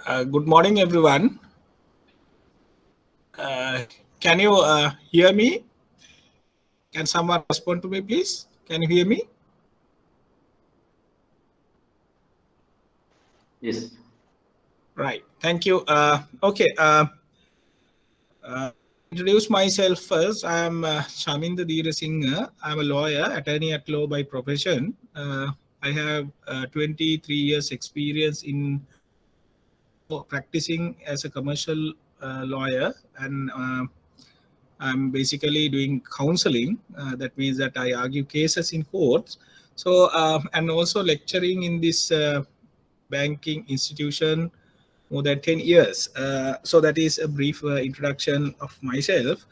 Good morning, everyone. Can you hear me? Can someone respond to me, please? Can you hear me? Yes. Right. Thank you. Okay. Introduce myself first. I am Shaminder Dheera Singh. I am a lawyer, attorney at law by profession. I have 23 years experience in practicing as a commercial lawyer, and I'm basically doing counseling. That means that I argue cases in courts. So, and also lecturing in this banking institution more than 10 years. So that is a brief introduction of myself.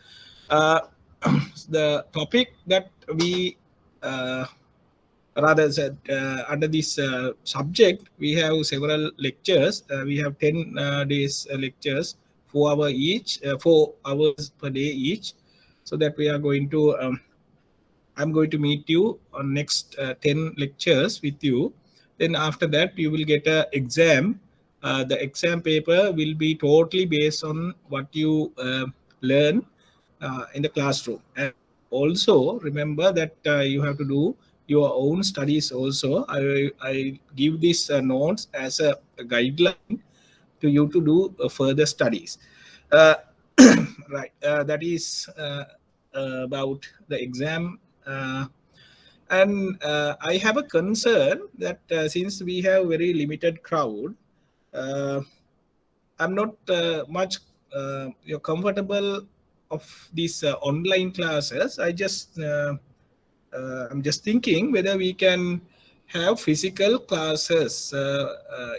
Uh, the topic that we rather said under this subject, we have several lectures. We have 10 days lectures, 4 hours each, 4 hours per day each. So that we are going to, I'm going to meet you on next 10 lectures with you. Then after that, you will get an exam. The exam paper will be totally based on what you learn in the classroom. And also remember that you have to do your own studies also. I give these notes as a guideline to you to do further studies. Uh, right. That is about the exam. And I have a concern that since we have very limited crowd, uh, I'm not much comfortable of these online classes. I'm just thinking whether we can have physical classes.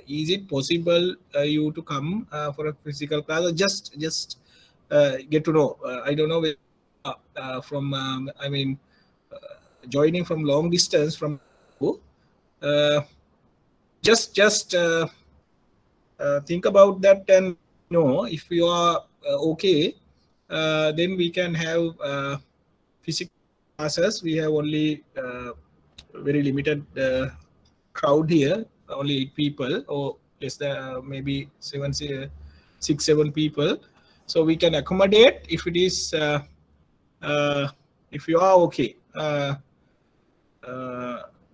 Is it possible you to come for a physical class? Or just get to know. I don't know whether, from I mean joining from long distance from you. Uh, just think about that and know if you are okay. Then we can have physical classes. We have only very limited crowd here, only 8 people or less than maybe 6, 7 people. So we can accommodate if it is uh, if you are okay.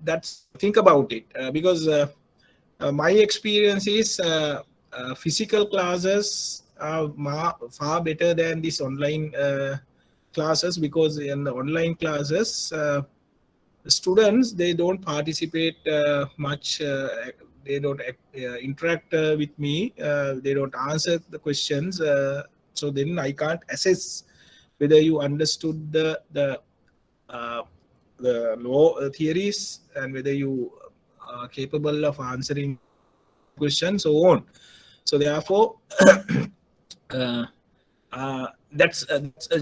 That's think about it because my experience is physical classes are far better than these online classes, because in the online classes students, they don't participate much, they don't interact with me, they don't answer the questions, so then I can't assess whether you understood uh, the law theories and whether you are capable of answering questions, so on. So therefore uh, that's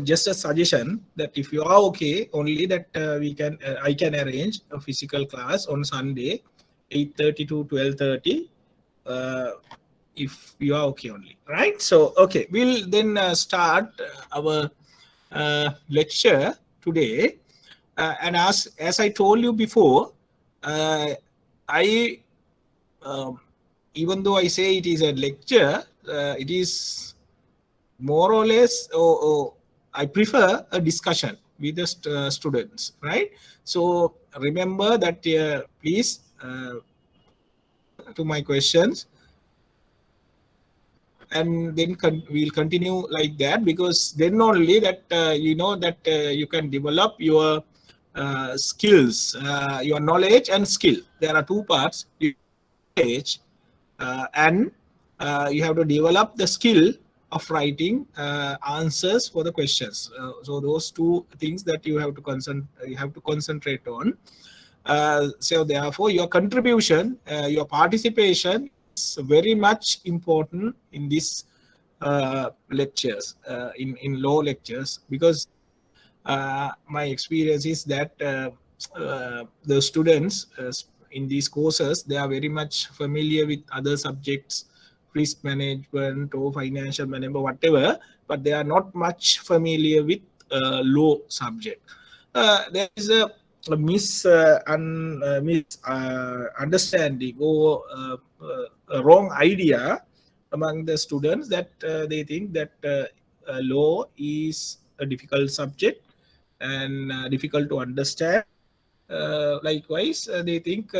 just a suggestion that if you are okay, only that I can arrange a physical class on Sunday 8:30 to 12:30, if you are okay only, right? So okay, we'll then start our lecture today. And as I told you before, I even though I say it is a lecture, it is more or less, or I prefer a discussion with the students, right? So remember that, please, to my questions, and then we'll continue like that, because then only that you know that you can develop your skills, your knowledge and skill. There are two parts: knowledge, and you have to develop the skill of writing answers for the questions. So those two things that you have to concentrate on. So therefore, your contribution, your participation is very much important in these lectures, in law lectures, because my experience is that the students in these courses, they are very much familiar with other subjects, risk management or financial management, whatever, but they are not much familiar with law subject. There is a misunderstanding or a wrong idea among the students that they think that law is a difficult subject and difficult to understand. Likewise, they think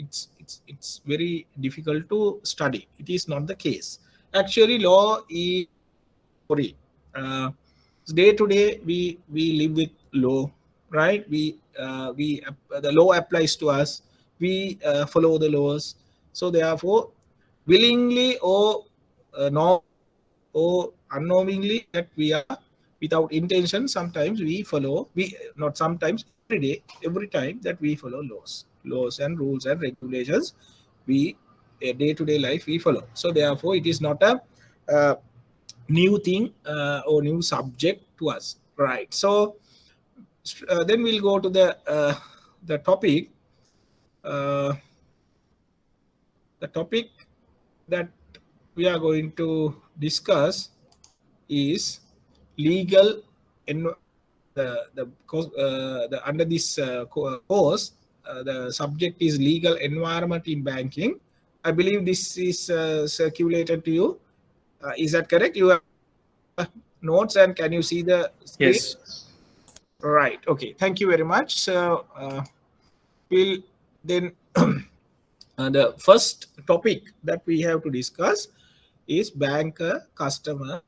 it's very difficult to study. It is not the case. Actually, law is free. Uh, Day to day, we live with law, right? The law applies to us. We follow the laws. So therefore, willingly or knowingly or unknowingly, that we are without intention. Sometimes we follow. We not sometimes, every day, every time that we follow laws and rules and regulations. We day to day life we follow. So therefore, it is not a uh, new thing or new subject to us, right? So then we'll go to the topic. uh, the topic that we are going to discuss is legal the under this course, the subject is legal environment in banking. I believe this is circulated to you. Is that correct? You have notes, and can you see the screen? Yes. Right. Okay. Thank you very much. So we'll then the first topic that we have to discuss is banker customer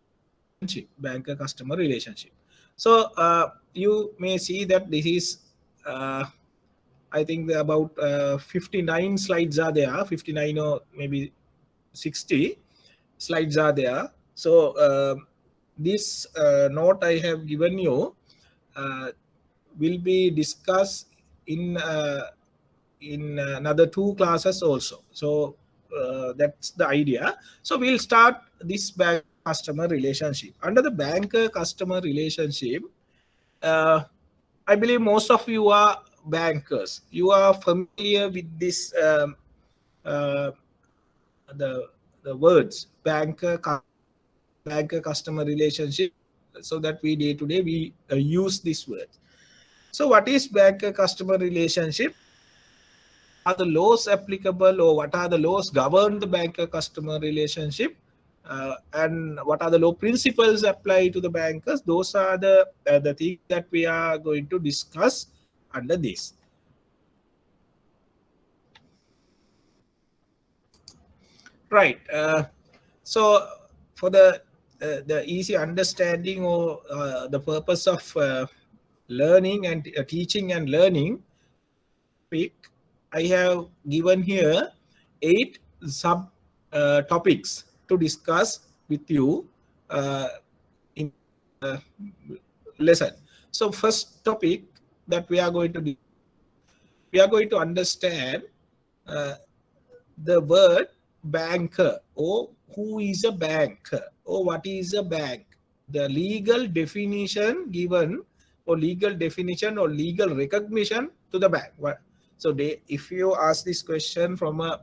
relationship. Banker customer relationship. So you may see that this is I think about 59 slides are there, 59 or maybe 60 slides are there. So this note I have given you will be discussed in another 2 classes also. So that's the idea. So we'll start this bank customer relationship. Under the banker customer relationship, I believe most of you are bankers. You are familiar with this uh, the words banker customer relationship, so that we day to day we use this word. So what is banker customer relationship? Are the laws applicable, or what are the laws govern the banker customer relationship, and what are the law principles apply to the bankers? Those are the things that we are going to discuss under this. Right. So for the easy understanding, or the purpose of learning and teaching and learning, I have given here 8 sub topics to discuss with you in lesson. So first topic that we are going to understand uh, the word banker, or who is a banker, or what is a bank. The legal definition given, or legal definition or legal recognition to the bank. So if you ask this question from a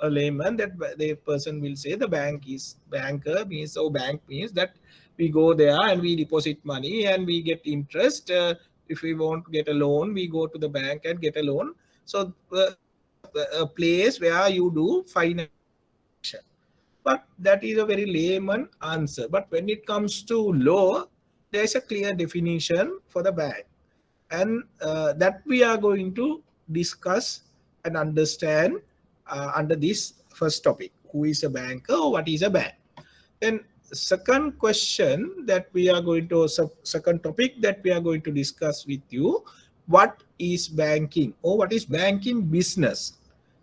layman, that the person will say the banker means, or bank means that we go there and we deposit money and we get interest. If we want to get a loan, we go to the bank and get a loan. So a place where you do finance. But that is a very layman answer. But when it comes to law, there is a clear definition for the bank, and that we are going to discuss and understand under this first topic: who is a banker, or what is a bank. Then second question that we are going to second topic that we are going to discuss with you: what is banking, or what is banking business?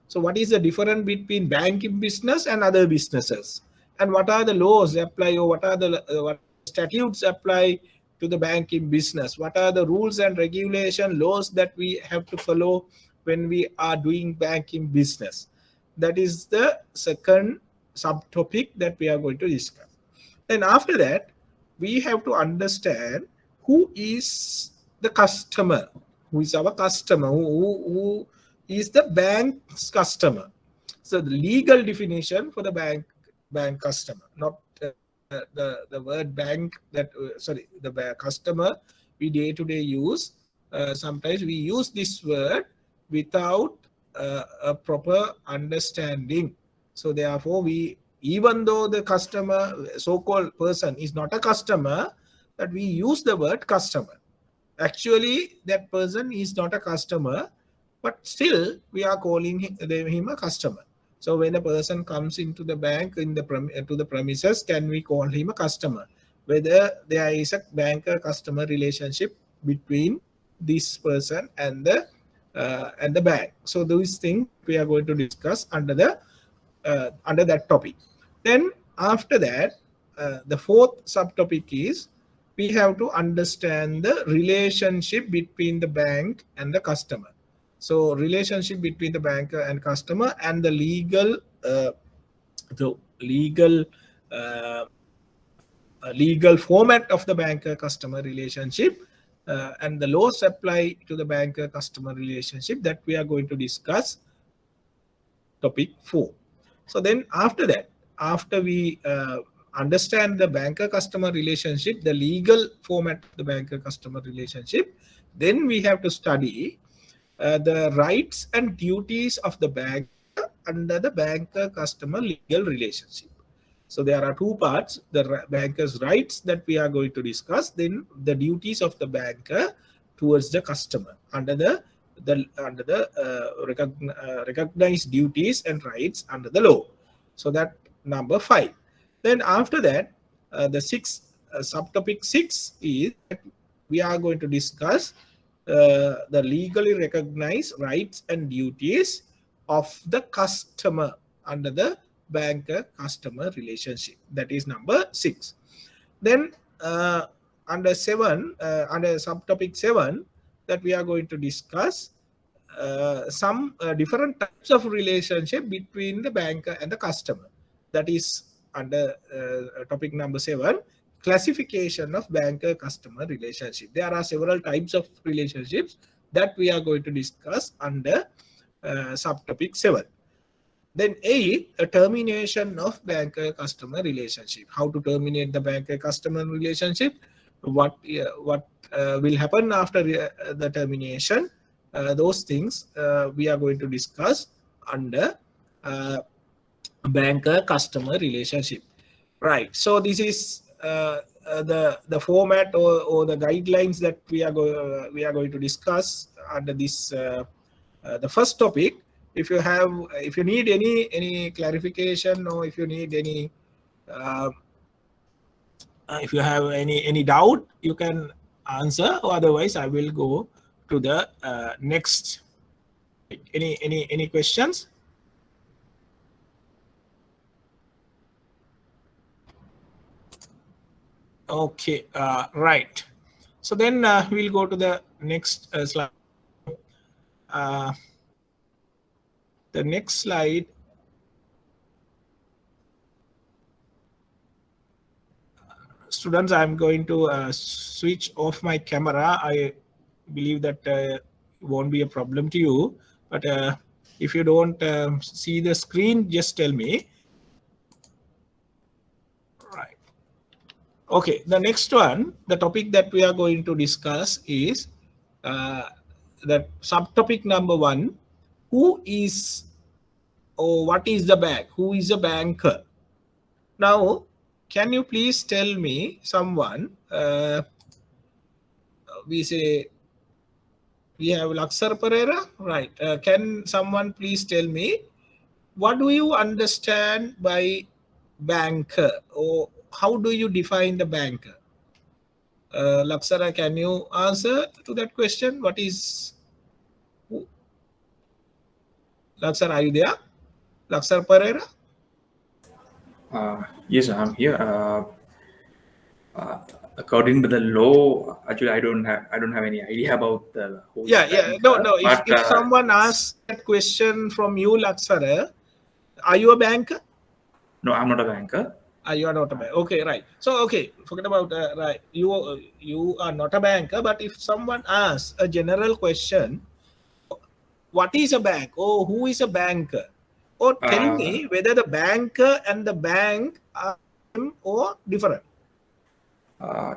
So what is the difference between banking business and other businesses, and what are the laws apply, or what are the what statutes apply to the banking business? What are the rules and regulation laws that we have to follow when we are doing banking business? That is the second subtopic that we are going to discuss. Then after that, we have to understand who is the customer, who is our customer, who is the bank's customer. So the legal definition for the bank customer, not the word bank, that sorry, the customer we day to day use. Sometimes we use this word without a proper understanding. So therefore we even though the customer, so-called person, is not a customer, that we use the word customer. Actually, that person is not a customer, but still we are calling him a customer. So when a person comes into the bank to the premises, can we call him a customer? Whether there is a banker-customer relationship between this person and the bank. So those things we are going to discuss under that topic. Then after that, the fourth subtopic is we have to understand the relationship between the bank and the customer. So relationship between the banker and customer, and the legal uh, legal format of the banker customer relationship, and the laws apply to the banker customer relationship, that we are going to discuss topic 4. So then after that, after we understand the banker customer relationship, the legal format of the banker customer relationship, then we have to study the rights and duties of the banker under the banker customer legal relationship. So there are two parts: the banker's rights that we are going to discuss, then the duties of the banker towards the customer under the recognized duties and rights under the law. So that number 5. Then after that, the sixth subtopic 6 is that we are going to discuss the legally recognized rights and duties of the customer under the banker customer relationship. That is number 6. Then under subtopic 7, that we are going to discuss some different types of relationship between the banker and the customer. That is under topic number 7, classification of banker customer relationship. There are several types of relationships that we are going to discuss under subtopic 7. Then 8, a termination of banker customer relationship. How to terminate the banker customer relationship, what will happen after the termination, those things we are going to discuss under banker customer relationship. Right, so this is the format or the guidelines that we are going to discuss under this the first topic. If you need any clarification, or if you need any if you have any doubt, you can answer, or otherwise I will go to the next. Any questions? Okay, right. So then we'll go to the next slide. The next slide. Students, I'm going to switch off my camera. I believe that won't be a problem to you, but if you don't see the screen, just tell me. Right. Okay, the next one, the topic that we are going to discuss is the subtopic number 1, who is or what is the bank? Who is a banker? Now, can you please tell me someone, we say we have Laksar Pereira, right? Can someone please tell me, what do you understand by banker, or how do you define the banker? Laksara, can you answer to that question? What is who? Laksar, are you there? Laksar Pereira? Yes, I'm here. According to the law, actually, I don't have any idea about the whole. Yeah. No. If someone asks that question from you, Laksara, are you a banker? No, I'm not a banker. You are not a banker. Okay, right. So, okay, forget about right. You are not a banker, but if someone asks a general question, what is a bank, or who is a banker, or tell me whether the banker and the bank are same or different.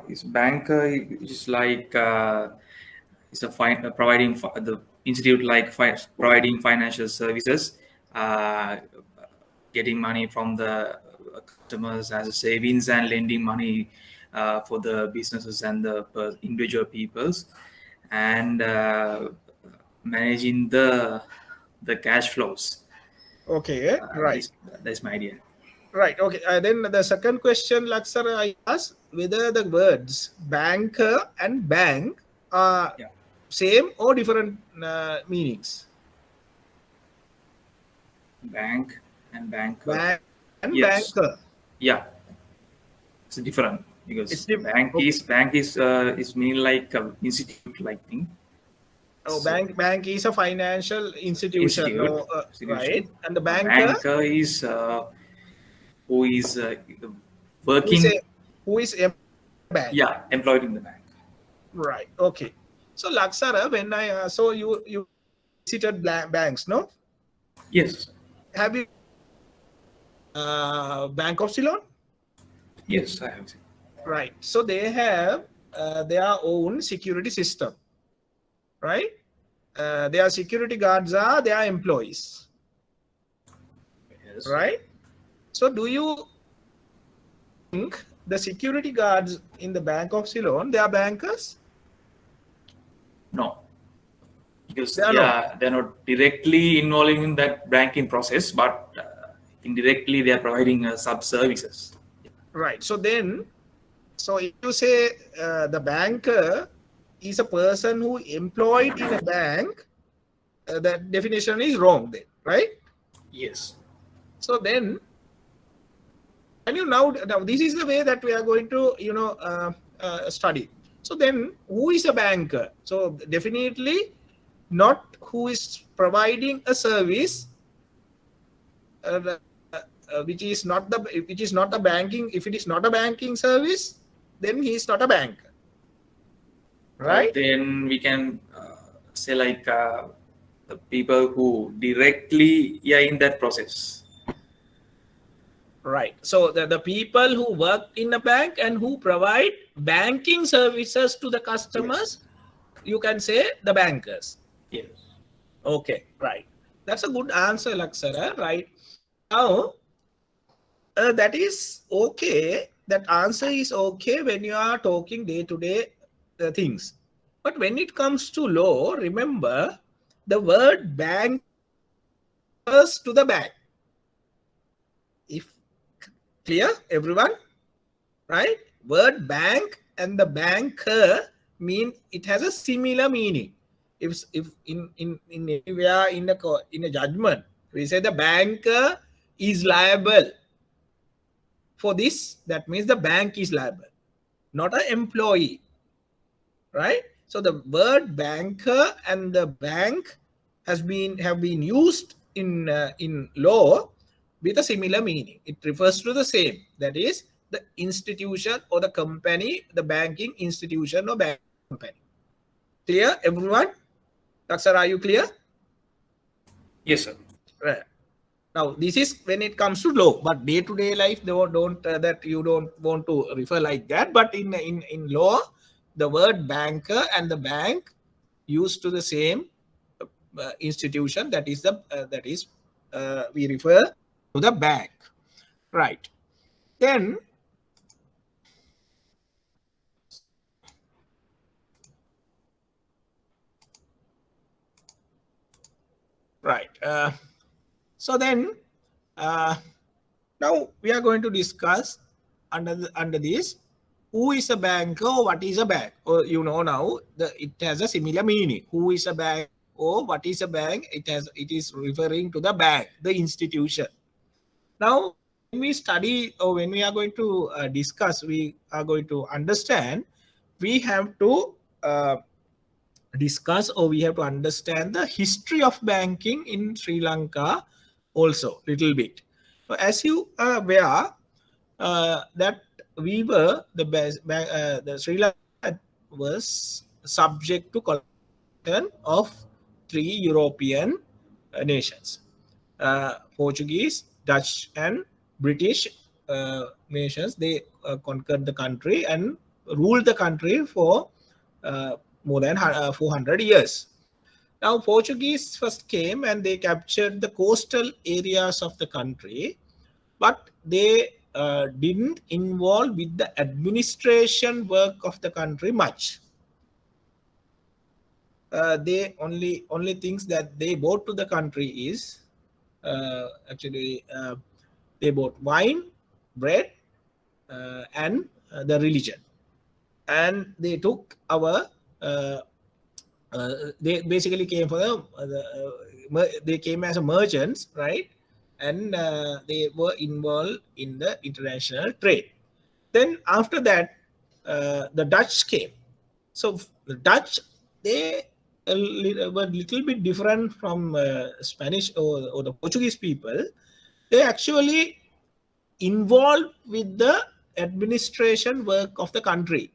Is banker is like it's a providing the institute, like providing financial services, getting money from the customers as a savings and lending money for the businesses and the individual peoples, and managing the cash flows. Okay, right. That's my idea. Right. Okay. Then the second question, Laksar, I asked whether the words banker and bank are Yeah. same or different meanings. Bank and banker. Bank and Yes. banker. Yeah. It's different because It's bank okay. is mean like institute like thing. Oh, So, bank is a financial institution, institute, right? institution. And the A banker, banker is who is who is a working. who is a bank, Yeah, employed in the bank. right? Okay. So Laksara, when I so you visited banks, no? Yes. Have you Bank of Ceylon? Yes, I have seen. Right. So they have their own security system, right? Their security guards are their employees, Yes. right? So do you think the security guards in the Bank of Ceylon, they are bankers? No, because They are not. they're not directly involving in that banking process, but indirectly they are providing sub services. Right. So then, so if you say the banker is a person who employed in a bank, that definition is wrong then, right? Yes. So then, and now this is the way that we are going to study. So then who is a banker? So definitely not who is providing a service which is not a banking. If it is not a banking service, then he is not a banker, right? Then we can say like the people who directly in that process. Right. So the people who work in a bank and who provide banking services to the customers, you can say the bankers. Yes. Okay, right. That's a good answer, Laksara, right? Now, that is okay. That answer is okay when you are talking day-to-day things. But when it comes to law, remember the word bank refers to the bank. If clear, everyone? Right? Word bank and the banker mean it has a similar meaning. If in anywhere in a judgment we say the banker is liable for this, that means the bank is liable, not an employee, right? So the word banker and the bank have been used in law with a similar meaning. It refers to the same, that is the institution or the company, the banking institution or bank company. Clear, everyone? Daksar, are you clear? Yes, sir. Right. Now this is when it comes to law, but day-to-day life, don't that you don't want to refer like that. But in law, the word banker and the bank used to the same institution. That is we refer to the bank, right? Then right. So then now we are going to discuss under this who is a banker or what is a bank. Or now it has a similar meaning. Who is a bank or what is a bank? It is referring to the bank, the institution. Now when we study or when we are going to discuss, we are going to understand. We have to discuss or we have to understand the history of banking in Sri Lanka also little bit. So as you are aware that we were the Sri Lanka was subject to colonization of 3 European nations, Portuguese, Dutch, and British nations. They conquered the country and ruled the country for more than 400 years. Now, Portuguese first came and they captured the coastal areas of the country, but they didn't involve with the administration work of the country much. They only things that they brought to the country is actually they bought wine, bread, and the religion, and they took our they basically came for they came as a merchants, right? And they were involved in the international trade. Then after that, the Dutch came. So the Dutch, they were a little bit different from Spanish or the Portuguese people. They actually involved with the administration work of the country.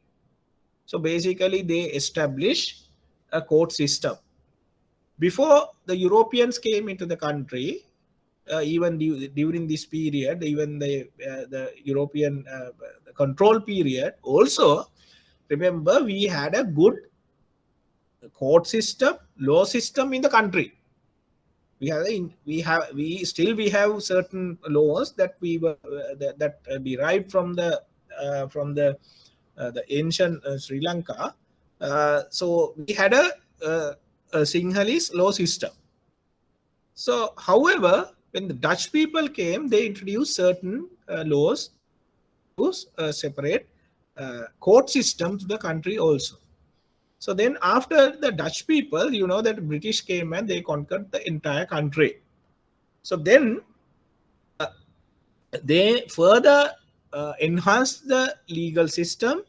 So basically, they established a court system. Before the Europeans came into the country, even during this period, even the European control period, also remember we had a good court system, law system in the country. We have certain laws that we were that derived from the ancient Sri Lanka. So we had a Sinhalese law system. So, however, when the Dutch people came, they introduced certain laws to separate court system to the country also. So then after the Dutch people, you know that British came and they conquered the entire country. So then they further enhanced the legal system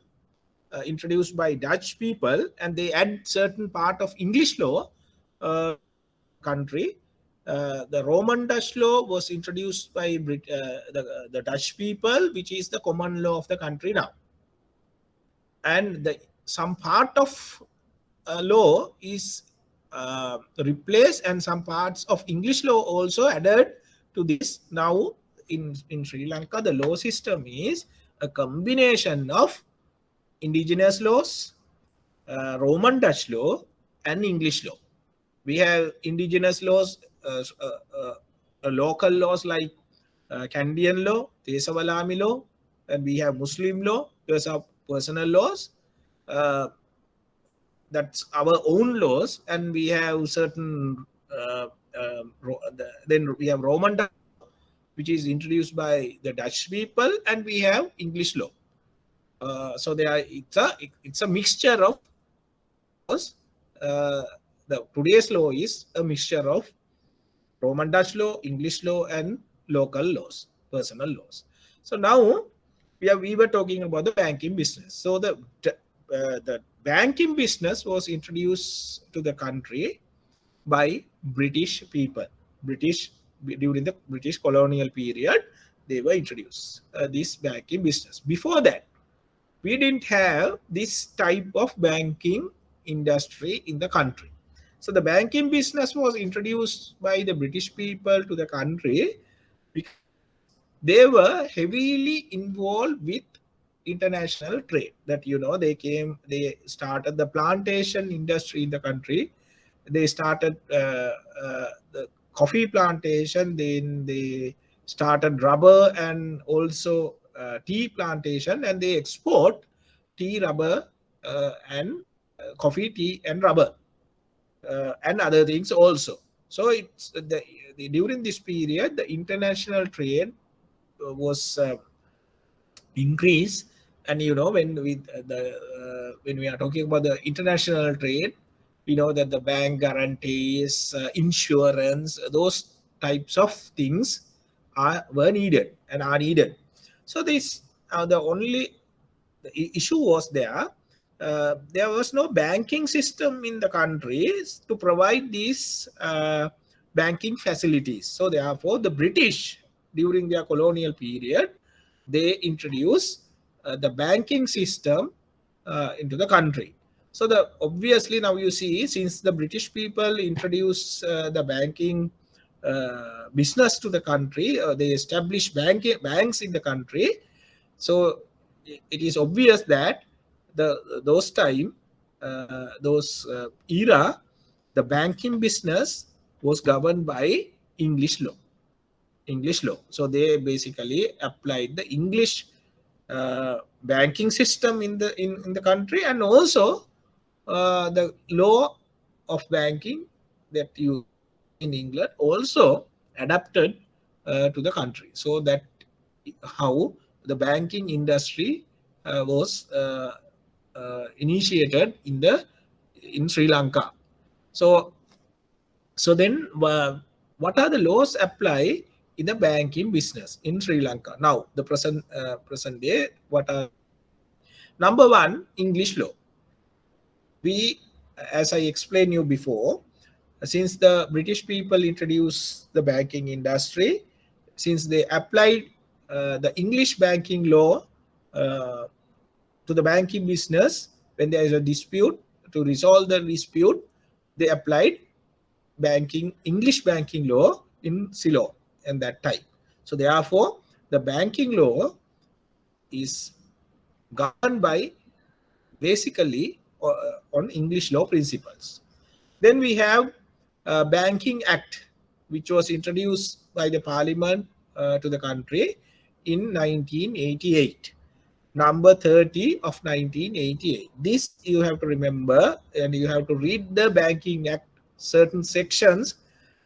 introduced by Dutch people, and they add certain part of English law country. The Roman Dutch law was introduced by the Dutch people, which is the common law of the country now. And some part of law is replaced, and some parts of English law also added to this. Now in Sri Lanka, the law system is a combination of indigenous laws, Roman Dutch law, and English law. We have indigenous laws, local laws like Kandyan law, Tesavalami law, and we have Muslim law. Those are personal laws. That's our own laws, and we have certain. Then we have Roman Dutch law, which is introduced by the Dutch people, and we have English law. So it's a mixture of laws. Today's law is a mixture of Roman Dutch law, English law, and local laws, personal laws. So now we were talking about the banking business. So the banking business was introduced to the country by British people. During the British colonial period, they were introduced this banking business. Before that, we didn't have this type of banking industry in the country. So the banking business was introduced by the British people to the country because they were heavily involved with international trade. That, you know, they started the plantation industry in the country. They started the coffee plantation, then they started rubber and also tea plantation, and they export tea, rubber, and coffee, tea, and rubber. And other things also. So it's during this period, the international trade was increased, and you know when we are talking about the international trade, we know that the bank guarantees, insurance, those types of things were needed and are needed. So this the issue was there. There was no banking system in the countries to provide these banking facilities. So therefore, the British, during their colonial period, they introduced the banking system into the country. So obviously now you see, since the British people introduced the banking business to the country, they established banks in the country. So it is obvious that those era, the banking business was governed by English law. English law. So they basically applied the English banking system in the country, and also the law of banking that you in England also adapted to the country. So that how the banking industry was initiated in Sri Lanka. So then what are the laws apply in the banking business in Sri Lanka now, the present day? What are number one? English law. We, as I explained you before, since the British people introduced the banking industry, since they applied the English banking law to the banking business, when there is a dispute, to resolve the dispute, they applied English banking law in Ceylon at that time. So therefore, the banking law is governed by basically on English law principles. Then we have Banking Act, which was introduced by the Parliament to the country in 1988. Number 30 of 1988. This you have to remember, and you have to read the Banking Act certain sections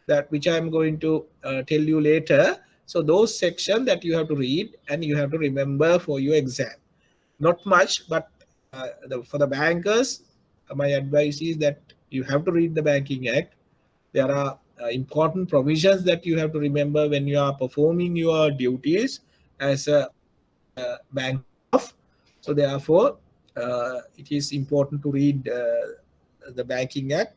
that which I am going to tell you later. So those sections that you have to read and you have to remember for your exam. Not much, but for the bankers, my advice is that you have to read the Banking Act. There are important provisions that you have to remember when you are performing your duties as a bank staff. So therefore, it is important to read the Banking Act.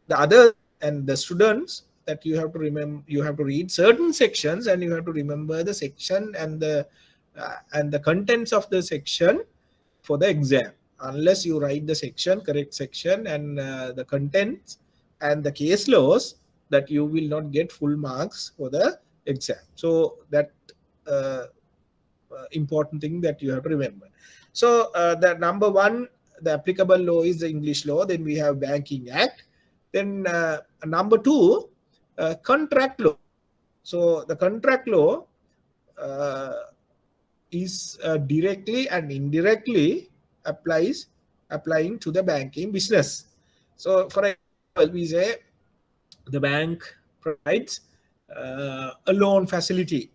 The other and the students that you have to remember, you have to read certain sections and you have to remember the section and the contents of the section for the exam. Unless you write the section, correct section, and the contents and the case laws, that you will not get full marks for the exam. So that important thing that you have to remember. So the number one, the applicable law is the English law. Then we have Banking Act. Then number two, contract law. So the contract law is directly and indirectly applying to the banking business. So for example, we say the bank provides a loan facility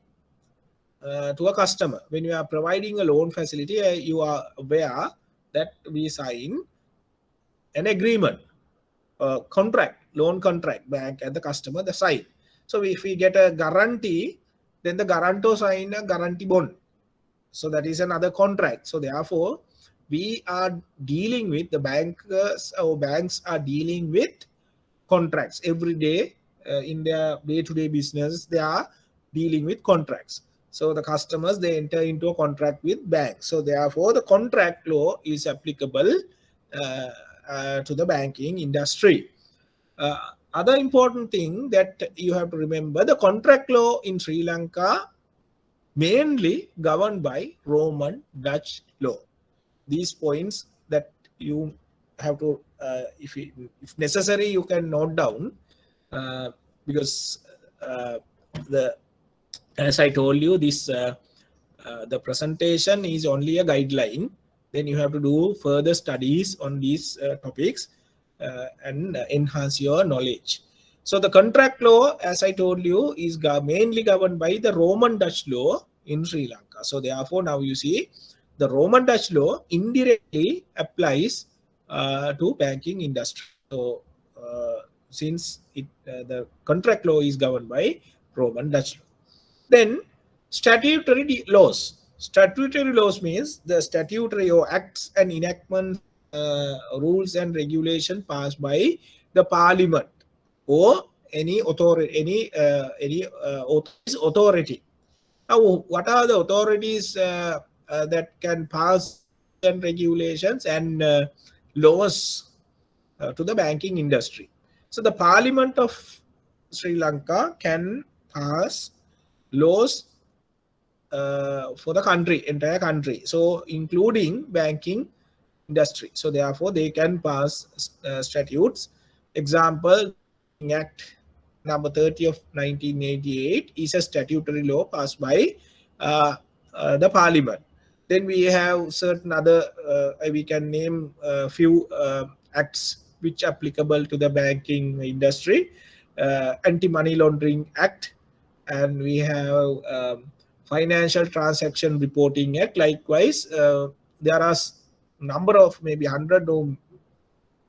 to a customer. When you are providing a loan facility, you are aware that we sign an agreement, loan contract, bank and the customer, the sign. So if we get a guarantee, then the guarantor sign a guarantee bond. So that is another contract. So therefore, we are dealing with the bankers, or banks are dealing with contracts every day in their day-to-day business. They are dealing with contracts. So the customers, they enter into a contract with banks. So therefore, the contract law is applicable to the banking industry. Other important thing that you have to remember, the contract law in Sri Lanka mainly governed by Roman Dutch law. These points that you have to, if necessary, you can note down, because as I told you, this the presentation is only a guideline. Then you have to do further studies on these topics and enhance your knowledge. So the contract law, as I told you, is mainly governed by the Roman Dutch law in Sri Lanka. So therefore, now you see the Roman Dutch law indirectly applies to banking industry. So since the contract law is governed by Roman Dutch law. Then statutory laws. Statutory laws means the statutory or acts and enactment rules and regulation passed by the Parliament or any authority, any authority. Now, what are the authorities that can pass and regulations and laws to the banking industry? So the Parliament of Sri Lanka can pass laws for the country, entire country, so including banking industry. So therefore, they can pass statutes. Example, Act number 30 of 1988 is a statutory law passed by the parliament. Then we have certain other, we can name a few acts which are applicable to the banking industry. Anti-Money Laundering Act, and we have Financial Transaction Reporting Act. Likewise, there are number of maybe 100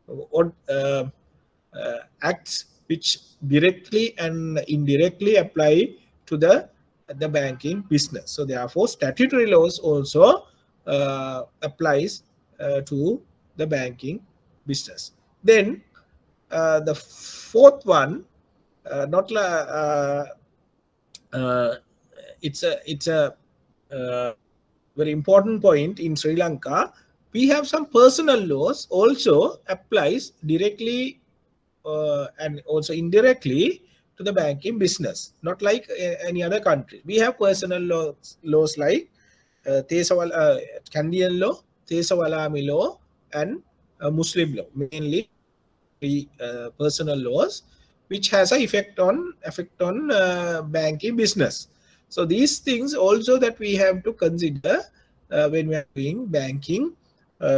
or acts which directly and indirectly apply to the banking business. So therefore, statutory laws also applies to the banking business. Then the fourth one, not it's a very important point in Sri Lanka. We have some personal laws also applies directly and also indirectly to the banking business, not like any other country. We have personal laws like Canadian law, Tesawalami law, and Muslim law. Mainly personal laws which has an effect on banking business. So these things also that we have to consider when we are doing banking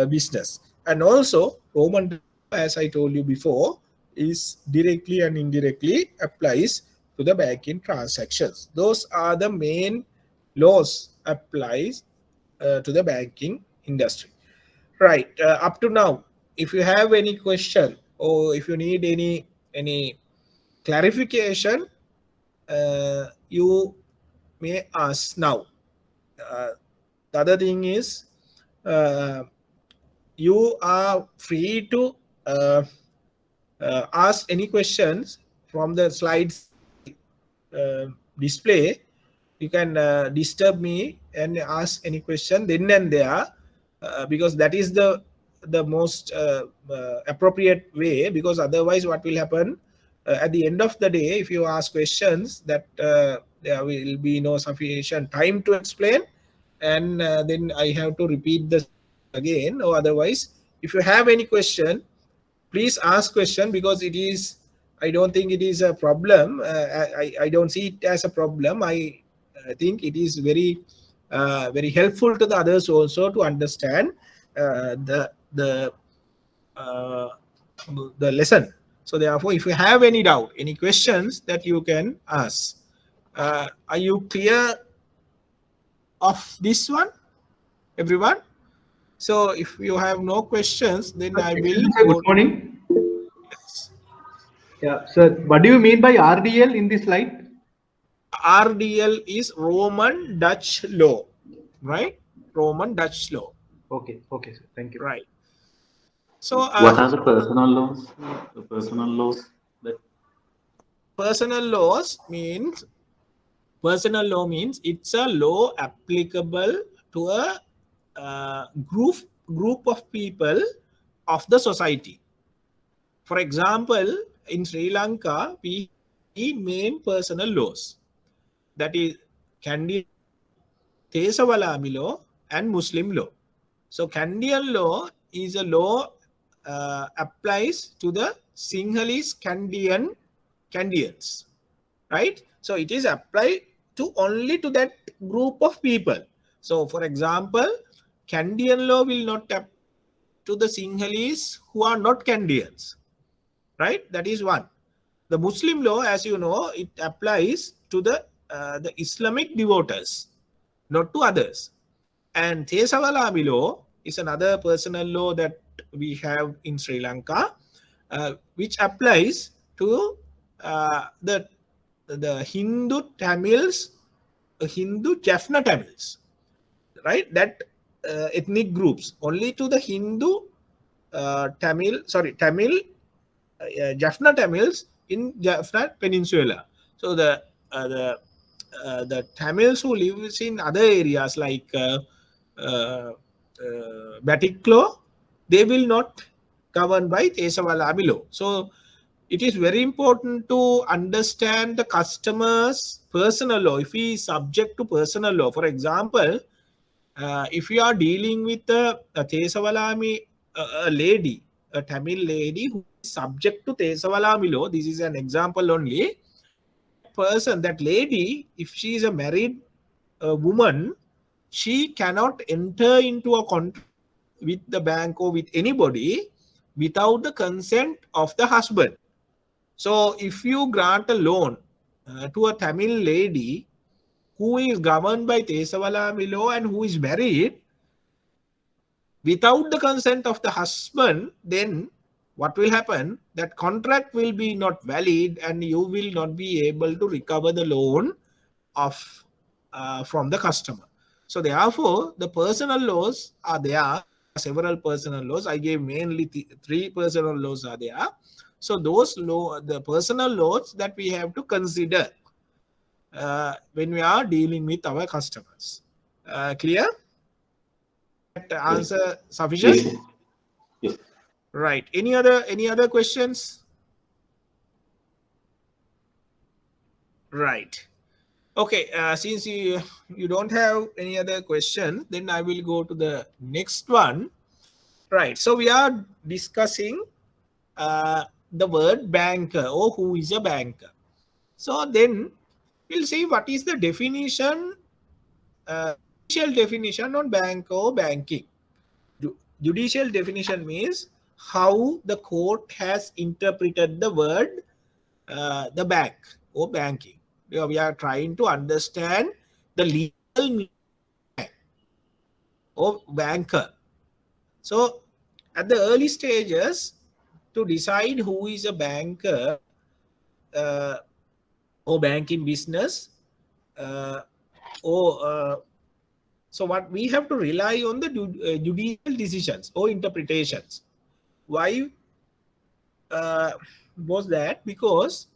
business. And also Roman, as I told you before, is directly and indirectly applies to the banking transactions. Those are the main laws applies to the banking industry. Right. Up to now, if you have any question or if you need any clarification, you may ask now. The other thing is, you are free to ask any questions from the slides display. You can disturb me and ask any question then and there, because that is the most appropriate way, because otherwise what will happen at the end of the day, if you ask questions that there will be no sufficient time to explain, and then I have to repeat this again. Or otherwise, if you have any question, please ask question, because it is, I don't think it is a problem. I don't see it as a problem. I think it is very very helpful to the others also to understand the lesson. So therefore, if you have any doubt, any questions, that you can ask. Are you clear of this one, everyone? So if you have no questions, then I will Good morning. Yes. Yeah, sir. What do you mean by RDL in this slide? RDL is Roman Dutch law, right? Roman Dutch law. Okay, okay, sir. Thank you. Right. So what are the personal laws? The personal laws that personal laws means, personal law means it's a law applicable to a group of people of the society. For example, in Sri Lanka, we have three main personal laws. That is Canadian, Tesawalami law, and Muslim law. So Canadian law is a law applies to the Sinhalese Canadians, right? So it is applied to only to that group of people. So for example, Canadian law will not apply to the Sinhalese who are not Canadians, right? That is one. The Muslim law, as you know, it applies to the Islamic devotees, not to others. And Tesawalami law is another personal law that we have in Sri Lanka, which applies to the Hindu Tamils, Hindu Jaffna Tamils, right? That ethnic groups, only to the Hindu Tamil Jaffna Tamils in Jaffna Peninsula. So the Tamils who live in other areas like Batiklo, they will not governed by Tesawalami law. So it is very important to understand the customer's personal law. If he is subject to personal law, for example, if you are dealing with a Tesawalami a lady, a Tamil lady who is subject to Tesawalami law, this is an example only. person, that lady, if she is a married woman, she cannot enter into a contract with the bank or with anybody without the consent of the husband. So if you grant a loan to a Tamil lady who is governed by Tesavalami law and who is married, without the consent of the husband, then what will happen? That contract will be not valid and you will not be able to recover the loan of from the customer. So therefore, the personal laws are there. Several personal laws. I gave mainly three personal laws are there. So those the personal laws that we have to consider when we are dealing with our customers. Clear? That answer sufficient? Yes. Yes. Right. Any other questions? Right. Okay. Since you don't have any other question, then I will go to the next one. Right. So we are discussing the word banker or who is a banker. So then we'll see what is the definition, judicial definition on bank or banking. Judicial definition means how the court has interpreted the word the bank or banking. We are trying to understand the legal meaning of banker. So at the early stages, to decide who is a banker or banking business, so what we have to rely on the judicial decisions or interpretations. Why was that? Because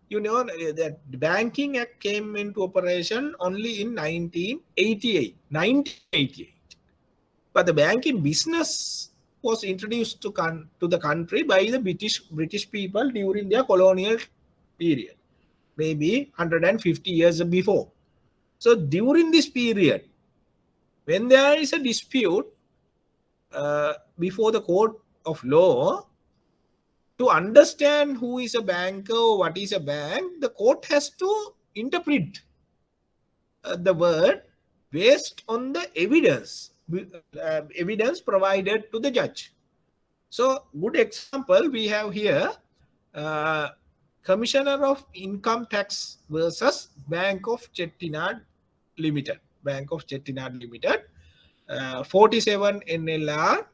you know that the Banking Act came into operation only in 1988. But the banking business was introduced to the country by the British people during their colonial period, maybe 150 years before. So during this period, when there is a dispute before the court of law, to understand who is a banker or what is a bank, the court has to interpret the word based on the evidence provided to the judge. So good example we have here, Commissioner of Income Tax versus Bank of Chettinad Limited. Bank of Chettinad Limited, 47 NLR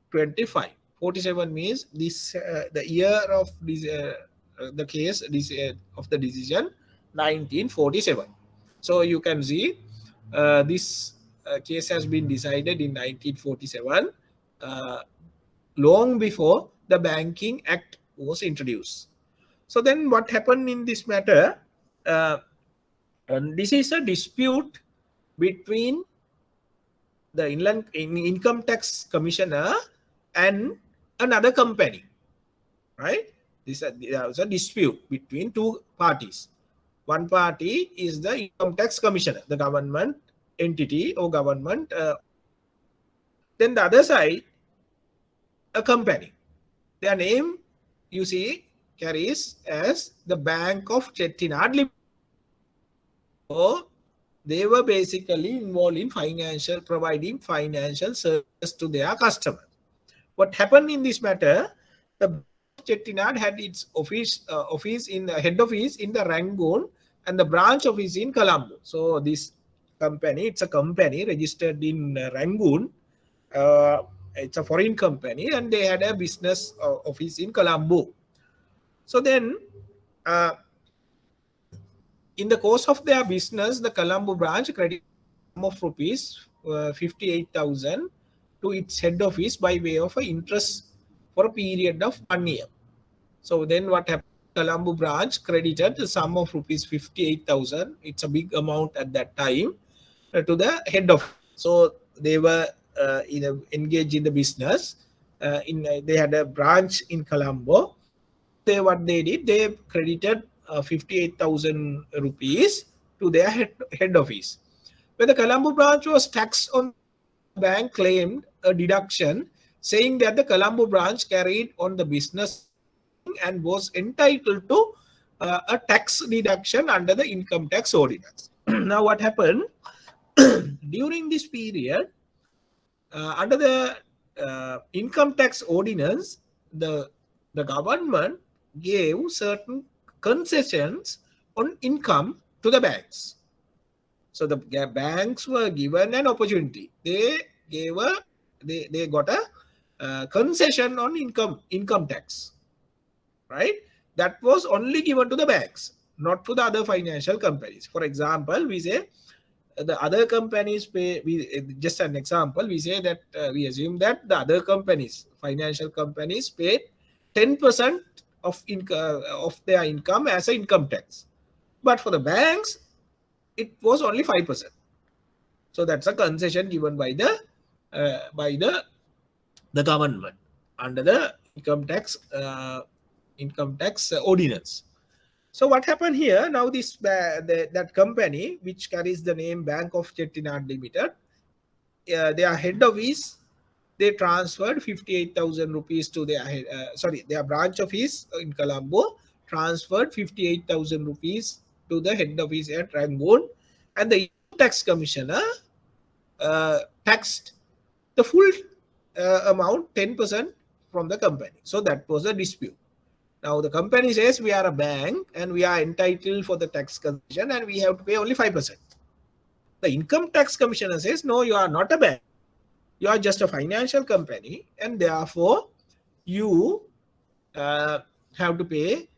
25. 47 means this the year of this the case of the decision 1947. So you can see this case has been decided in 1947, long before the Banking Act was introduced. So then what happened in this matter? And this is a dispute between the Income Tax Commissioner and another company, right? There was a dispute between two parties. One party is the Income Tax Commissioner, the government entity or government. Then the other side, a company. Their name, you see, carries as the Bank of Chettinad Limited. So they were basically involved in providing financial services to their customers. What happened in this matter? The Chettinad had its head office in the Rangoon and the branch office in Colombo. So this company, it's a company registered in Rangoon. It's a foreign company and they had a business office in Colombo. So then, in the course of their business, the Colombo branch credited a sum of rupees 58,000 to its head office by way of interest for a period of 1 year. So then what happened? Colombo branch credited the sum of rupees 58,000. It's a big amount at that time to the head office. So they were engaged in the business. They had a branch in Colombo. What they did, they credited 58,000 rupees to their head office. When the Colombo branch was taxed on, the bank claimed a deduction saying that the Colombo branch carried on the business and was entitled to a tax deduction under the income tax ordinance. Now what happened during this period, under the income tax ordinance, the government gave certain concessions on income to the banks. So the banks were given an opportunity. They got a concession on income tax, right? That was only given to the banks, not to the other financial companies. For example, we say the other companies pay. Just an example, we say that we assume that the other companies, financial companies, paid 10% of their income as an income tax, but for the banks, it was only 5%. So that's a concession given by the government under the income tax ordinance. So what happened here now? This that company which carries the name Bank of Chettinad Limited, their head office, they transferred 58,000 rupees to their their branch office in Colombo transferred 58,000 rupees to the head office at Rangoon, and the income tax commissioner taxed the full amount 10% from the company. So that was a dispute. Now the company says we are a bank and we are entitled for the tax concession and we have to pay only 5%. The income tax commissioner says, no, you are not a bank. You are just a financial company and therefore you have to pay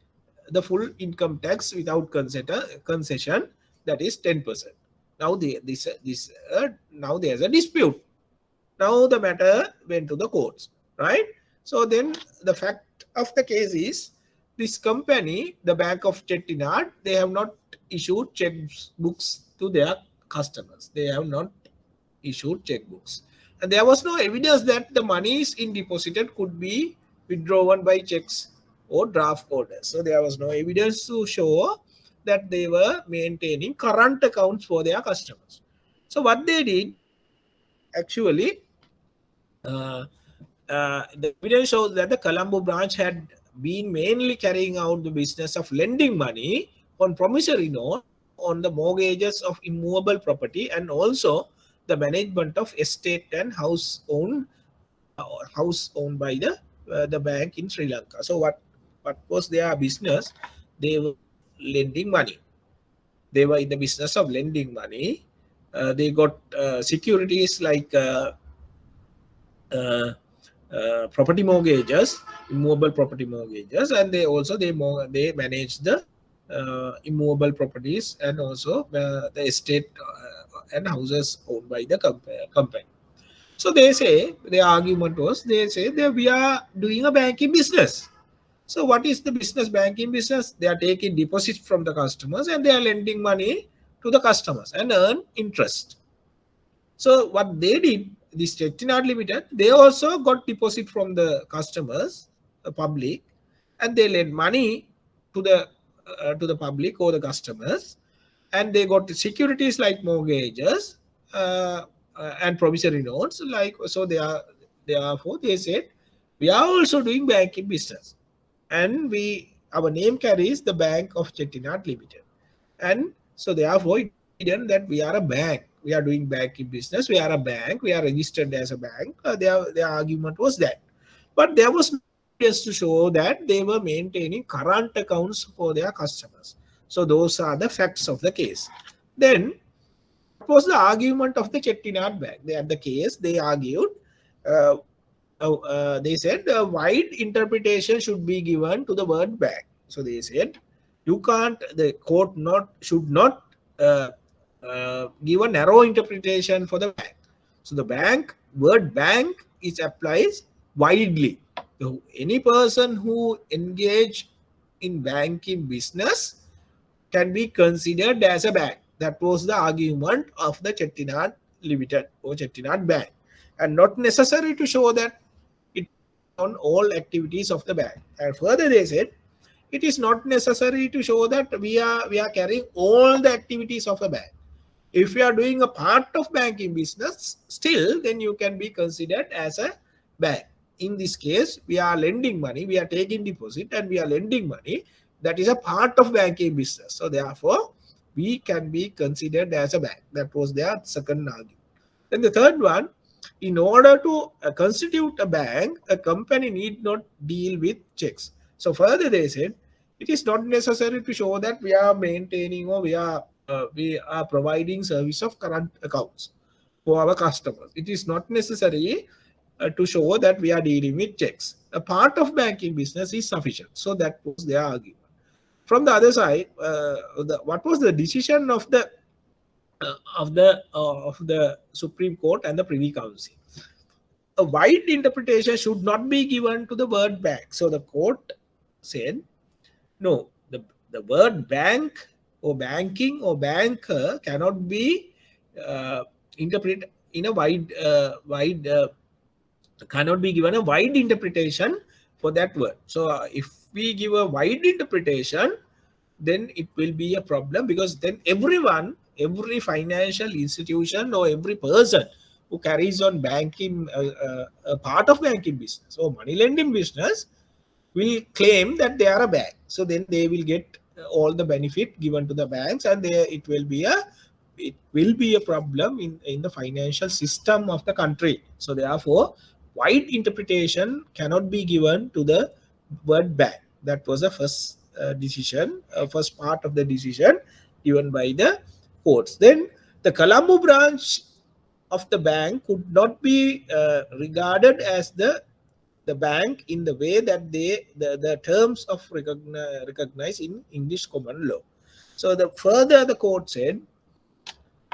the full income tax without concession, that is 10%. Now now there's a dispute. Now the matter went to the courts, right? So then the fact of the case is this company, the Bank of Chettinad, they have not issued checkbooks to their customers. They have not issued checkbooks. And there was no evidence that the monies in deposited could be withdrawn by checks or draft orders. So there was no evidence to show that they were maintaining current accounts for their customers. So what they did, actually, the evidence shows that the Colombo branch had been mainly carrying out the business of lending money on promissory note on the mortgages of immovable property and also the management of estate and house owned by the bank in Sri Lanka. So what was their business? They were lending money. They were in the business of lending money. They got securities like property mortgages, immovable property mortgages, and they manage the immovable properties and also the estate and houses owned by the company. So they say, their argument was, they say that we are doing a banking business. So what is the business, banking business? They are taking deposits from the customers and they are lending money to the customers and earn interest. So what they did, this Chettinad Limited, they also got deposit from the customers, the public, and they lend money to the public or the customers, and they got securities like mortgages and promissory notes. So therefore they said we are also doing banking business, and our name carries the Bank of Chettinad Limited, and so therefore it didn't that we are a bank. We are doing banking business. We are a bank. We are registered as a bank. Their argument was that. But there was no evidence to show that they were maintaining current accounts for their customers. So those are the facts of the case. Then, what was the argument of the Chettinad Bank? At the case, they argued, they said a wide interpretation should be given to the word bank. So they said, the court should not give a narrow interpretation for the bank. So the word bank applies widely. So any person who engage in banking business can be considered as a bank. That was the argument of the Chettinad Limited or Chettinad Bank, and not necessary to show that it on all activities of the bank. And further they said, it is not necessary to show that we are carrying all the activities of a bank. If we are doing a part of banking business, still then you can be considered as a bank. In this case, we are lending money, we are taking deposit and we are lending money. that is a part of banking business. So therefore, we can be considered as a bank. That was their second argument. Then the third one, in order to constitute a bank, a company need not deal with checks. So further they said, it is not necessary to show that we are maintaining or we are providing service of current accounts for our customers. It is not necessary to show that we are dealing with checks. A part of banking business is sufficient. So that was their argument. From the other side, what was the decision of the Supreme Court and the Privy Council? A wide interpretation should not be given to the word bank. So the court said, no, the word bank or banking or banker cannot be interpreted in a cannot be given a wide interpretation for that word. So if we give a wide interpretation, then it will be a problem, because then every financial institution or every person who carries on banking, a part of banking business or money lending business, will claim that they are a bank. So then they will get all the benefit given to the banks, and it will be a problem in the financial system of the country. So therefore, wide interpretation cannot be given to the word bank. That was the first decision, first part of the decision given by the courts. Then the Colombo branch of the bank could not be regarded as the bank in the way that the terms of recognize in English common law. So the court said,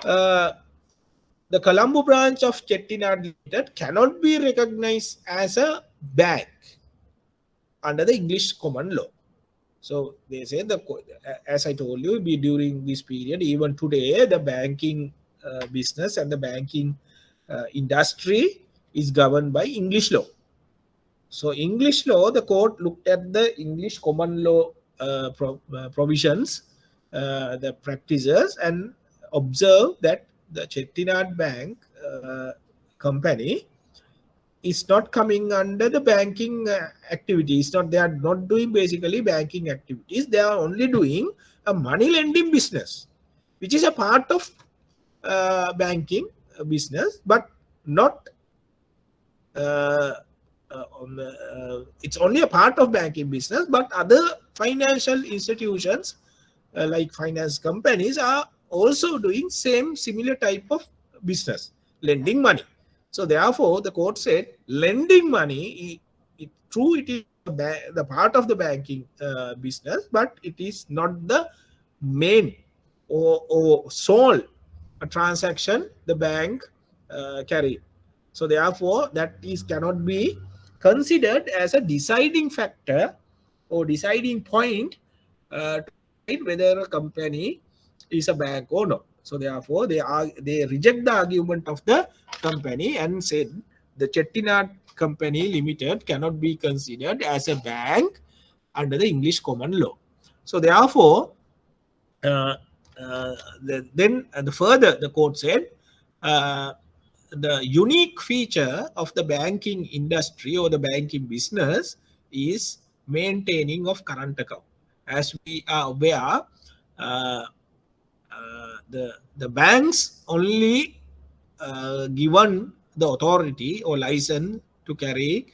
the Colombo branch of Chettinad Limited cannot be recognized as a bank under the English common law. So they say, as I told you, during this period, even today, the banking business and the banking industry is governed by English law. So English law, the court looked at the English common law provisions, the practices, and observed that the Chettinad Bank company is not coming under the banking activities. They are not doing basically banking activities. They are only doing a money lending business, which is a part of banking business, but not. It's only a part of banking business, but other financial institutions like finance companies are also doing similar type of business, lending money. So therefore, the court said lending money, it is the part of the banking business, but it is not the main or sole transaction the bank carried. So therefore, that cannot be considered as a deciding factor or deciding point to decide whether a company is a bank or not. So therefore, they reject the argument of the company and said the Chettinad Company Limited cannot be considered as a bank under the English common law. So therefore, further the court said, the unique feature of the banking industry or the banking business is maintaining of current account. As we are aware, the banks only given the authority or license to carry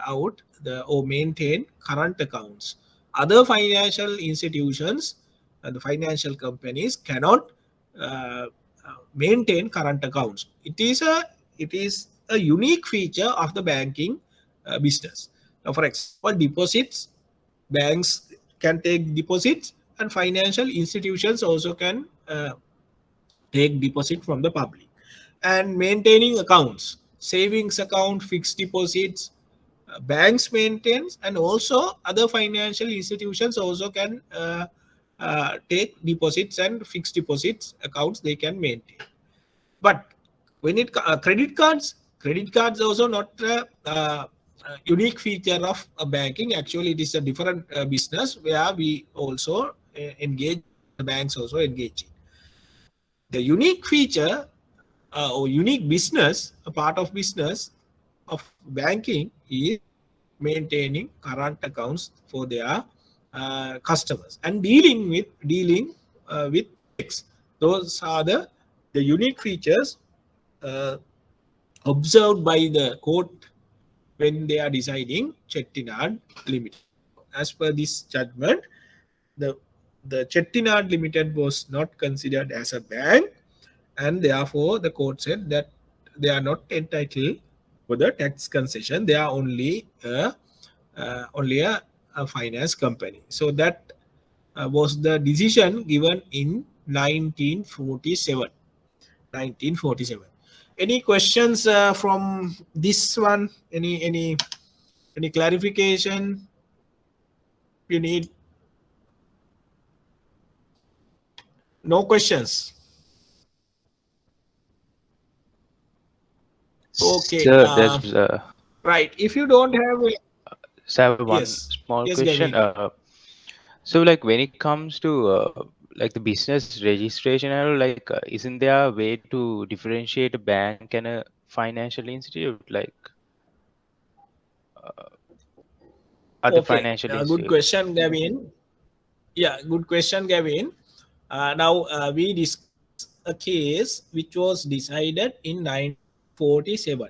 out or maintain current accounts. Other financial institutions, the financial companies cannot maintain current accounts. It is a unique feature of the banking business. Now, for example, deposits, banks can take deposits, and financial institutions also can take deposit from the public. And maintaining accounts, savings account, fixed deposits, banks maintains, and also other financial institutions also can take deposits and fixed deposits accounts they can maintain. But when it credit cards also not a unique feature of banking. Actually, it is a different business where we also engage, the banks also engage in. The unique feature or unique business, a part of business of banking is maintaining current accounts for their customers and dealing with checks. Those are the unique features observed by the court when they are deciding Chettinad Limited. As per this judgment, the Chettinad Limited was not considered as a bank, and therefore the court said that they are not entitled for the tax concession. They are only a finance company. So that was the decision given in 1947. 1947. Any questions from this one? Any clarification you need? No questions. Okay. Sir, there's right. If you don't have a, so I have one yes, small yes, question. Gavin. So like when it comes to like the business registration, like isn't there a way to differentiate a bank and a financial institute, like other Okay. financial Good institute? question, Gavin. Yeah, good question, Gavin. Now we discuss a case which was decided in 1947,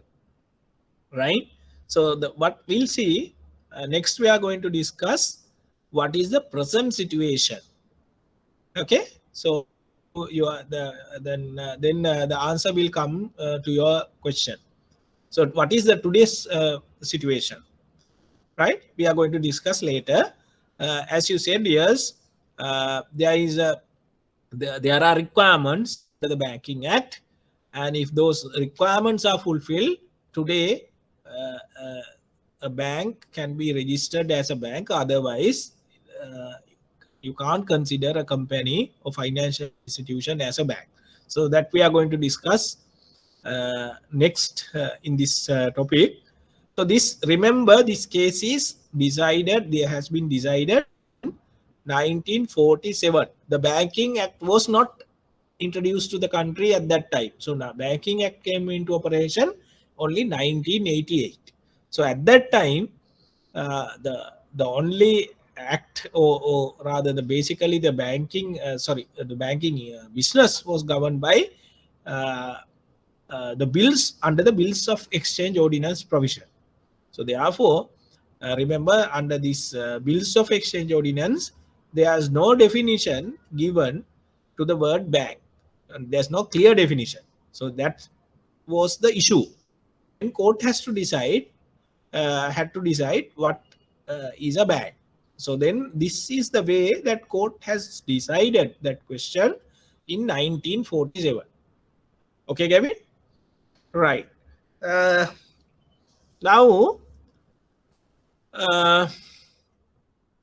right? So what we'll see next, we are going to discuss what is the present situation. Okay, so you are then the answer will come to your question. So what is the today's situation, right? We are going to discuss later. As you said, yes, there are requirements to the Banking Act, and if those requirements are fulfilled today, a bank can be registered as a bank. Otherwise, you can't consider a company or financial institution as a bank. So that we are going to discuss next in this topic. So this, remember, this case is decided, there has been decided 1947. The Banking Act was not introduced to the country at that time. So now Banking Act came into operation only 1988. So at that time, the only act, or rather basically the banking business was governed by the bills, under the Bills of Exchange Ordinance provision. So therefore, remember, under this Bills of Exchange Ordinance, there is no definition given to the word bank, and there's no clear definition. So that was the issue. And court had to decide what is a bank. So then this is the way that court has decided that question in 1947. Okay, Gavin? Right. Now,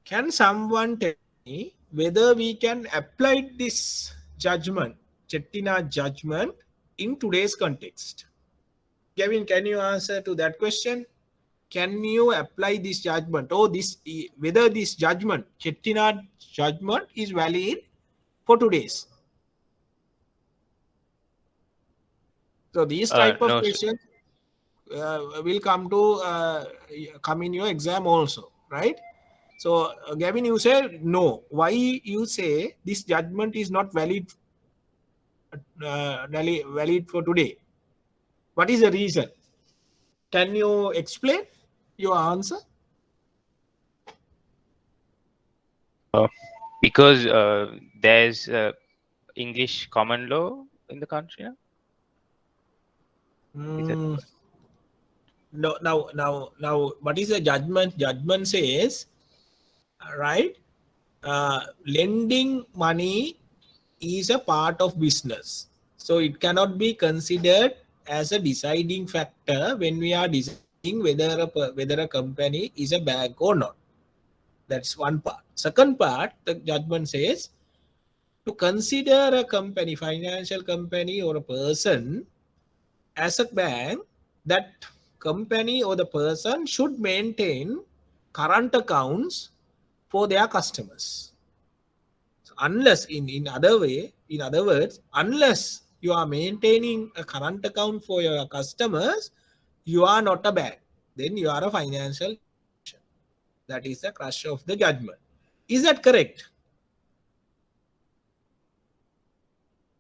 can someone tell me whether we can apply this judgment, Chettinad judgment, in today's context? Gavin, can you answer to that question? Can you apply this judgment, or whether this judgment, Chettinad judgment, is valid for today's? So these type of No, questions will come in your exam also, right? So Gavin, you said no. Why you say this judgment is not valid for today? What is the reason? Can you explain your answer? because there's English common law in the country now. Is that No, now, what is the judgment? Judgment says, right, lending money is a part of business. So it cannot be considered as a deciding factor when we are deciding whether a company is a bank or not. That's one part. Second part, the judgment says, to consider a company, financial company or a person as a bank, that company or the person should maintain current accounts for their customers. So unless, in other words, unless you are maintaining a current account for your customers, you are not a bank. Then you are a financial institution. That is the crux of the judgment. Is that correct?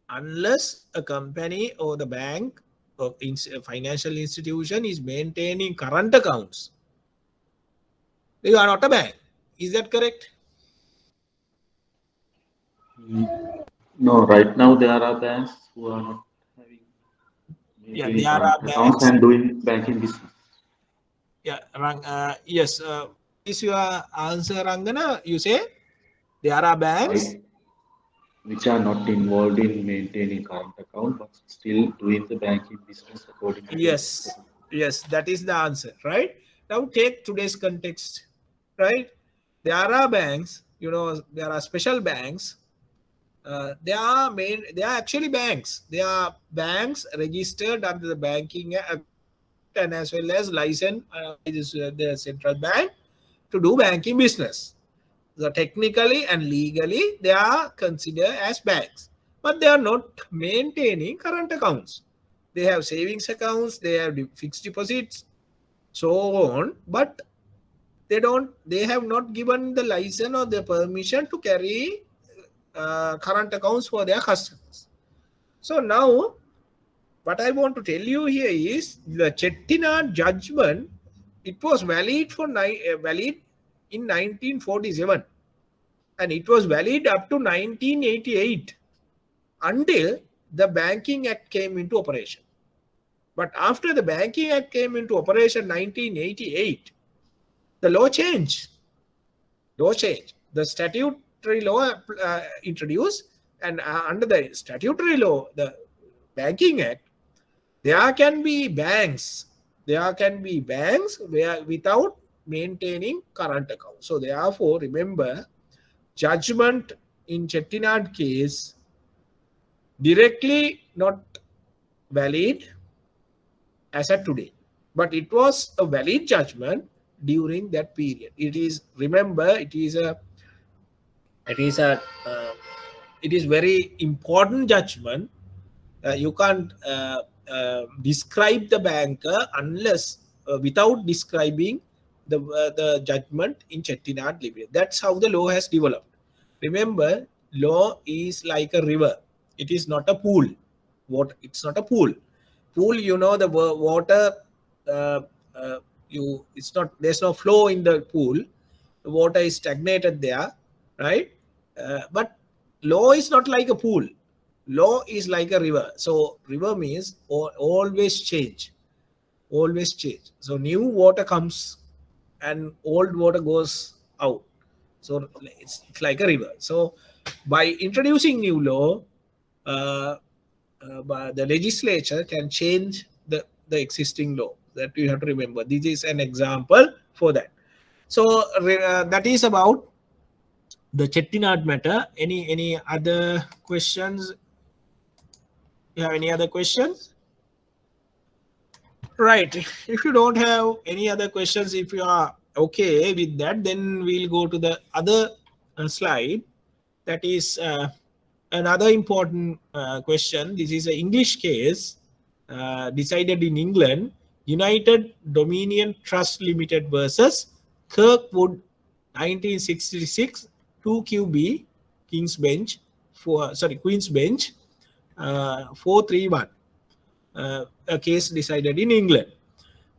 Unless a company or the bank or financial institution is maintaining current accounts, you are not a bank. Is that correct? No, right now there are banks who are not having Yeah, maintaining there are current accounts banks. and doing banking business. Yeah, yes. Is your answer, Rangana? You say there are banks. Right, which are not involved in maintaining current account but still doing the banking business according to the Yes, yes, that is the answer, right? Now take today's context, right? There are banks, there are special banks. They are actually banks. They are banks registered under the banking act and as well as licensed by the central bank to do banking business. So technically and legally, they are considered as banks, but they are not maintaining current accounts. They have savings accounts, they have fixed deposits, so on, but they have not given the license or the permission to carry current accounts for their customers. So now, what I want to tell you here is the Chettinad judgment. It was valid valid in 1947, and it was valid up to 1988 until the Banking Act came into operation. But after the Banking Act came into operation 1988, the law changed. The statutory law introduced, and under the statutory law, the Banking Act, there can be banks. There can be banks where without maintaining current accounts. So therefore, remember, judgment in Chettinad case directly not valid as of today, but it was a valid judgment during that period. It is, remember, it is very important judgment. You can't describe the banker unless without describing the judgment in Chettinad Libya. That's how the law has developed. Remember, law is like a river. It is not a pool. It's not a pool. Pool, the water. It's not. There's no flow in the pool. The water is stagnated there, right? But law is not like a pool. Law is like a river. So river means always change. Always change. So new water comes and old water goes out. So it's like a river. So by introducing new law, the legislature can change the existing law. That you have to remember. This is an example for that. So that is about the Chettinad matter. Any other questions? You have any other questions? Right. If you don't have any other questions, if you are okay with that, then we'll go to the other slide. That is another important question. This is an English case decided in England. United Dominion Trust Limited versus Kirkwood, 1966, 2QB, Queen's Bench, Queen's Bench, 431. A case decided in England.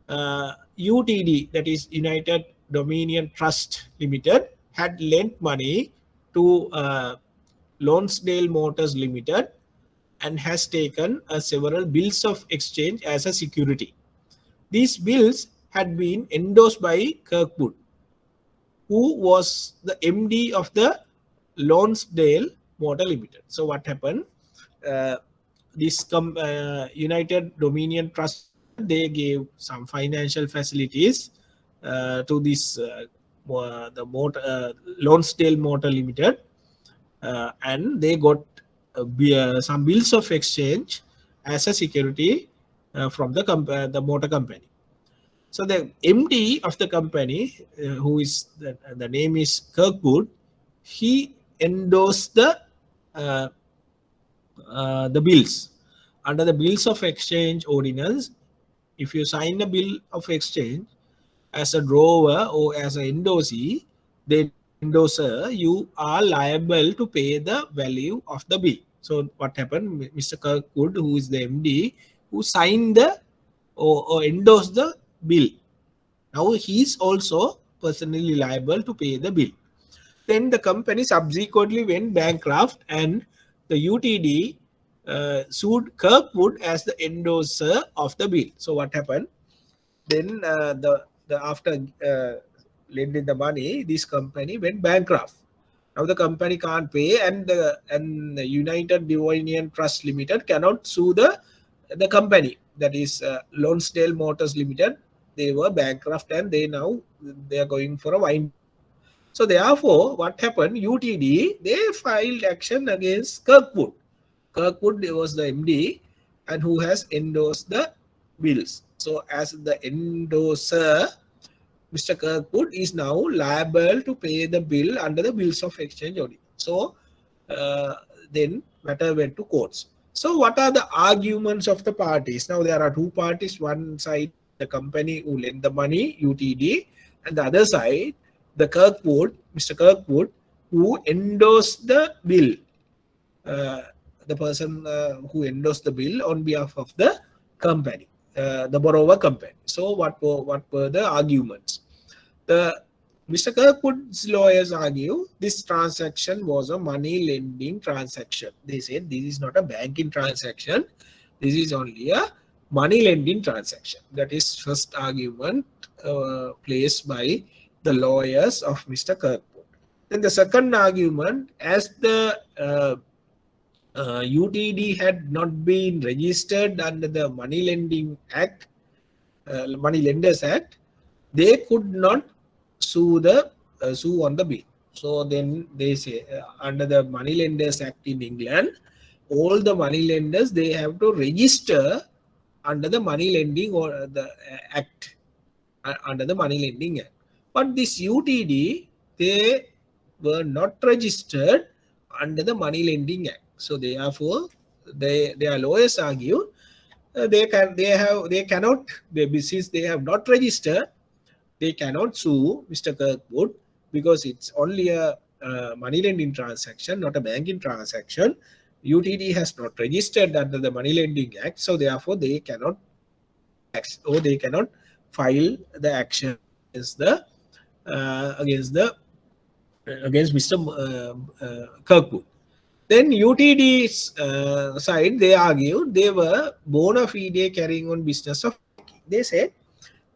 UTD, that is United Dominion Trust Limited, had lent money to Lonsdale Motors Limited and has taken several bills of exchange as a security. These bills had been endorsed by Kirkwood, who was the MD of the Lonsdale Motor Limited. So what happened? This United Dominion Trust, they gave some financial facilities to this Lonsdale Motor Limited, and they got some bills of exchange as a security from the motor company. So the MD of the company, who is the name is Kirkwood, he endorsed the bills. Under the bills of exchange ordinance, if you sign a bill of exchange as a drawer or as an endorsee, they endorser, you are liable to pay the value of the bill. So what happened? Mr. Kirkwood, who is the MD, who signed the or endorsed the bill. Now he is also personally liable to pay the bill. Then the company subsequently went bankrupt, and the UTD sued Kirkwood as the endorser of the bill. So what happened? Then the after lending the money, this company went bankrupt. Now the company can't pay, and the United Devonian Trust Limited cannot sue the company, that is Lonsdale Motors Limited. They were bankrupt, and they are going for a wind. So therefore, what happened? UTD, they filed action against Kirkwood. Kirkwood was the MD and who has endorsed the bills. So as the endorser, Mr. Kirkwood is now liable to pay the bill under the bills of exchange only. So then matter went to courts. So what are the arguments of the parties? Now there are two parties. One side, the company who lent the money, UTD, and the other side, the Kirkwood, Mr. Kirkwood, who endorsed the bill. The person who endorsed the bill on behalf of the company, the borrower company. So what were the arguments? Mr. Kirkwood's lawyers argue this transaction was a money lending transaction. They said this is not a banking transaction. This is only a money lending transaction. That is first argument placed by the lawyers of Mr. Kirkwood. Then the second argument, as the UTD had not been registered under the Money Lending Act, Money Lenders Act, they could not sue on the bill. So then they say under the Money Lenders Act in England, all the money lenders, they have to register under the Money Lending or the Act, under the Money Lending Act. But this UTD, they were not registered under the Money Lending Act. So therefore, their lawyers argue since they have not registered, they cannot sue Mr. Kirkwood because it's only a money lending transaction, not a banking transaction. UTD has not registered under the Money Lending Act, so therefore they cannot file the action against Mr. Kirkwood. Then UTD's side, they argued they were bona fide carrying on business of banking. They said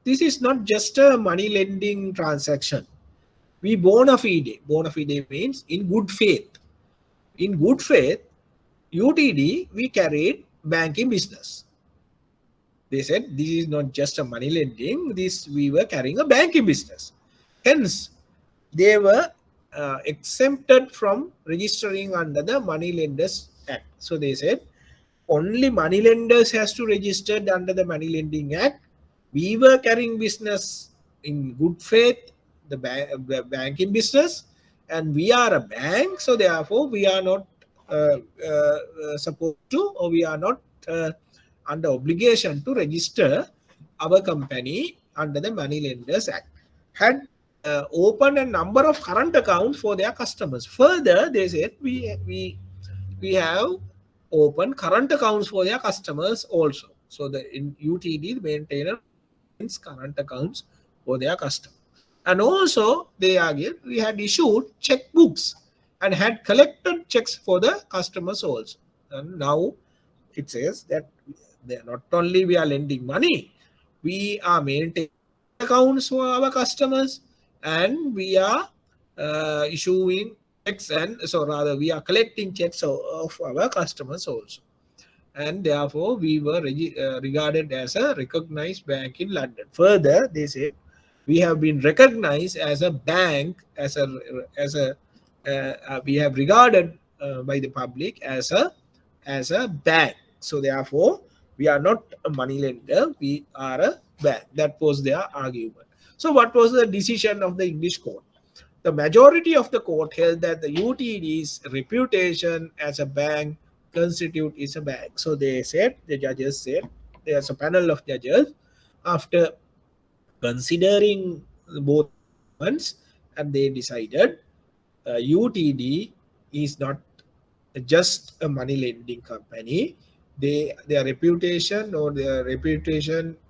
this is not just a money lending transaction. We bona fide means in good faith. In good faith, UTD, we carried banking business. They said this is not just a money lending, we were carrying a banking business. Hence, they were exempted from registering under the Money Lenders Act. So they said only money lenders has to register under the Money Lending Act. We were carrying business in good faith, the banking business, and we are a bank. So therefore, we are not supposed to, or we are not under obligation to register our company under the Money Lenders Act. Had opened a number of current accounts for their customers. Further, they said we have opened current accounts for their customers also. So the UTD maintainer current accounts for their customers. And also they argued we had issued checkbooks and had collected checks for the customers also. And now it says that not only we are lending money, we are maintaining accounts for our customers, and we are issuing checks, and so rather we are collecting checks of our customers also. And therefore, we were regarded as a recognized bank in London. Further, they say we have been recognized as a bank, we have regarded by the public as a bank. So therefore, we are not a money lender, we are a bank. That was their argument. So what was the decision of the English court? The majority of the court held that the UTD's reputation as a bank constitute is a bank. So they said, the judges said, there's a panel of judges after considering both arguments, and they decided UTD is not just a money lending company. Their reputation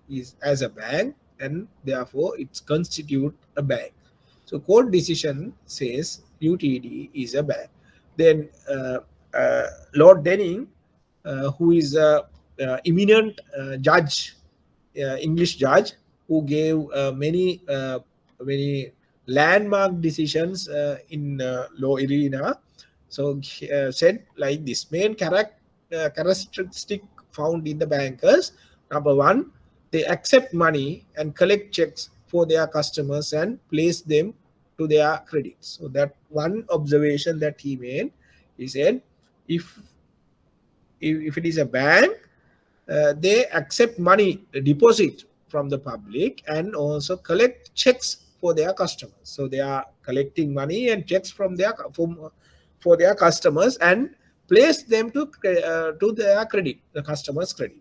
is as a bank, and therefore it constitute a bank. So court decision says UTD is a bank. Then Lord Denning, who is a eminent judge, English judge, who gave many landmark decisions in law arena. So said like this: main characteristic found in the bankers. Number one, they accept money and collect checks for their customers and place them to their credit. So that one observation that he made, he said, if it is a bank, they accept money deposit from the public and also collect checks for their customers. So they are collecting money and checks from for their customers and place them to their credit, the customer's credit.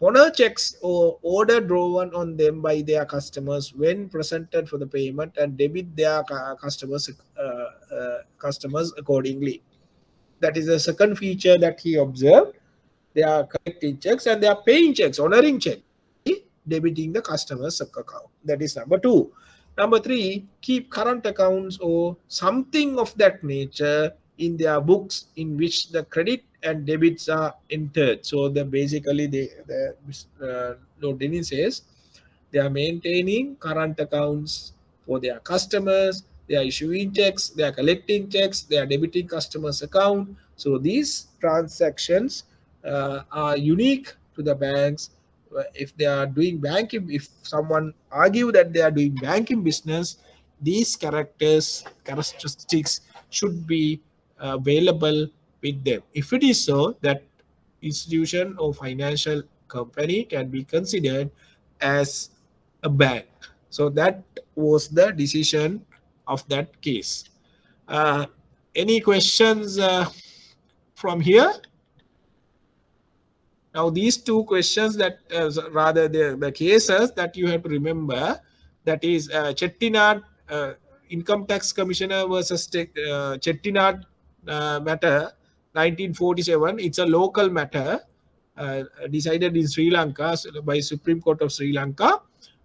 Honor checks or order drawn on them by their customers when presented for the payment and debit their customers accordingly. That is the second feature that he observed. They are collecting checks and they are paying checks, honoring checks, debiting the customer's account. That is number two. Number three, keep current accounts or something of that nature in their books in which the credit and debits are entered. So basically Lord Denning says they are maintaining current accounts for their customers, they are issuing checks, they are collecting checks, they are debiting customers' account. So these transactions are unique to the banks. If they are doing banking, if someone argue that they are doing banking business, these characteristics should be available with them. If it is so, that institution or financial company can be considered as a bank. So that was the decision of that case. Any questions from here? Now, these two questions that rather the cases that you have to remember, that is Chettinad Income Tax Commissioner versus Chettinad matter 1947. It's a local matter decided in Sri Lanka by Supreme Court of Sri Lanka.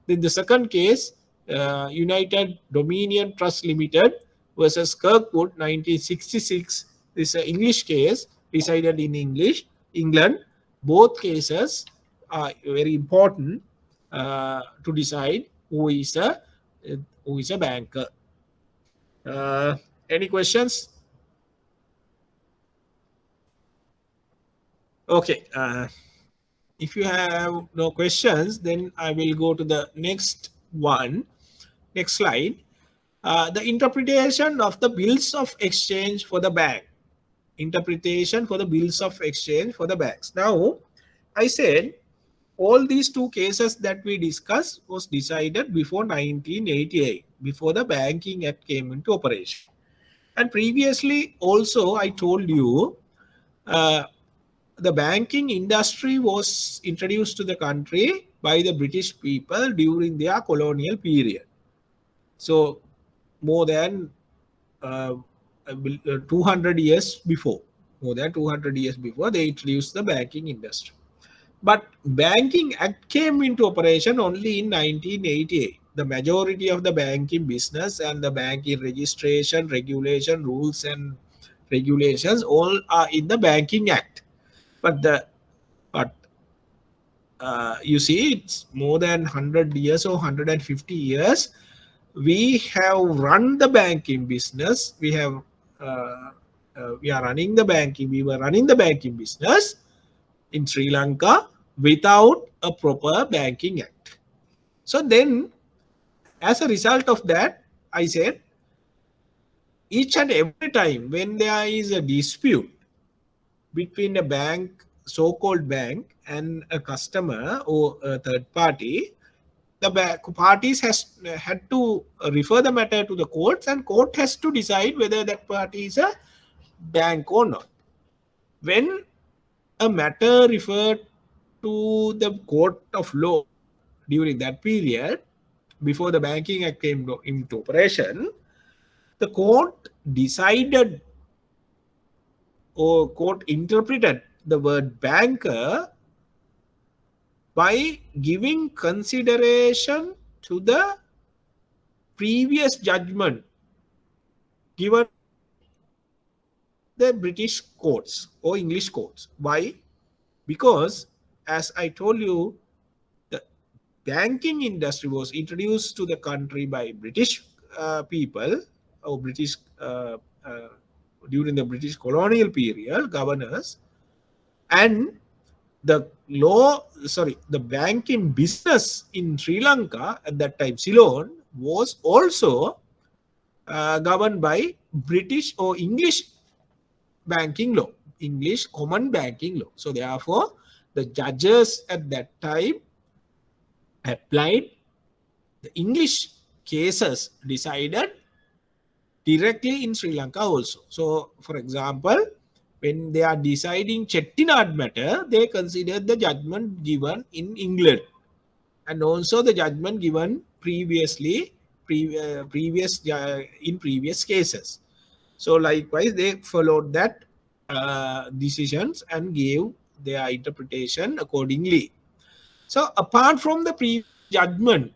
Then the second case, United Dominion Trust Limited versus Kirkwood 1966. This is an English case decided in England. Both cases are very important to decide who is a banker. Any questions? Okay. If you have no questions, then I will go to the next one. Next slide. The interpretation of the bills of exchange for the bank. Interpretation for the bills of exchange for the banks. Now, I said all these two cases that we discussed was decided before 1988, before the Banking Act came into operation. And previously also I told you the banking industry was introduced to the country by the British people during their colonial period. So more than 200 years before, more than 200 years before, they introduced the banking industry. But Banking Act came into operation only in 1988. The majority of the banking business and the banking registration, regulation, rules and regulations all are in the Banking Act. But you see, it's more than 100 years or 150 years. We have run the banking business. We are running the banking. We were running the banking business in Sri Lanka without a proper Banking Act. So then, as a result of that, I said, each and every time when there is a dispute between a bank, so-called bank, and a customer or a third party, the parties had to refer the matter to the courts, and court has to decide whether that party is a bank or not. When a matter referred to the court of law during that period, before the Banking Act came into operation, the court decided or court interpreted the word banker by giving consideration to the previous judgment given the British courts or English courts. Why? Because, as I told you, the banking industry was introduced to the country by British people or British during the British colonial period, governors, and the banking business in Sri Lanka at that time, Ceylon, was also governed by British or English banking law, English common banking law. So therefore, the judges at that time applied the English cases decided directly in Sri Lanka also. So, for example, when they are deciding Chettinad matter, they consider the judgment given in England and also the judgment given previously in previous cases. So, likewise, they followed that decisions and gave their interpretation accordingly. So, apart from the previous judgment,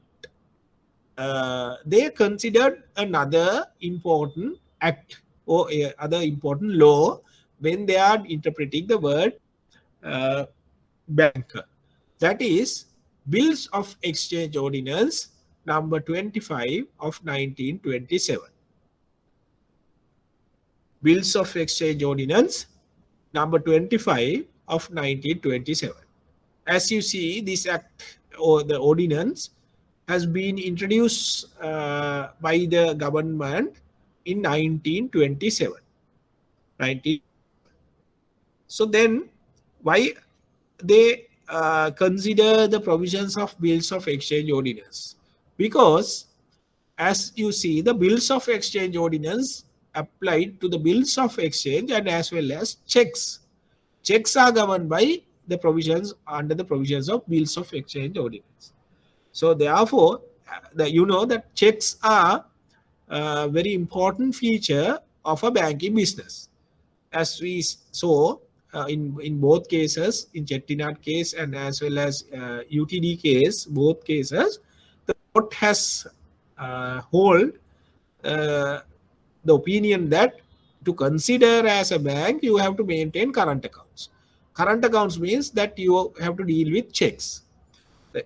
they considered another important act or other important law when they are interpreting the word banker. That is Bills of Exchange Ordinance number 25 of 1927. Bills of Exchange Ordinance number 25 of 1927. As you see, this act or the ordinance has been introduced by the government in 1927. So then, why they consider the provisions of Bills of Exchange Ordinance? Because, as you see, the Bills of Exchange Ordinance applied to the Bills of Exchange and as well as checks. Checks are governed by the provisions under the provisions of Bills of Exchange Ordinance. So therefore, you know that checks are a very important feature of a banking business. As we saw in both cases, in Chettinad case and as well as UTD case, both cases, the court has hold the opinion that to consider as a bank, you have to maintain current accounts. Current accounts means that you have to deal with checks.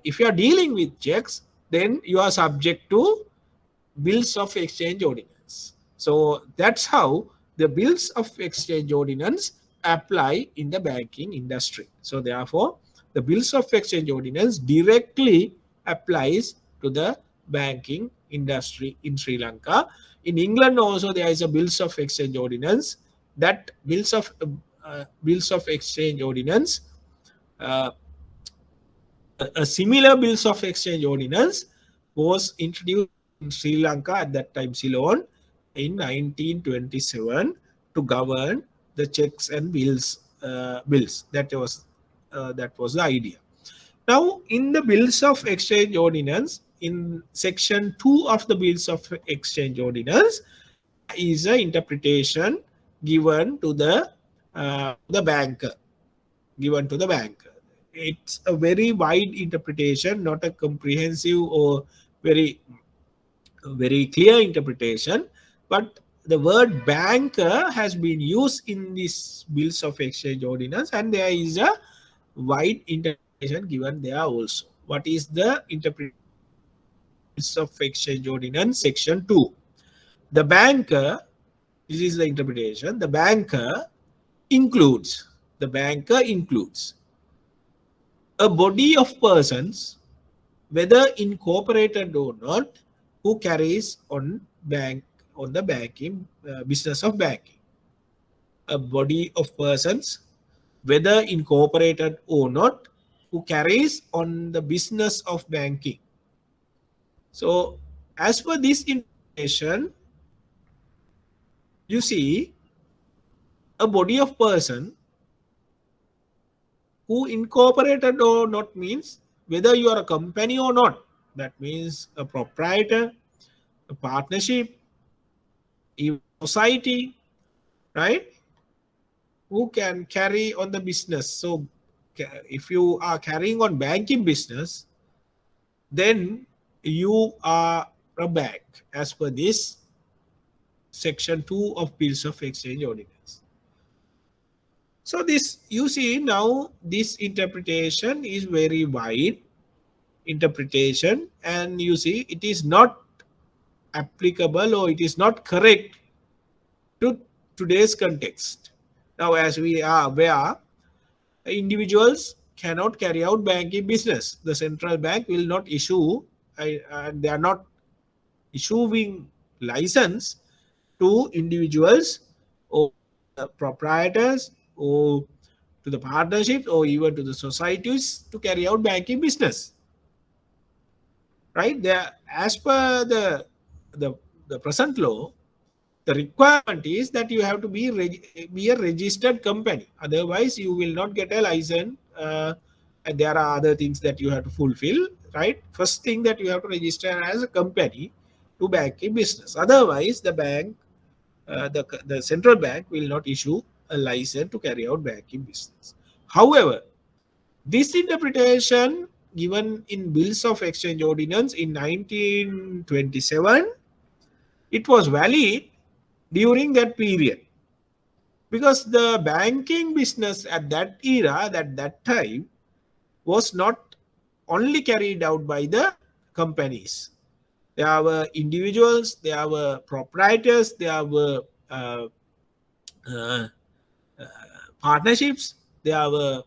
If you are dealing with checks, then you are subject to Bills of Exchange Ordinance. So that's how the Bills of Exchange Ordinance apply in the banking industry. So therefore, the Bills of Exchange Ordinance directly applies to the banking industry in Sri Lanka. In England also there is a Bills of Exchange Ordinance. That Bills of Exchange Ordinance, a similar Bills of Exchange Ordinance was introduced in Sri Lanka at that time, Ceylon, in 1927 to govern the checks and bills. That was the idea. Now, in the Bills of Exchange Ordinance, in section 2 of the Bills of Exchange Ordinance, is an interpretation given to the banker. Given to the banker. It's a very wide interpretation, not a comprehensive or very clear interpretation, but the word banker has been used in this Bills of Exchange Ordinance and there is a wide interpretation given there also. What is the interpretation of Exchange Ordinance section 2? The banker, this is the interpretation, the banker includes a body of persons, whether incorporated or not, who carries on the banking business of banking. A body of persons, whether incorporated or not, who carries on the business of banking. So, as per this information, you see a body of person who incorporated or not means whether you are a company or not. That means a proprietor, a partnership, even society, right? Who can carry on the business. So if you are carrying on banking business, then you are a bank as per this section 2 of Bills of Exchange Ordinance. So this, you see now, this interpretation is very wide interpretation, and you see it is not applicable or it is not correct to today's context. Now, as we are aware, individuals cannot carry out banking business. The central bank will not issue, and they are not issuing license to individuals or proprietors or to the partnerships or even to the societies to carry out banking business. Right? There, as per the present law, the requirement is that you have to be a registered company. Otherwise, you will not get a license. And there are other things that you have to fulfill. Right? First thing, that you have to register as a company to banking business. Otherwise, the bank, the central bank will not issue a license to carry out banking business. However, this interpretation given in Bills of Exchange Ordinance in 1927, it was valid during that period, because the banking business at that era, at that time, was not only carried out by the companies. There were individuals, there were proprietors, there were partnerships, there were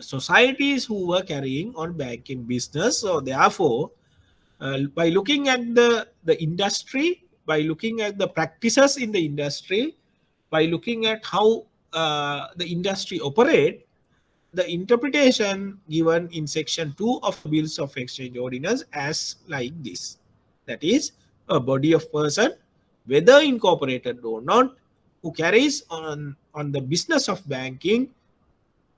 societies who were carrying on banking business. So therefore, by looking at the industry, by looking at the practices in the industry, by looking at how the industry operate, the interpretation given in section 2 of Bills of Exchange Ordinance as like this. That is, a body of person, whether incorporated or not, who carries on the business of banking,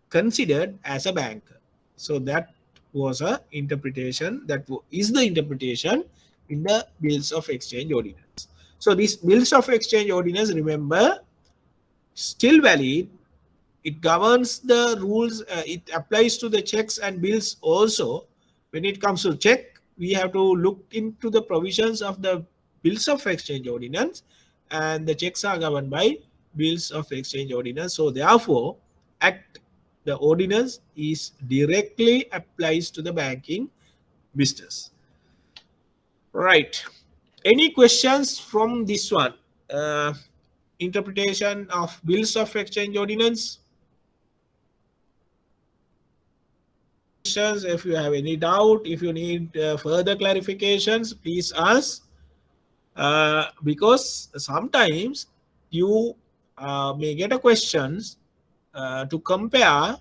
considered as a banker. So that was a interpretation, that is the interpretation in the Bills of Exchange Ordinance. So this Bills of Exchange Ordinance, remember, still valid. It governs the rules. It applies to the checks and bills also. When it comes to check, we have to look into the provisions of the Bills of Exchange Ordinance, and the checks are governed by Bills of Exchange Ordinance. So therefore, the ordinance is directly applies to the banking business. Right. Any questions from this one? Interpretation of Bills of Exchange Ordinance? If you have any doubt, if you need further clarifications, please ask. Because sometimes you may get a questions to compare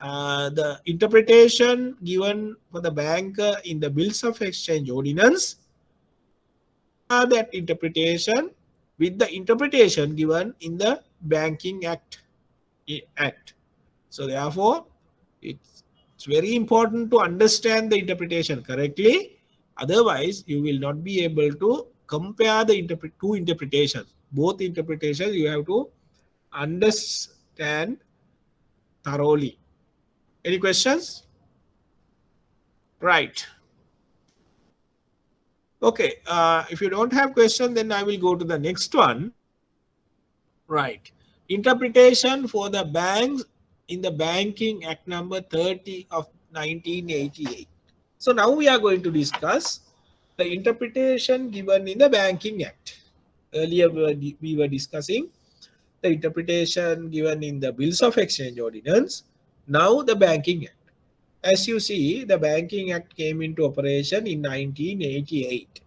the interpretation given for the bank in the Bills of Exchange Ordinance, that interpretation with the interpretation given in the Banking Act. So therefore, it's very important to understand the interpretation correctly. Otherwise, you will not be able to compare the two interpretations. Both interpretations you have to understand thoroughly. Any questions? Right. Okay. If you don't have question, then I will go to the next one. Right. Interpretation for the banks in the Banking Act number 30 of 1988. So now we are going to discuss the interpretation given in the Banking Act. Earlier we were discussing the interpretation given in the Bills of Exchange Ordinance. Now the Banking Act. As you see, the Banking Act came into operation in 1988.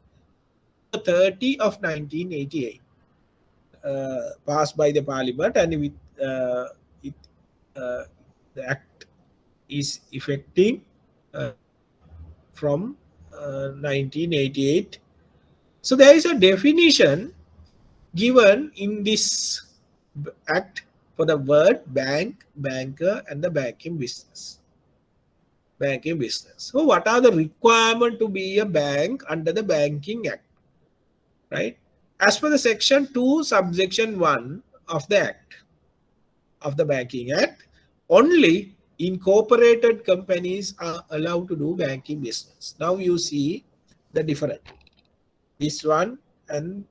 30 of 1988. Passed by the Parliament, and with the Act is effective from 1988. So there is a definition given in this Act for the word bank, banker, and the banking business. Banking business. So what are the requirements to be a bank under the Banking Act? Right? as per the section 2 subsection 1 of the Act, of the Banking Act, only incorporated companies are allowed to do banking business. Now you see the difference. This one and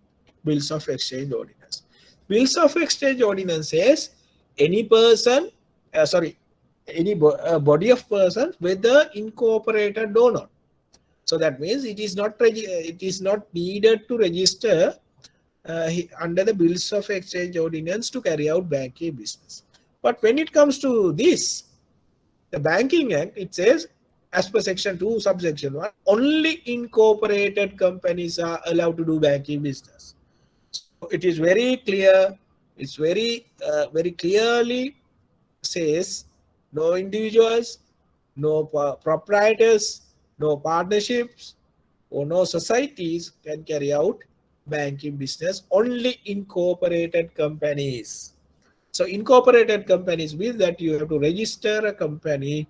Bills of Exchange Ordinance. Bills of Exchange Ordinance says any person, any body of persons, whether incorporated or not. So that means it is not needed to register under the Bills of Exchange Ordinance to carry out banking business. But when it comes to this, the Banking Act, it says, as per section 2 subsection 1, only incorporated companies are allowed to do banking business. So it is very clear, it's very clearly says no individuals, no proprietors, no partnerships, or no societies can carry out banking business, only incorporated companies. So incorporated companies means that you have to register a company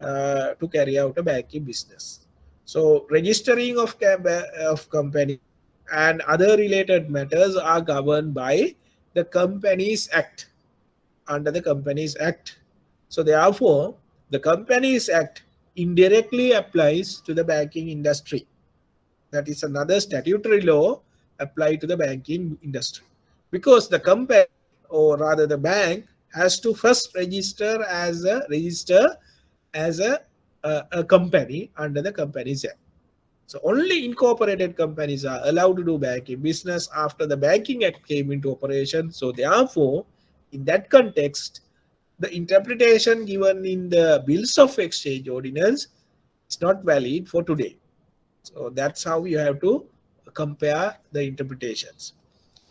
to carry out a banking business. So registering of company and other related matters are governed by the Companies Act, under the Companies Act. So therefore, the Companies Act indirectly applies to the banking industry. That is another statutory law applied to the banking industry, because the company, or rather the bank, has to first register as a company under the Companies Act. So only incorporated companies are allowed to do banking business after the Banking Act came into operation. So therefore, in that context, the interpretation given in the Bills of Exchange Ordinance is not valid for today. So that's how you have to compare the interpretations.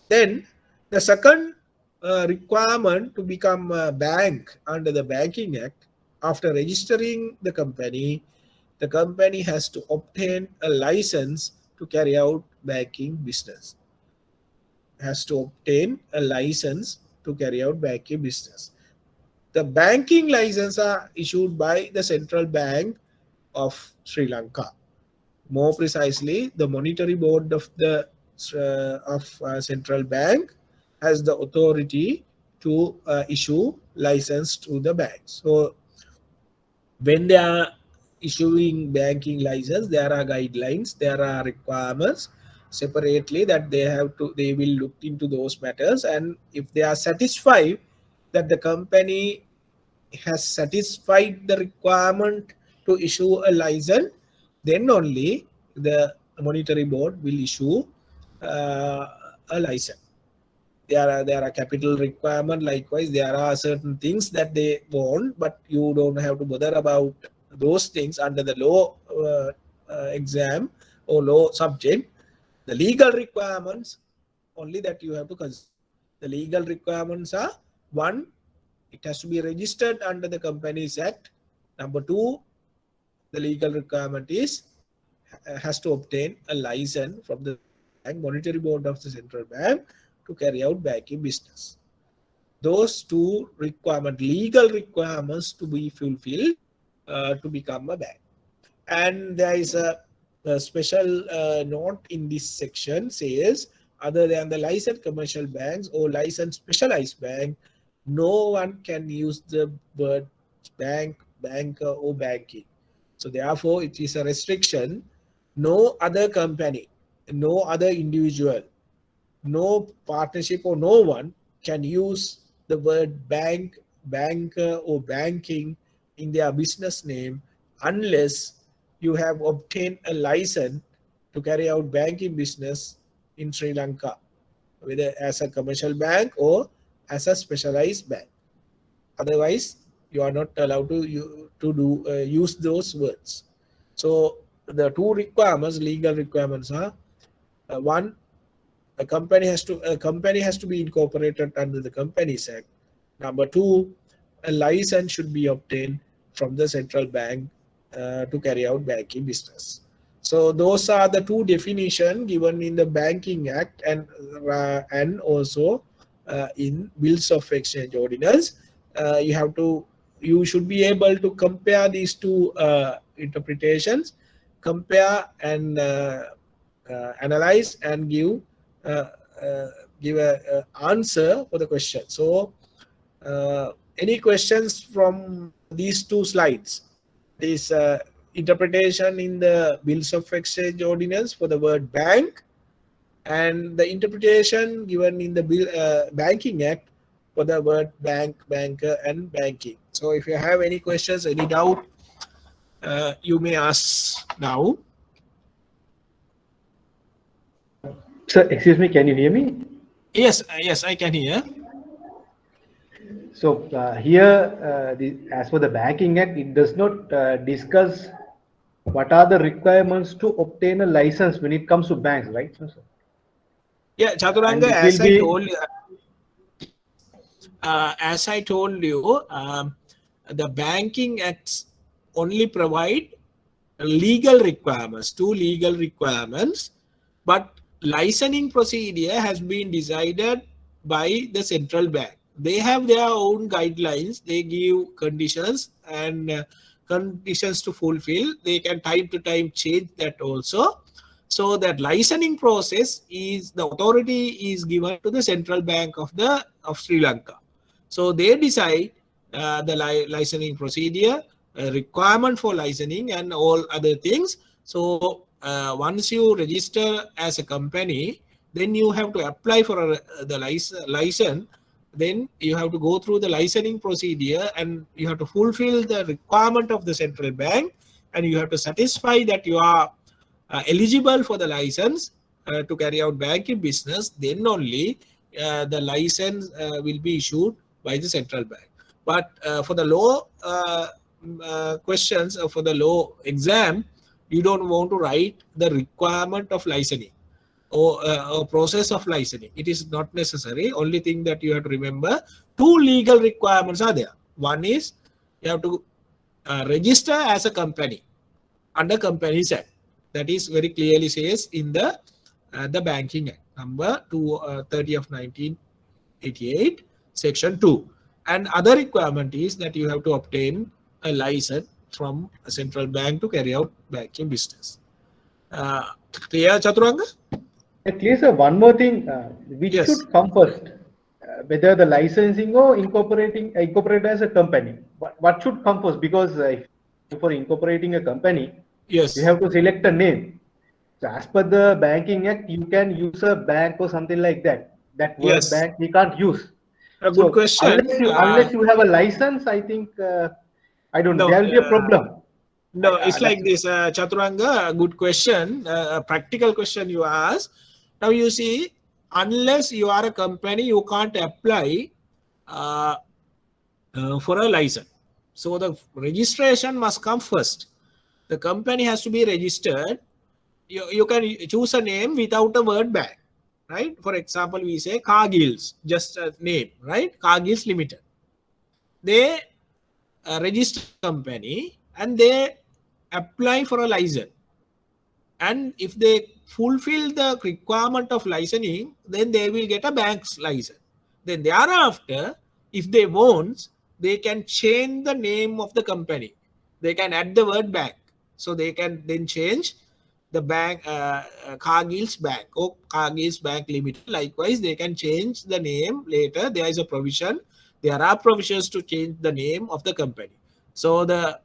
Then the second requirement to become a bank under the Banking Act, after registering the company has to obtain a license to carry out banking business. Has to obtain a license to carry out banking business. The banking license are issued by the Central Bank of Sri Lanka. More precisely, the Monetary Board of the Central Bank has the authority to issue license to the banks. So when they are issuing banking license, there are guidelines, there are requirements separately that they will look into those matters, and if they are satisfied that the company has satisfied the requirement to issue a license, then only the monetary board will issue a license. There are capital requirement. Likewise, there are certain things that they want, but you don't have to bother about those things under the law exam or law subject. The legal requirements only that you have to consider. The legal requirements are: 1, it has to be registered under the Companies Act. Number 2, the legal requirement is has to obtain a license from the Monetary Board of the Central Bank to carry out banking business. Those two legal requirements to be fulfilled to become a bank. And there is a special note in this section says, other than the licensed commercial banks or licensed specialized bank, no one can use the word bank, banker, or banking. So therefore, it is a restriction. No other company, no other individual, no partnership, or no one can use the word bank, banker, or banking in their business name unless you have obtained a license to carry out banking business in Sri Lanka, whether as a commercial bank or as a specialized bank. Otherwise, you are not allowed to use those words. So the two requirements, legal requirements, are 1, a company has to be incorporated under the Companies Act. Number 2, a license should be obtained from the central bank to carry out banking business. So those are the two definitions given in the Banking Act and also in Bills of Exchange Ordinance. You should be able to compare these two interpretations, compare and analyze and give give a answer for the question. So any questions from these two slides? This interpretation in the Bills of Exchange Ordinance for the word bank, and the interpretation given in the Banking Act for the word bank, banker, and banking. So if you have any questions, any doubt, you may ask now. Sir, excuse me, can you hear me? Yes, yes, I can hear. So here, as for the Banking Act, it does not discuss what are the requirements to obtain a license when it comes to banks, right? Sir? Yeah, Chaturanga, as I told you, the Banking Acts only provide legal requirements, two legal requirements, but licensing procedure has been decided by the central bank. They have their own guidelines. They give conditions and conditions to fulfill. They can time to time change that also. So that licensing process is, the authority is given to the central bank of Sri Lanka. So they decide the licensing procedure, requirement for licensing, and all other things. So once you register as a company, then you have to apply for the license. Then you have to go through the licensing procedure, and you have to fulfill the requirement of the central bank, and you have to satisfy that you are eligible for the license to carry out banking business. Then only the license will be issued by the central bank. But for the law questions, for the law exam, you don't want to write the requirement of licensing or process of licensing. It is not necessary. Only thing that you have to remember, two legal requirements are there. One is you have to register as a company under Companies Act. That is very clearly says in the Banking Act, number 230 of 1988, section 2. And other requirement is that you have to obtain a license from a central bank to carry out banking business. Clear, Chaturanga? Clear, sir. One more thing, which Yes. should come first, whether the licensing or incorporated as a company. What should come first? Because for incorporating a company, Yes, you have to select a name. So as per the Banking Act, you can use a bank or something like that. That word yes. bank we can't use. A good question. Unless you have a license, I think I don't know. There will be a problem. No, it's like this, Chaturanga. Good question. A practical question you ask. Now you see, unless you are a company, you can't apply for a license. So the registration must come first. The company has to be registered. You can choose a name without a word bank, right? For example, we say Cargill's, just a name, right? Cargill's Limited. They register company and they apply for a license. And if they fulfill the requirement of licensing, then they will get a bank's license. Then thereafter, if they want, they can change the name of the company. They can add the word bank. So they can then change the bank, Cargill's Bank or Cargill's Bank Limited. Likewise, they can change the name later. There is a provision. There are provisions to change the name of the company. So the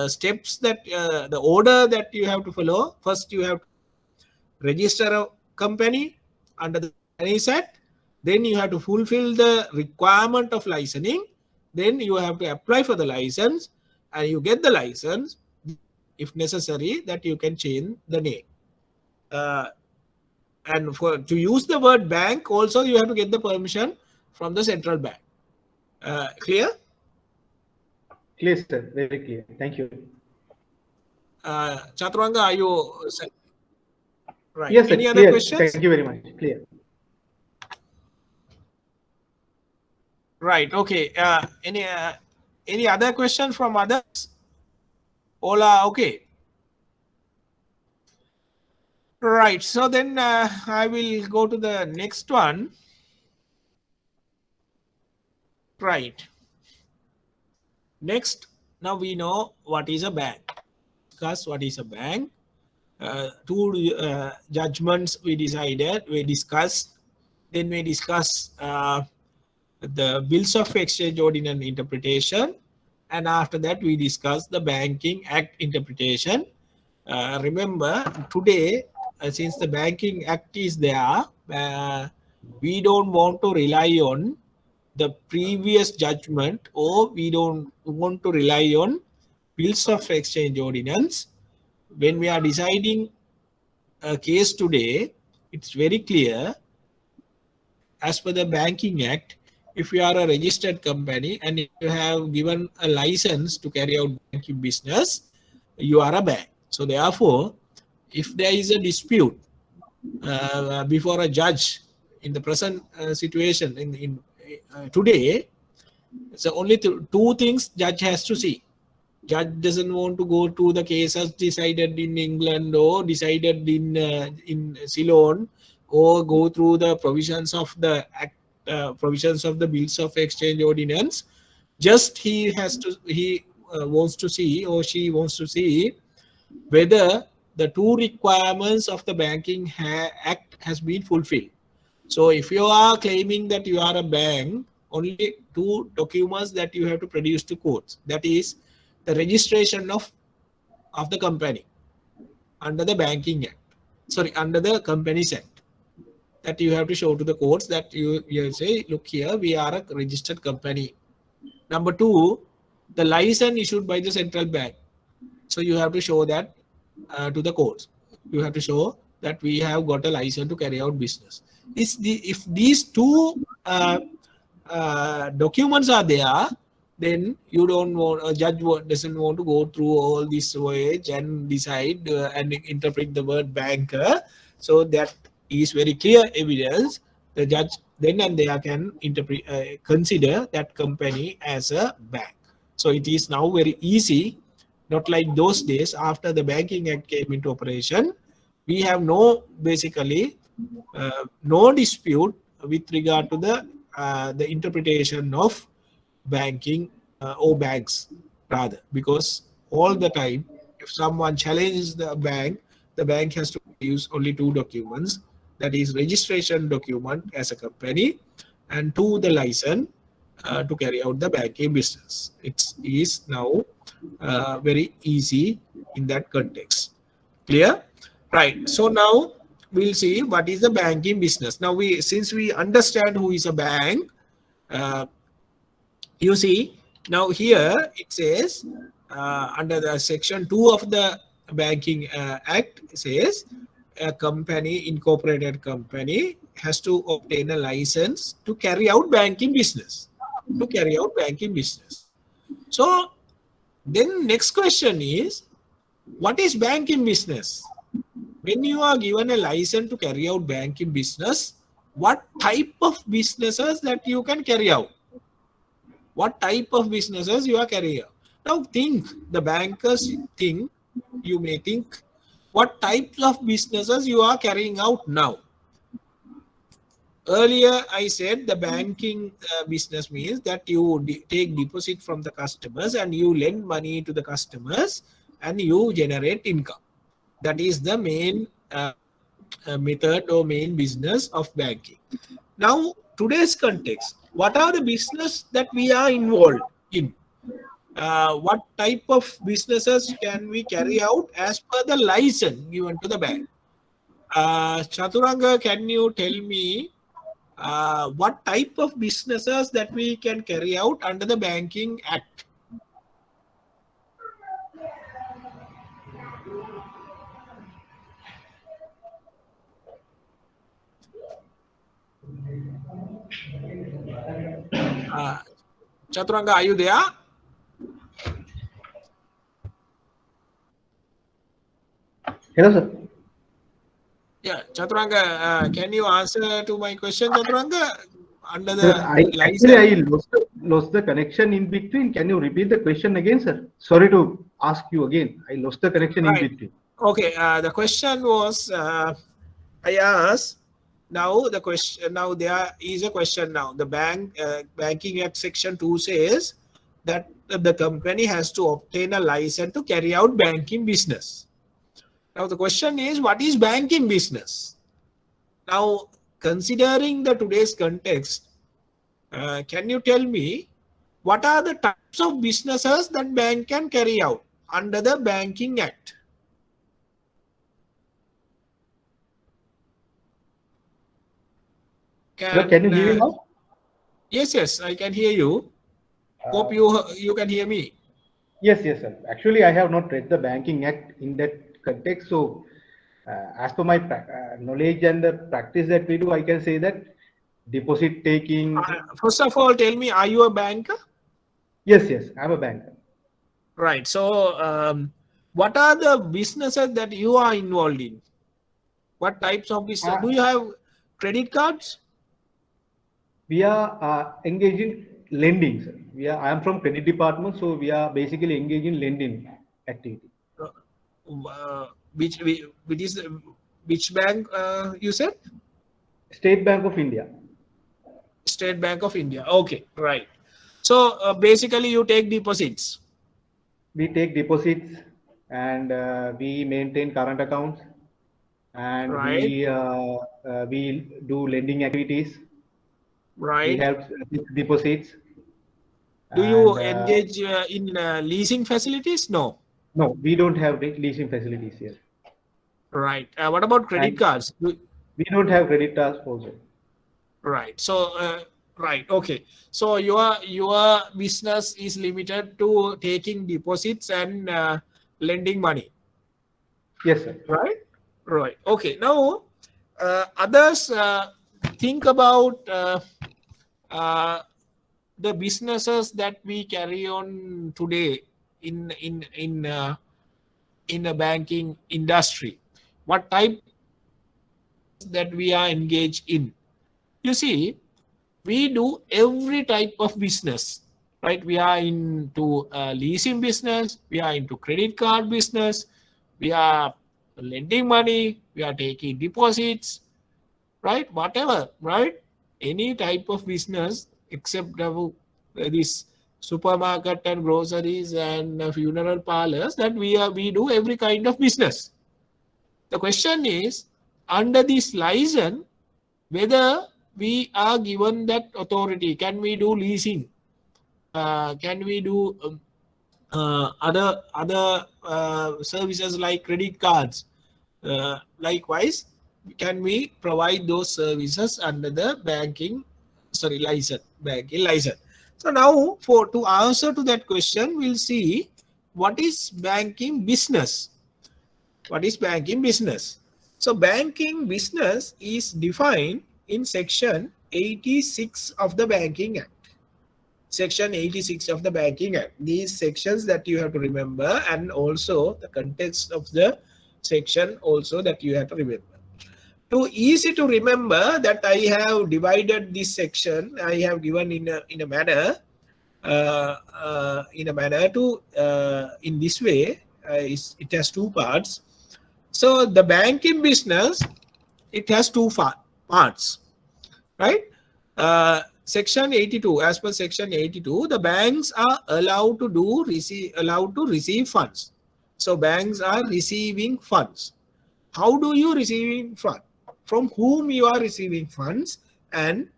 steps that, the order that you have to follow, first you have to register a company under the Companies Act. Then you have to fulfill the requirement of licensing. Then you have to apply for the license, and you get the license. If necessary, that you can change the name. And to use the word bank, also you have to get the permission from the central bank. Clear? Clear, sir. Very clear. Thank you. Chaturanga, are you right? Yes, sir. Any other questions? Thank you very much. Clear. Right. Okay. Any other question from others? Ola, okay. Right. So then I will go to the next one. Right. Next, now we know what is a bank. Discuss what is a bank. Two judgments we discussed. Then we discuss the bills of exchange ordinance interpretation, and after that we discuss the Banking Act interpretation. Remember, today, since the Banking Act is there, we don't want to rely on the previous judgment, or we don't want to rely on bills of exchange ordinance. When we are deciding a case today, it's very clear, as per the Banking Act, if you are a registered company and if you have given a license to carry out banking business, you are a bank. So therefore, if there is a dispute before a judge in the present situation in today, so only two things judge has to see. Judge doesn't want to go to the cases decided in England or decided in Ceylon, or go through the provisions of the act, provisions of the bills of exchange ordinance. Just he wants to see, or she wants to see, whether the two requirements of the Banking Act has been fulfilled. So if you are claiming that you are a bank, only two documents that you have to produce to courts. That is the registration of the company under the Banking Act. Sorry, under the Companies Act. That you have to show to the courts that you say, look here, we are a registered company. Number two, the license issued by the central bank. So you have to show that to the courts. You have to show that we have got a license to carry out business. If these two documents are there, then you don't want, a judge doesn't want to go through all this voyage and decide and interpret the word banker. So that is very clear evidence. The judge then and there can interpret, consider that company as a bank. So it is now very easy, not like those days after the Banking Act came into operation. We have basically no dispute with regard to the interpretation of banking or banks rather, because all the time if someone challenges the bank has to use only two documents, that is registration document as a company, and two, the license to carry out the banking business. It is now very easy in that context. Clear? Right. So now we'll see what is the banking business. Now since we understand who is a bank, you see now here it says under the section 2 of the Banking Act, it says a company, incorporated company, has to obtain a license to carry out banking business. So then next question is, what is banking business? When you are given a license to carry out banking business, what type of businesses that you can carry out? What type of businesses you are carrying out? Now think, the bankers think, you may think, what types of businesses you are carrying out now. Earlier I said the banking business means that you take deposit from the customers and you lend money to the customers and you generate income. That is the main method or main business of banking. Now, today's context, what are the business that we are involved in? What type of businesses can we carry out as per the license given to the bank? Chaturanga, can you tell me what type of businesses that we can carry out under the Banking Act? Chaturanga, are you there? Hello, sir. Yeah, Chaturanga, can you answer to my question, Chaturanga? Under the Sir, I lost the connection in between. Can you repeat the question again, sir? Sorry to ask you again. I lost the connection in between. Okay, the question was, I asked, now the question, now there is a question now. The Banking Act Section 2 says that the company has to obtain a license to carry out banking business. Now the question is, what is banking business? Now considering the today's context, can you tell me what are the types of businesses that bank can carry out under the Banking Act? Can you hear me now? Yes, I can hear you. Hope you can hear me. Yes, sir. Actually, I have not read the Banking Act in that context. So, as per my knowledge and the practice that we do, I can say that deposit taking. First of all, tell me, are you a banker? Yes, I'm a banker. Right. So, what are the businesses that you are involved in? What types of business? Do you have credit cards? We are engaged in lending, sir. I am from credit department, so we are basically engaged in lending activity. Which bank you said? State Bank of India. State Bank of India. Okay, right. So basically, you take deposits. We take deposits and we maintain current accounts, and we do lending activities. Right. We have deposits. Do you engage in leasing facilities? No. No, we don't have leasing facilities here. Right. What about credit cards? We don't have credit cards also. Right. So, right. Okay. So your business is limited to taking deposits and lending money. Yes, sir. Right. Okay. Now, others think about the businesses that we carry on today in a banking industry. What type that we are engaged in? You see, we do every type of business, right? We are into leasing business, we are into credit card business, we are lending money, we are taking deposits, right? Whatever, right? Any type of business except this supermarket and groceries and funeral parlors, that we do every kind of business. The question is, under this license, whether we are given that authority. Can we do leasing? Can we do other services like credit cards? Likewise, can we provide those services under the banking license? So now, to answer to that question, we'll see what is banking business. What is banking business? So banking business is defined in section 86 of the Banking Act. Section 86 of the Banking Act. These sections that you have to remember, and also the context of the section also that you have to remember. Too easy to remember that I have divided this section. I have given in a manner in this way. It has two parts. So the banking business, it has two parts, right? Section 82, as per section 82, the banks are allowed to receive funds. So banks are receiving funds. How do you receiving funds? From whom you are receiving funds, and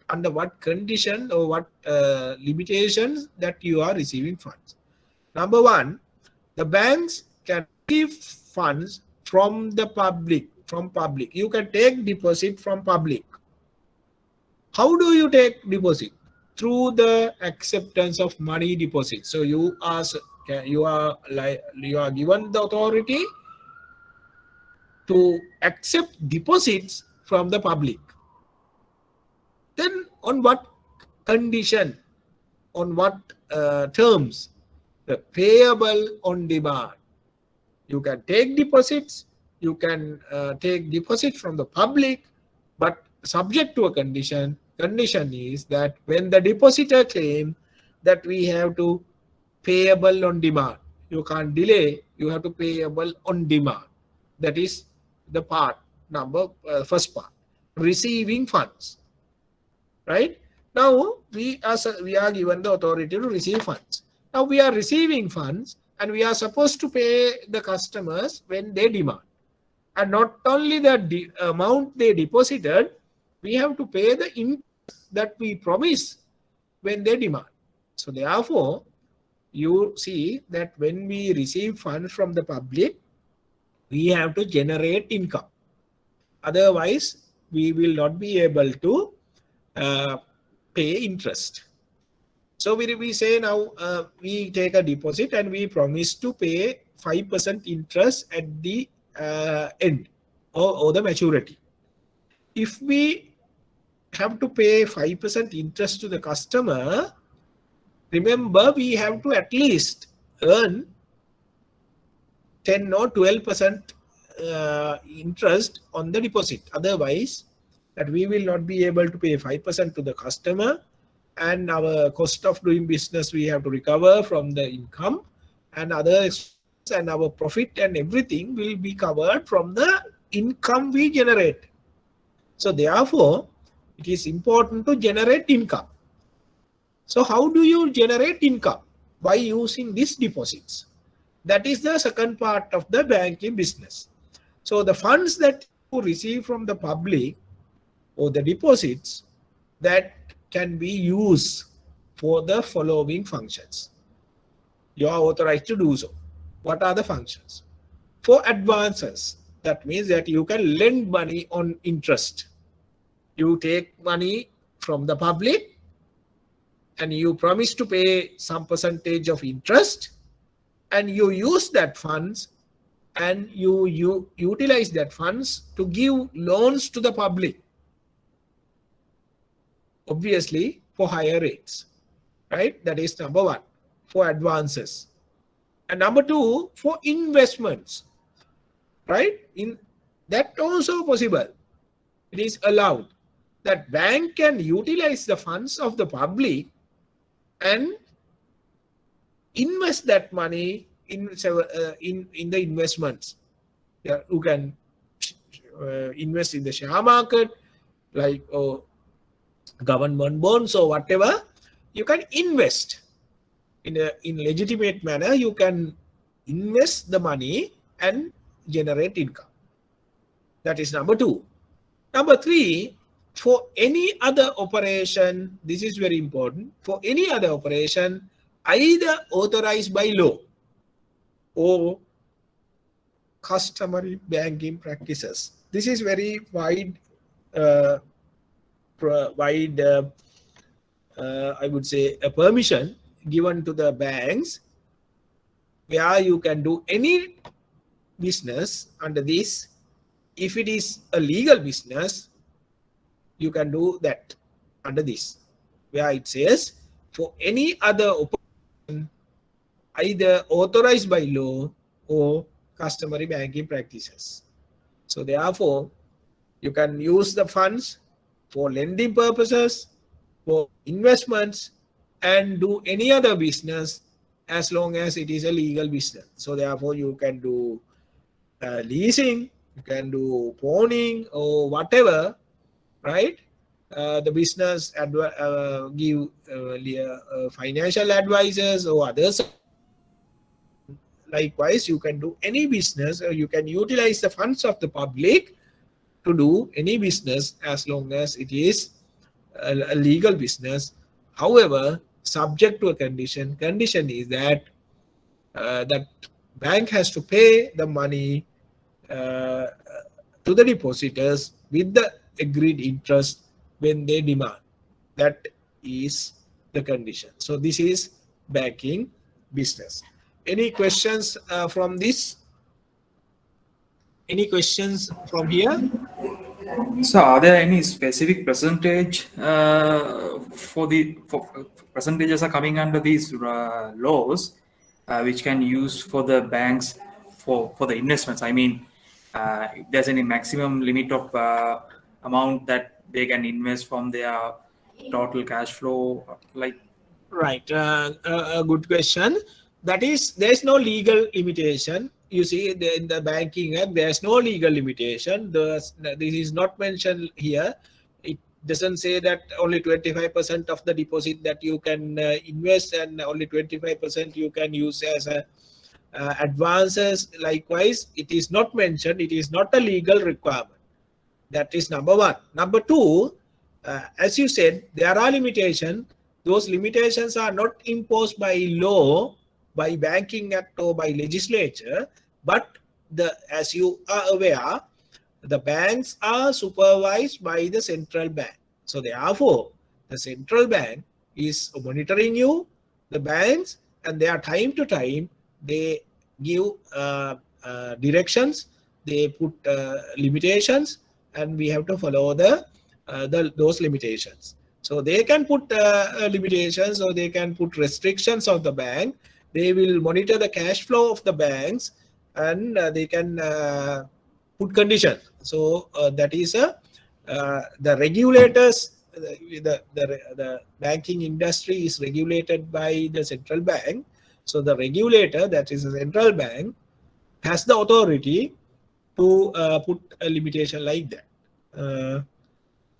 under what condition or what limitations that you are receiving funds. Number one, the banks can receive funds from the public. You can take deposit from public. How do you take deposit? Through the acceptance of money deposit. So you are given the authority to accept deposits from the public. Then on what condition, on what terms? The payable on demand. You can take deposits, you can take deposit from the public, but subject to a condition. Condition is that when the depositor claims that we have to payable on demand, you can't delay, you have to payable on demand. That is the first part, receiving funds, right? Now we are given the authority to receive funds. Now we are receiving funds and we are supposed to pay the customers when they demand. And not only the amount they deposited, we have to pay the interest that we promise when they demand. So therefore, you see that when we receive funds from the public, we have to generate income. Otherwise, we will not be able to pay interest. So we say now we take a deposit and we promise to pay 5% interest at the end or the maturity. If we have to pay 5% interest to the customer, remember we have to at least earn 10 or 12% interest on the deposit. Otherwise, that we will not be able to pay 5% to the customer, and our cost of doing business we have to recover from the income, and other expenses and our profit and everything will be covered from the income we generate. So therefore, it is important to generate income. So how do you generate income? By using these deposits. That is the second part of the banking business. So the funds that you receive from the public or the deposits, that can be used for the following functions. You are authorized to do so. What are the functions? For advances, that means that you can lend money on interest. You take money from the public and you promise to pay some percentage of interest, and you use that funds and you utilize that funds to give loans to the public, obviously for higher rates, right? That is number one, for advances. And number two, for investments, right? In that also possible. It is allowed that bank can utilize the funds of the public and invest that money in the investments. Yeah, you can invest in the share market, like government bonds or whatever. You can invest in legitimate manner. You can invest the money and generate income. That is number two. Number three, for any other operation, this is very important, for any other operation either authorized by law or customary banking practices. This is very wide, I would say, a permission given to the banks where you can do any business under this. If it is a legal business, you can do that under this, where it says for any other operation either authorized by law or customary banking practices. So therefore, you can use the funds for lending purposes, for investments, and do any other business as long as it is a legal business. So therefore, you can do leasing, you can do pawning or whatever, right? The business give financial advisors or others. Likewise, you can do any business, or you can utilize the funds of the public to do any business as long as it is a legal business. However, subject to a condition. Condition is that that bank has to pay the money to the depositors with the agreed interest when they demand. That is the condition. So this is banking business. Any questions from this? Any questions from here? So, are there any specific percentage for percentages are coming under these laws, which can use for the banks for the investments? I mean, if there's any maximum limit of amount that they can invest from their total cash flow, like? Right, a good question. That is, there's no legal limitation. You see, in the Banking Act, there's no legal limitation. This is not mentioned here. It doesn't say that only 25% of the deposit that you can invest and only 25% you can use as advances. Likewise, it is not mentioned. It is not a legal requirement. That is number one. Number two, as you said, there are limitations. Those limitations are not imposed by law, by Banking Act or by legislature, but as you are aware, the banks are supervised by the central bank. So therefore, the central bank is monitoring you, the banks, and they are time to time, they give directions, they put limitations, and we have to follow those limitations. So they can put limitations, or they can put restrictions of the bank. They will monitor the cash flow of the banks, and they can put conditions. So that is the regulators. The banking industry is regulated by the central bank. So the regulator, that is the central bank, has the authority to put a limitation like that.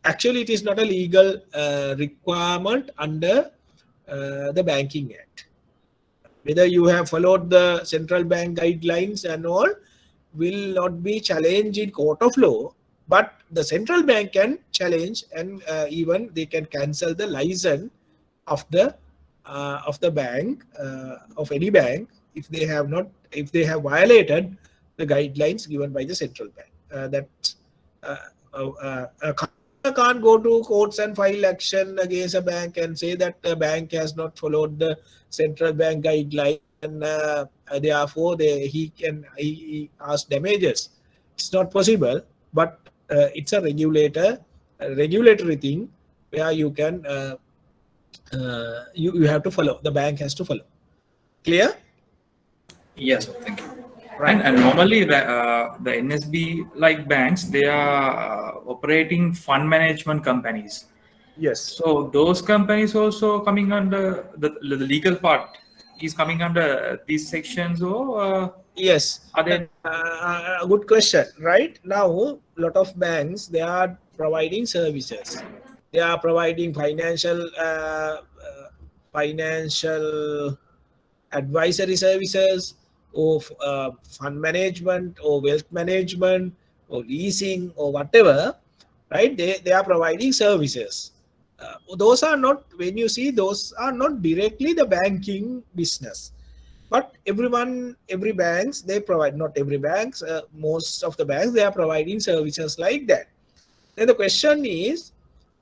Actually, it is not a legal requirement under the Banking Act. Whether you have followed the central bank guidelines and all will not be challenged in court of law, but the central bank can challenge, and even they can cancel the license of the bank, of any bank, if they have violated the guidelines given by the central bank. That can't go to courts and file action against a bank and say that the bank has not followed the central bank guideline, and therefore he ask damages. It's not possible, but it's a regulatory thing where you can you have to follow. The bank has to follow. Clear? Yes, thank you. Right. And normally the NSB like banks, they are operating fund management companies. Yes. So those companies also coming under the legal part is coming under these sections, or yes. are they? Good question. Right now, a lot of banks, they are providing services. They are providing financial advisory services, or fund management, or wealth management, or leasing, or whatever. Right? They are providing services. Those are not, when you see, those are not directly the banking business. But every banks, they provide, not every banks, most of the banks, they are providing services like that. Then the question is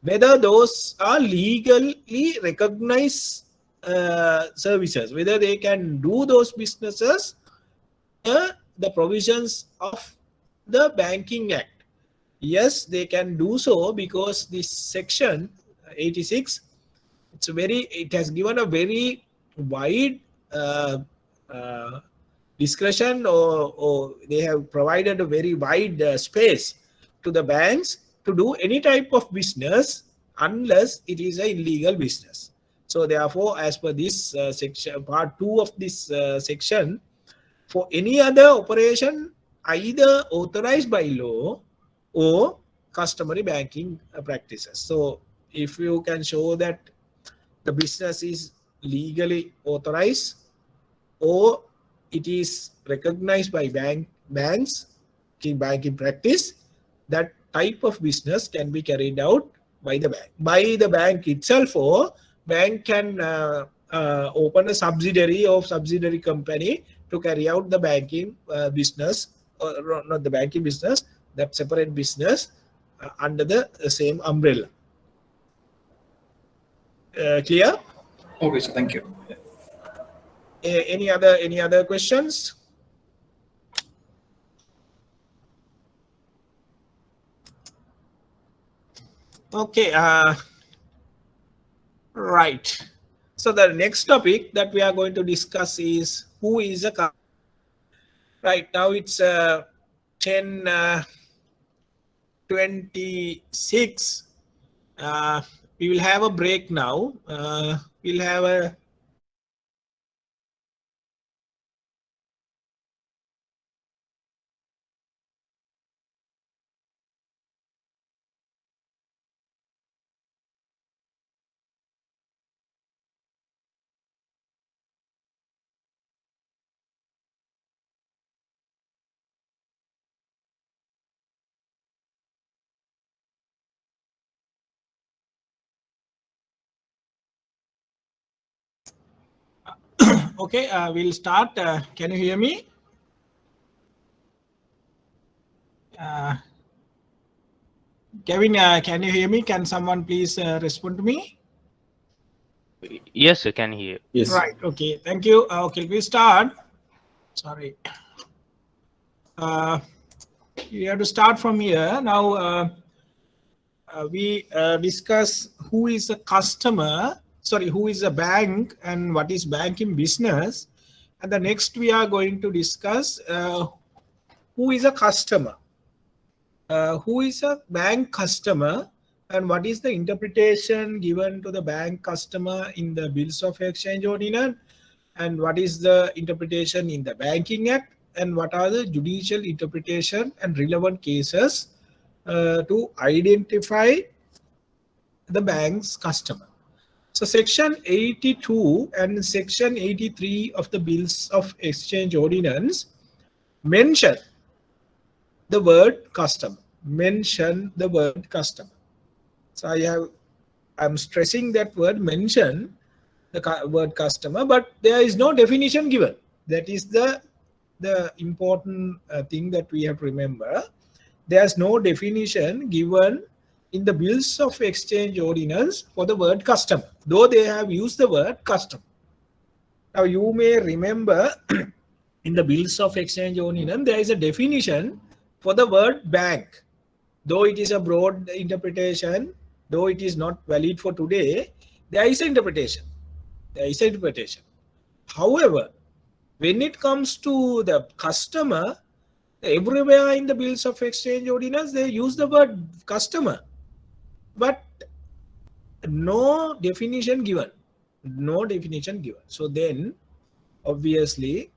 whether those are legally recognized services, whether they can do those businesses, the provisions of the Banking Act. Yes, they can do so, because this section 86, it has given a very wide discretion, or they have provided a very wide space to the banks to do any type of business unless it is an illegal business. So therefore, as per this section, part 2 of this section, for any other operation either authorized by law or customary banking practices. So if you can show that the business is legally authorized, or it is recognized by banks in banking practice, that type of business can be carried out by the bank itself, or bank can open a subsidiary of subsidiary company to carry out the banking business, or not the banking business, that separate business under the same umbrella. Clear? Okay, so thank you. Any other questions? Okay. Right. So the next topic that we are going to discuss is who is a customer. Right now it's 10:26. We will have a break now. We'll have a Okay, we'll start. Can you hear me? Kevin, can you hear me? Can someone please respond to me? Yes, I can hear. Yes. Right. Okay. Thank you. Okay, we start. Sorry. You have to start from here. Now, we discuss who is a customer. Sorry, who is a bank and what is banking business. And the next we are going to discuss who is a customer. Who is a bank customer and what is the interpretation given to the bank customer in the Bills of Exchange Ordinance, and what is the interpretation in the Banking Act, and what are the judicial interpretation and relevant cases to identify the bank's customer. So section 82 and section 83 of the Bills of Exchange Ordinance mention the word customer. Mention the word customer. So I'm stressing that word mention the word customer, but there is no definition given. That is the important thing that we have to remember. There's no definition given in the Bills of Exchange Ordinance for the word customer, though they have used the word customer. Now you may remember in the Bills of Exchange Ordinance there is a definition for the word bank. Though it is a broad interpretation, though it is not valid for today, there is an interpretation. There is an interpretation. However, when it comes to the customer, everywhere in the Bills of Exchange Ordinance, they use the word customer, but no definition given. No definition given. So then, obviously,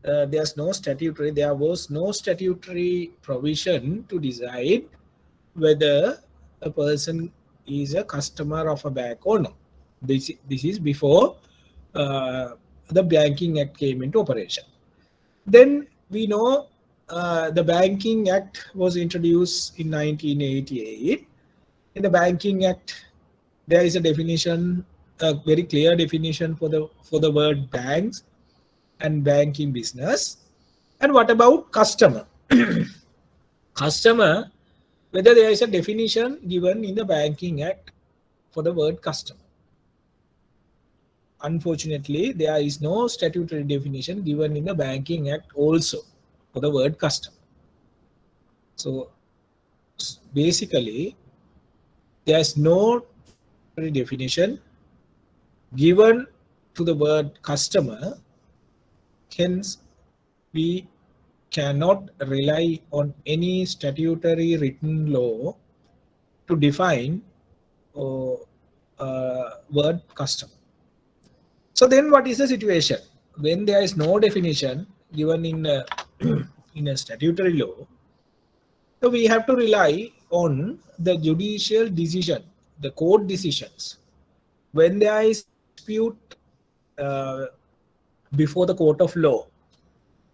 there was no statutory provision to decide whether a person is a customer of a bank or not. This is before the Banking Act came into operation. Then we know the Banking Act was introduced in 1988. In the Banking Act, there is a definition, a very clear definition for the word banks and banking business. And what about customer? Customer, whether there is a definition given in the Banking Act for the word customer. Unfortunately, there is no statutory definition given in the Banking Act also for the word customer. So basically, there is no definition given to the word customer. Hence, we cannot rely on any statutory written law to define word customer. So then what is the situation? When there is no definition given in a statutory law, so we have to rely on the judicial decision, the court decisions. When there is dispute before the court of law,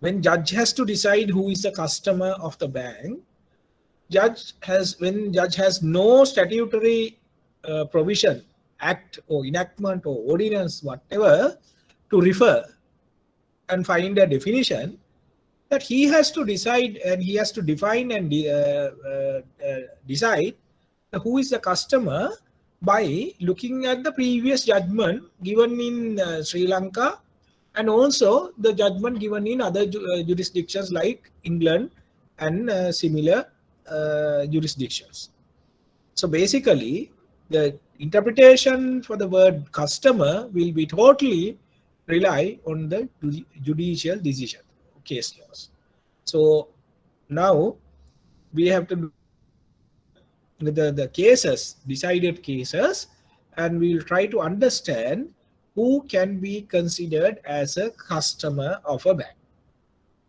when judge has to decide who is the customer of the bank, when judge has no statutory provision, act or enactment or ordinance, whatever, to refer and find a definition, that he has to decide and he has to define and decide who is the customer by looking at the previous judgment given in Sri Lanka and also the judgment given in other jurisdictions like England and similar jurisdictions. So basically, the interpretation for the word customer will be totally rely on the judicial decision, case laws. So now we have to look at the cases, decided cases, and we'll try to understand who can be considered as a customer of a bank,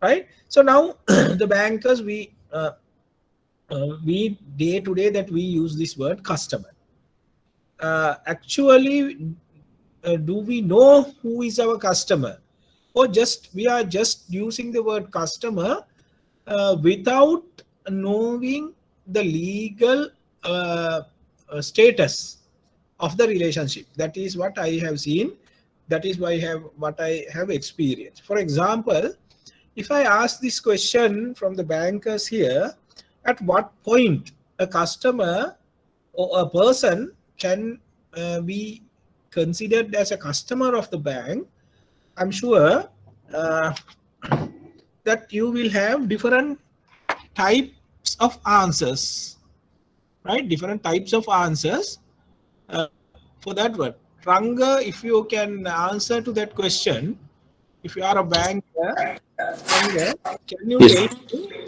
right? So now the bankers, we day to day that we use this word customer. Actually, do we know who is our customer, or we are just using the word customer without knowing the legal status of the relationship? That is what I have seen that is why what I have experienced. For example, if I ask this question from the bankers here, at what point a customer or a person can be considered as a customer of the bank, I'm sure that you will have different types of answers, right? Different types of answers for that one. Ranga, if you can answer to that question, if you are a banker, Ranga, can you tell me,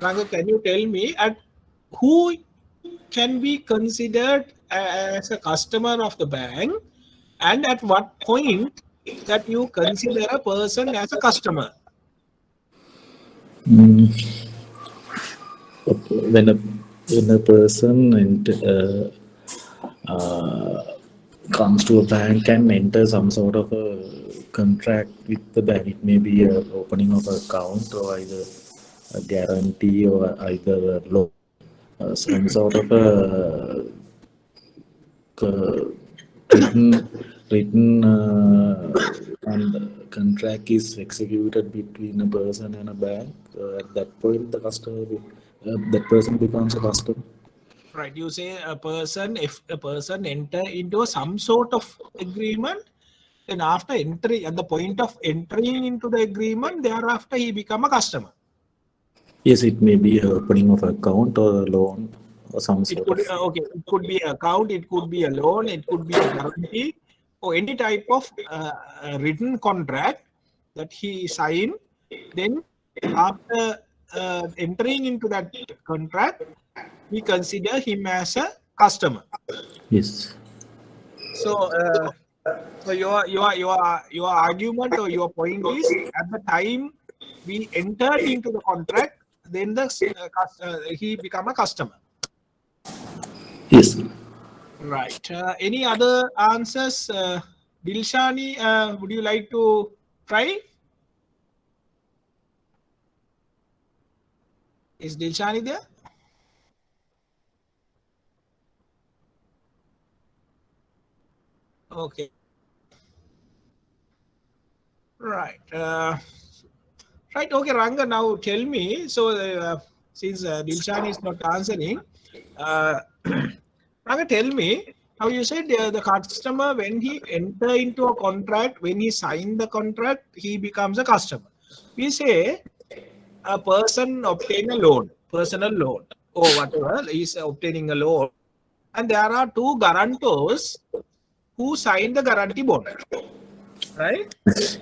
Ranga, can you tell me at who can be considered as a customer of the bank, and at what point that you consider a person as a customer? When a person comes to a bank and enter some sort of a contract with the bank, it may be a opening of an account or either a guarantee or either a loan, some sort of a written and contract is executed between a person and a bank. At that point, that person becomes a customer. Right, you say a person, if a person enter into some sort of agreement, then after entry, at the point of entering into the agreement, thereafter he become a customer. Yes, it may be a opening of account or a loan or some sort of. Okay, it could be an account, it could be a loan, it could be a guarantee, or any type of written contract that he signed. Then after entering into that contract, we consider him as a customer. Yes. So, so your argument or your point is, at the time we entered into the contract, then he become a customer. Yes. Right. Any other answers, Dilshani? Would you like to try? Is Dilshani there? Okay. Right. Right. Okay, Ranga. Now tell me. So since Dilshani is not answering, Ranga, tell me. Now you said the customer, when he enter into a contract, when he sign the contract, he becomes a customer. We say a person obtain a loan, personal loan or whatever, is obtaining a loan, and there are two guarantors who sign the guarantee bond, right?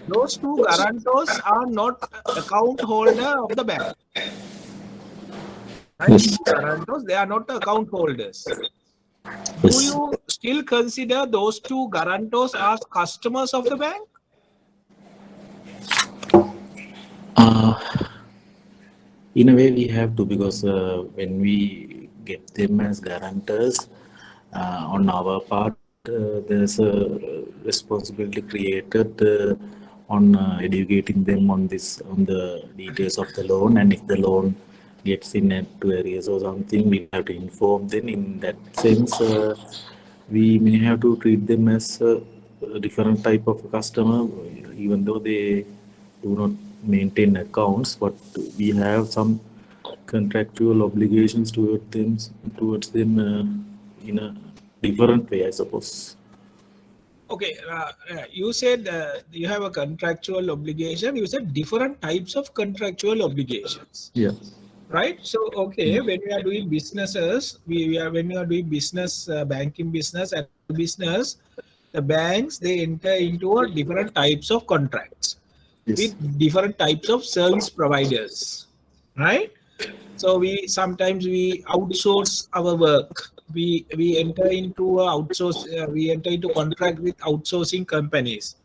Those two guarantors are not account holder of the bank, right? Yes. Guarantors, they are not account holders. Do Yes. you still consider those two guarantors as customers of the bank? In a way, we have to, because when we get them as guarantors on our part, there's a responsibility created on educating them on the details of the loan, and if the loan gets in to areas or something, we have to inform them. In that sense, we may have to treat them as a different type of customer, even though they do not maintain accounts, but we have some contractual obligations towards them in a different way, I suppose. Okay, you said you have a contractual obligation. You said different types of contractual obligations. Yeah. Right. So, okay, when we are doing businesses, when we are doing business, banking business and business, the banks, they enter into a different types of contracts with different types of service providers, right? So sometimes we outsource our work. We enter into we enter into contract with outsourcing companies,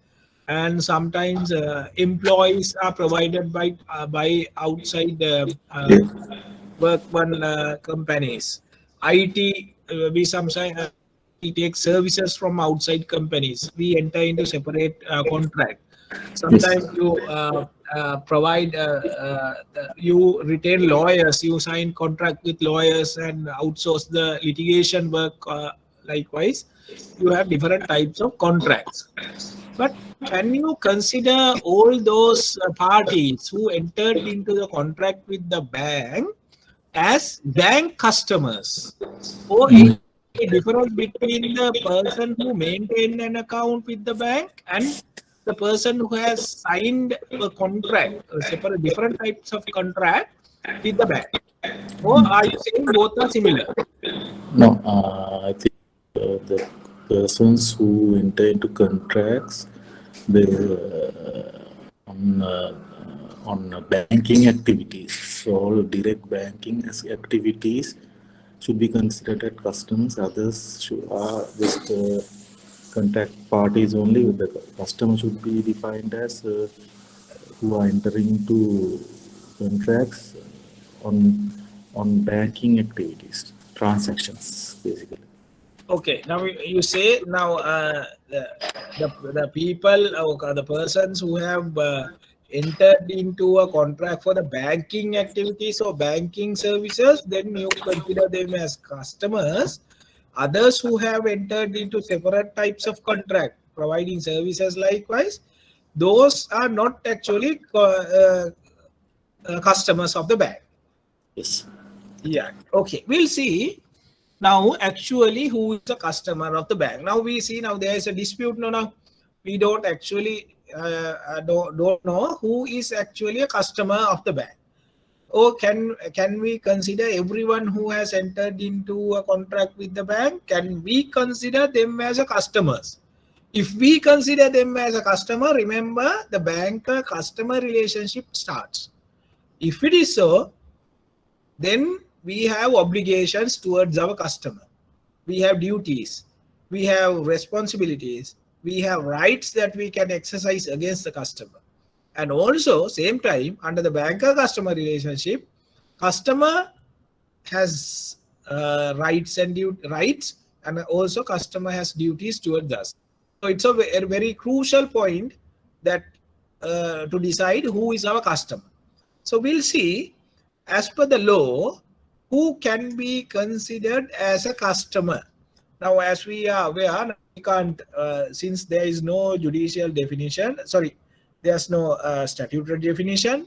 and sometimes employees are provided by outside work one companies. IT, we sometimes we take services from outside companies. We enter into separate contract. Sometimes you provide, you retain lawyers, you sign contract with lawyers and outsource the litigation work likewise. you have different types of contracts. But can you consider all those parties who entered into the contract with the bank as bank customers? Or any difference between the person who maintained an account with the bank and the person who has signed a contract, separate different types of contract with the bank? Or are you saying both are similar? No, I think the persons who enter into contracts they, on banking activities, so all direct banking activities should be considered as customers. Others are just contact parties only. With the customer should be defined as who are entering into contracts on banking activities, transactions, basically. Okay, now you say now the people or the persons who have entered into a contract for the banking activities or banking services, then you consider them as customers. Others who have entered into separate types of contract providing services likewise, those are not actually customers of the bank. Yes. Yeah. Okay. We'll see now actually who is a customer of the bank. Now we see now there is a dispute. Now we don't actually don't know who is actually a customer of the bank. Or can we consider everyone who has entered into a contract with the bank? Can we consider them as a customers? If we consider them as a customer, remember the banker-customer relationship starts. If it is so, then we have obligations towards our customer. We have duties. We have responsibilities. We have rights that we can exercise against the customer. And also, same time, under the banker-customer relationship, customer has rights and also customer has duties towards us. So it's a very crucial point that to decide who is our customer. So we'll see, as per the law, who can be considered as a customer. Now, as we are aware, we can't, since there is no judicial definition, there's no statutory definition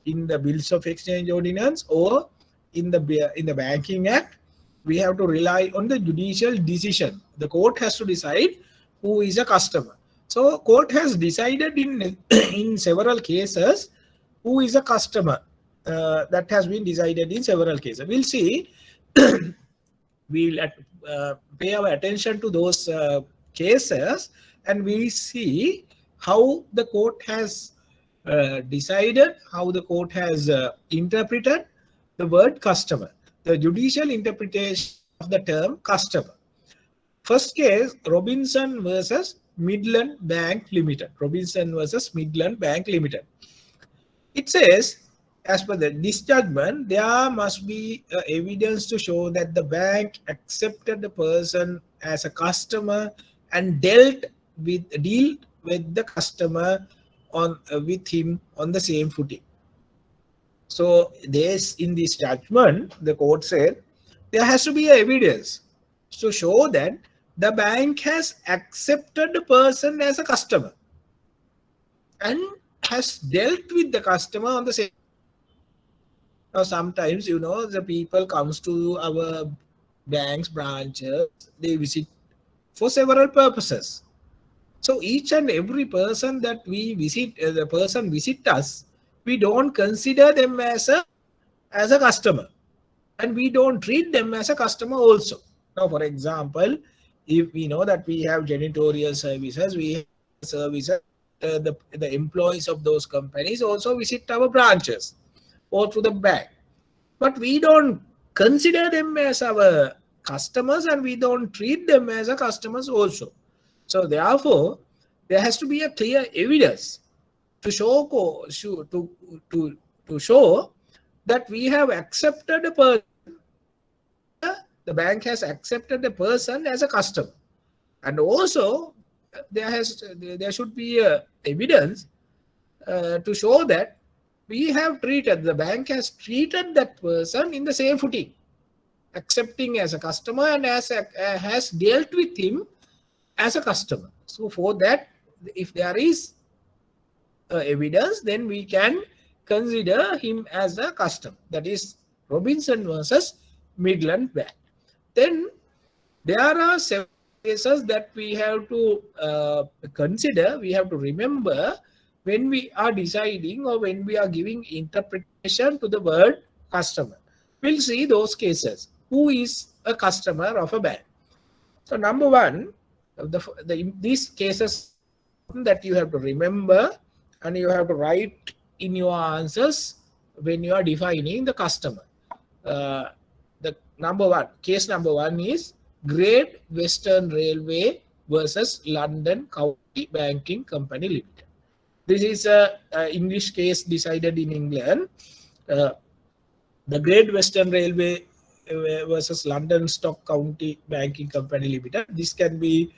in the Bills of Exchange Ordinance or in the Banking Act. We have to rely on the judicial decision. The court has to decide who is a customer. So, court has decided in several cases who is a customer. That has been decided in several cases. We'll see. We'll pay our attention to those cases, and we see how the court has decided, how the court has interpreted the word customer, the judicial interpretation of the term customer. First case, Robinson versus Midland Bank Limited. Robinson versus Midland Bank Limited. It says, as per this judgment, there must be evidence to show that the bank accepted the person as a customer and dealt with the customer with him on the same footing. So in this judgment, the court said there has to be evidence to show that the bank has accepted the person as a customer and has dealt with the customer on the same. Now, sometimes, the people comes to our bank's branches, they visit for several purposes. So each and every person that we visit, the person visit us, we don't consider them as a customer, and we don't treat them as a customer also. Now, for example, if we know that we have janitorial services, we have services, the employees of those companies also visit our branches or to the bank, but we don't consider them as our customers and we don't treat them as a customers also. So therefore, there has to be a clear evidence to show that we have accepted a person. The bank has accepted the person as a customer, and also there should be evidence to show that the bank has treated that person in the same footing, accepting as a customer and has dealt with him as a customer. So for that, if there is evidence, then we can consider him as a customer. That is Robinson versus Midland Bank. Then there are several cases that we have to consider, we have to remember when we are deciding or when we are giving interpretation to the word customer. We'll see those cases. Who is a customer of a bank? So number one, these cases that you have to remember and you have to write in your answers when you are defining the customer. The case number one is Great Western Railway versus London County Banking Company Limited. This is a English case decided in England. The Great Western Railway versus London Stock County Banking Company Limited. This can be,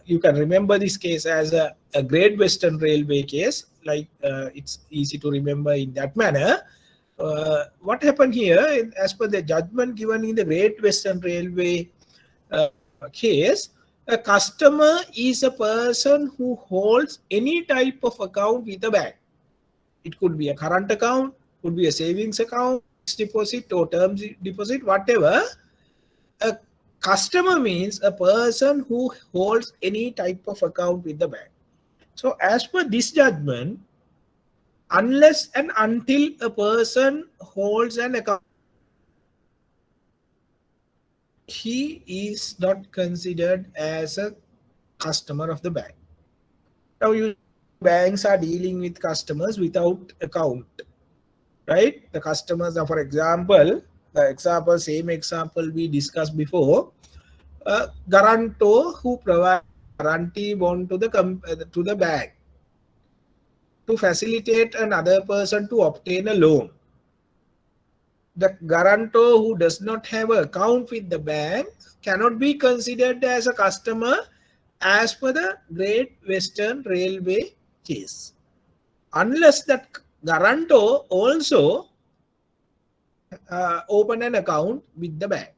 you can remember this case as a Great Western Railway case, like it's easy to remember in that manner. What happened here, as per the judgment given in the Great Western Railway case, a customer is a person who holds any type of account with a bank. It could be a current account, could be a savings account, fixed deposit or term deposit, whatever. A customer means a person who holds any type of account with the bank. So as per this judgment, unless and until a person holds an account, he is not considered as a customer of the bank. Now, banks are dealing with customers without account, right? The customers are, for example, same example we discussed before, a guarantor who provides guarantee bond to the bank to facilitate another person to obtain a loan. The guarantor who does not have an account with the bank cannot be considered as a customer as per the Great Western Railway case, unless that guarantor also open an account with the bank.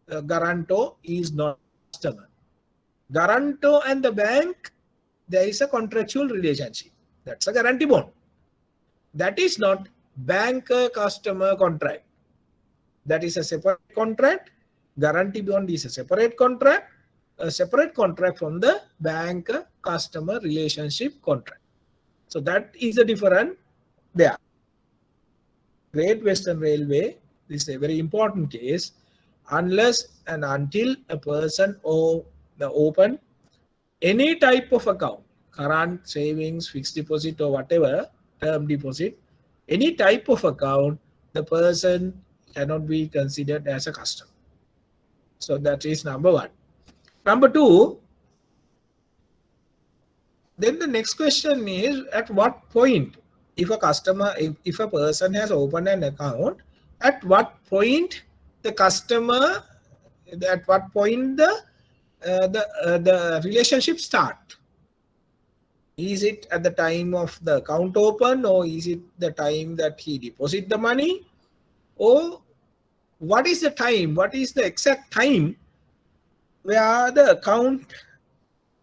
The guarantor is not a customer. Guarantor and the bank, there is a contractual relationship. That's a guarantee bond. That is not banker-customer contract. That is a separate contract. Guarantee bond is a separate contract from the banker-customer relationship contract. So that is a difference there. Great Western Railway, this is a very important case. Unless and until a person open any type of account, current, savings, fixed deposit or whatever, term deposit, any type of account, the person cannot be considered as a customer. So that is number one. Number two, then the next question is, at what point, if a person has opened an account, at what point the customer, at what point the relationship start? Is it at the time of the account open, or is it the time that he deposit the money? Or what is the time? What is the exact time where the account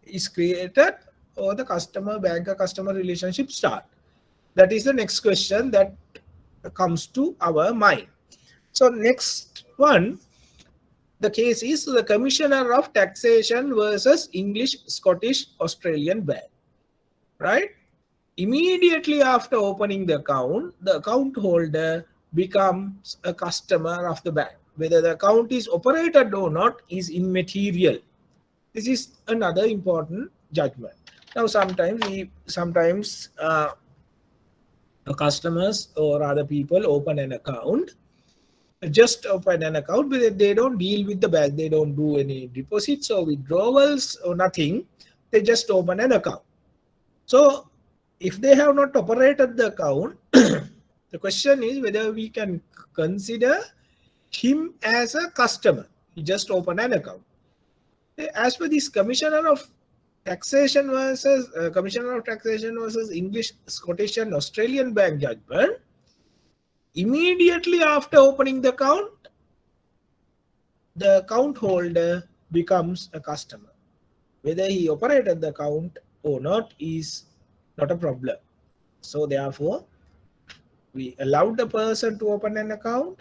is created or the banker-customer relationship start? That is the next question that comes to our mind. So next one, the case is the Commissioner of Taxation versus English, Scottish, Australian Bank. Right? Immediately after opening the account holder becomes a customer of the bank. Whether the account is operated or not is immaterial. This is another important judgment. Now, sometimes customers or other people open an account, but they don't deal with the bank. They don't do any deposits or withdrawals or nothing. They just open an account. So if they have not operated the account, the question is whether we can consider him as a customer. He just opened an account. As per this Commissioner of Taxation versus English, Scottish and Australian Bank judgment, immediately after opening the account holder becomes a customer. Whether he operated the account or not is not a problem. So therefore, we allowed the person to open an account.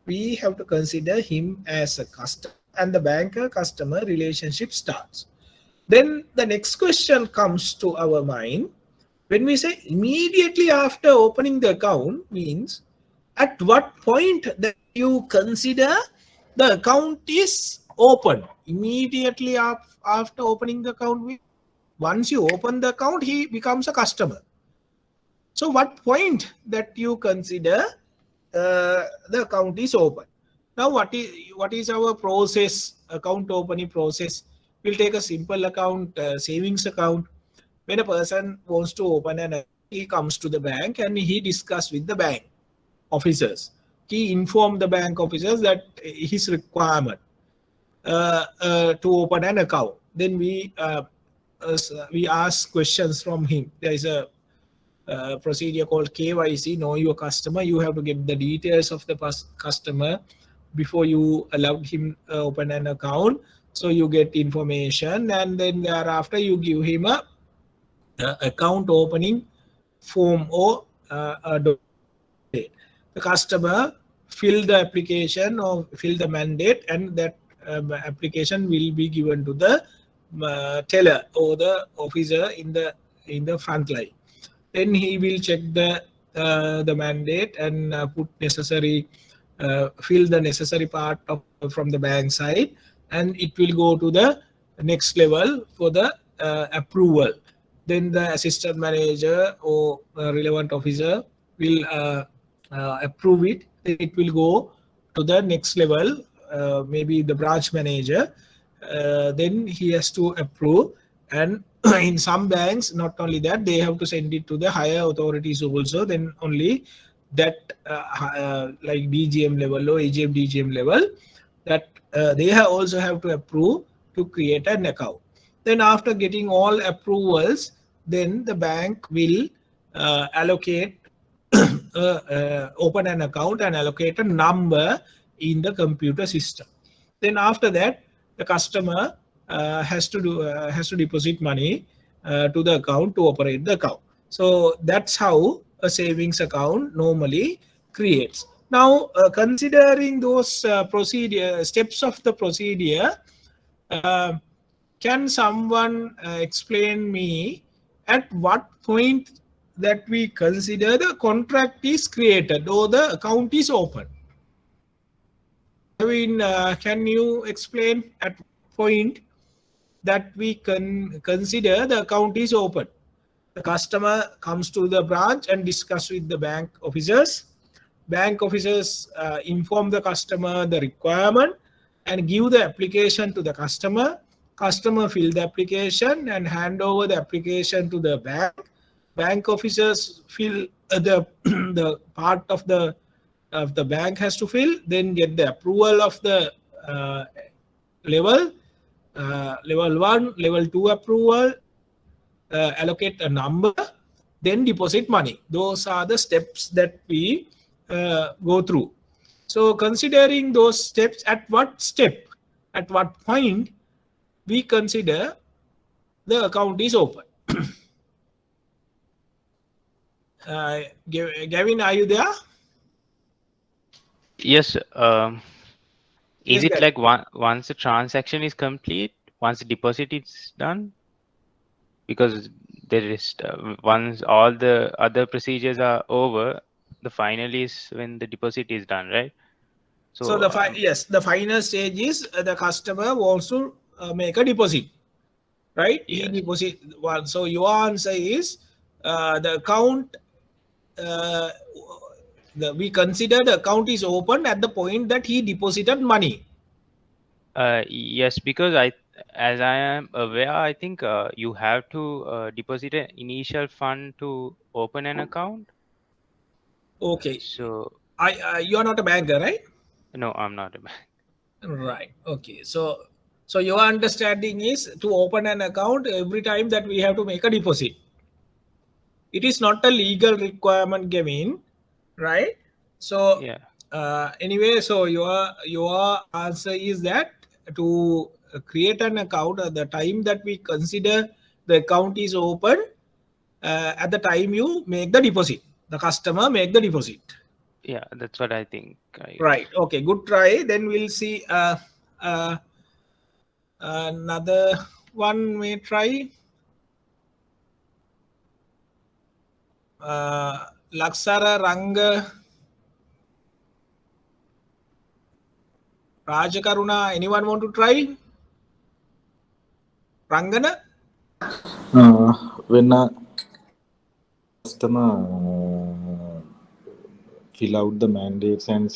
We have to consider him as a customer, and the banker-customer relationship starts. Then the next question comes to our mind. When we say immediately after opening the account, means at what point that you consider the account is open. Immediately after opening the account, once you open the account, he becomes a customer. So what point that you consider the account is open? Now what is our process, account opening process? We'll take a simple account, savings account. When a person wants to open an account, he comes to the bank and he discusses with the bank officers. He informed the bank officers that his requirement to open an account. Then we ask questions from him. There is a procedure called KYC, know your customer. You have to get the details of the customer before you allow him open an account. So you get information, and then thereafter you give him a account opening form or a document. The customer fill the application or fill the mandate, and that application will be given to the teller or the officer in the front line. Then he will check the mandate and put necessary, fill the necessary part from the bank side, and it will go to the next level for the approval. Then the assistant manager or relevant officer will approve it. Then it will go to the next level, maybe the branch manager. Then he has to approve, and in some banks, not only that, they have to send it to the higher authorities also. Then only that like DGM level or AGM DGM level, that they also have to approve to create an account. Then after getting all approvals, then the bank will allocate open an account and allocate a number in the computer system. Then after that, the customer has to deposit money to the account to operate the account. So that's how a savings account normally creates. Now, considering those steps of the procedure, can someone explain me at what point that we consider the contract is created or the account is open? Kevin, can you explain at what point that we can consider the account is open? The customer comes to the branch and discuss with the bank officers. Bank officers inform the customer the requirement and give the application to the customer. Customer fill the application and hand over the application to the bank. Bank officers fill the part of the bank has to fill, then get the approval of the level 1, level 2 approval, allocate a number, then deposit money. Those are the steps that we go through. So considering those steps, at what point we consider the account is open? Gavin, are you there? Yes. Is Yes, it like once the transaction is complete, once the deposit is done? Because there is once all the other procedures are over, the final is when the deposit is done, right? So the final stage is the customer wants to make a deposit, right? Yes. He deposit one. So your answer is the account. We consider the account is open at the point that he deposited money. Yes, because as I am aware, I think you have to deposit an initial fund to open an account. Okay. So you are not a banker, right? No, I'm not a bank. Right. Okay. So your understanding is to open an account every time that we have to make a deposit. It is not a legal requirement, Gavin, right? So yeah. Anyway, so your answer is that to create an account at the time that we consider the account is open at the time you make the deposit. The customer make the deposit. Yeah, that's what I think. Right. Okay. Good try. Then we'll see another one. May try. Laksara Ranga Rajakaruna. Anyone want to try? Rangana? When a customer fill out the mandates and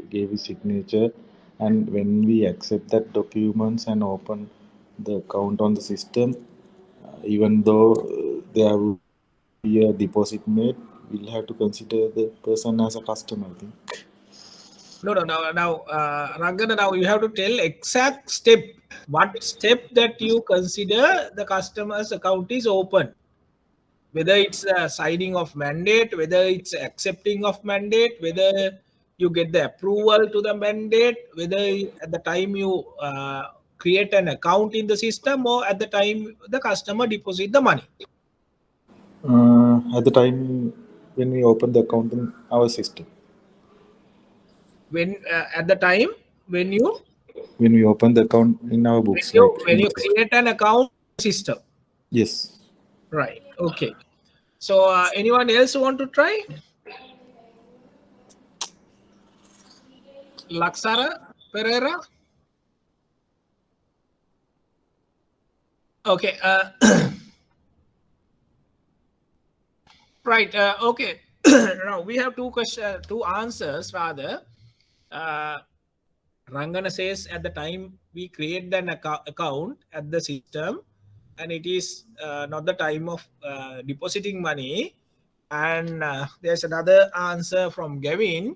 gave his signature, and when we accept that documents and open the account on the system, even though there will be a deposit made, we'll have to consider the person as a customer, I think. No. Now, Rangana, now you have to tell exact step. What step that you consider the customer's account is open? Whether it's a signing of mandate, whether it's accepting of mandate, whether you get the approval to the mandate, whether at the time you create an account in the system, or at the time the customer deposit the money. At the time when we open the account in our system. When at the time when we open the account in our books, when you create an account system. Yes. Right. Okay. So anyone else want to try? Laksara Pereira? Okay. Right. Okay. Now we have two answers rather. Rangana says at the time we create an account at the system, and it is not the time of depositing money. And there's another answer from Gavin.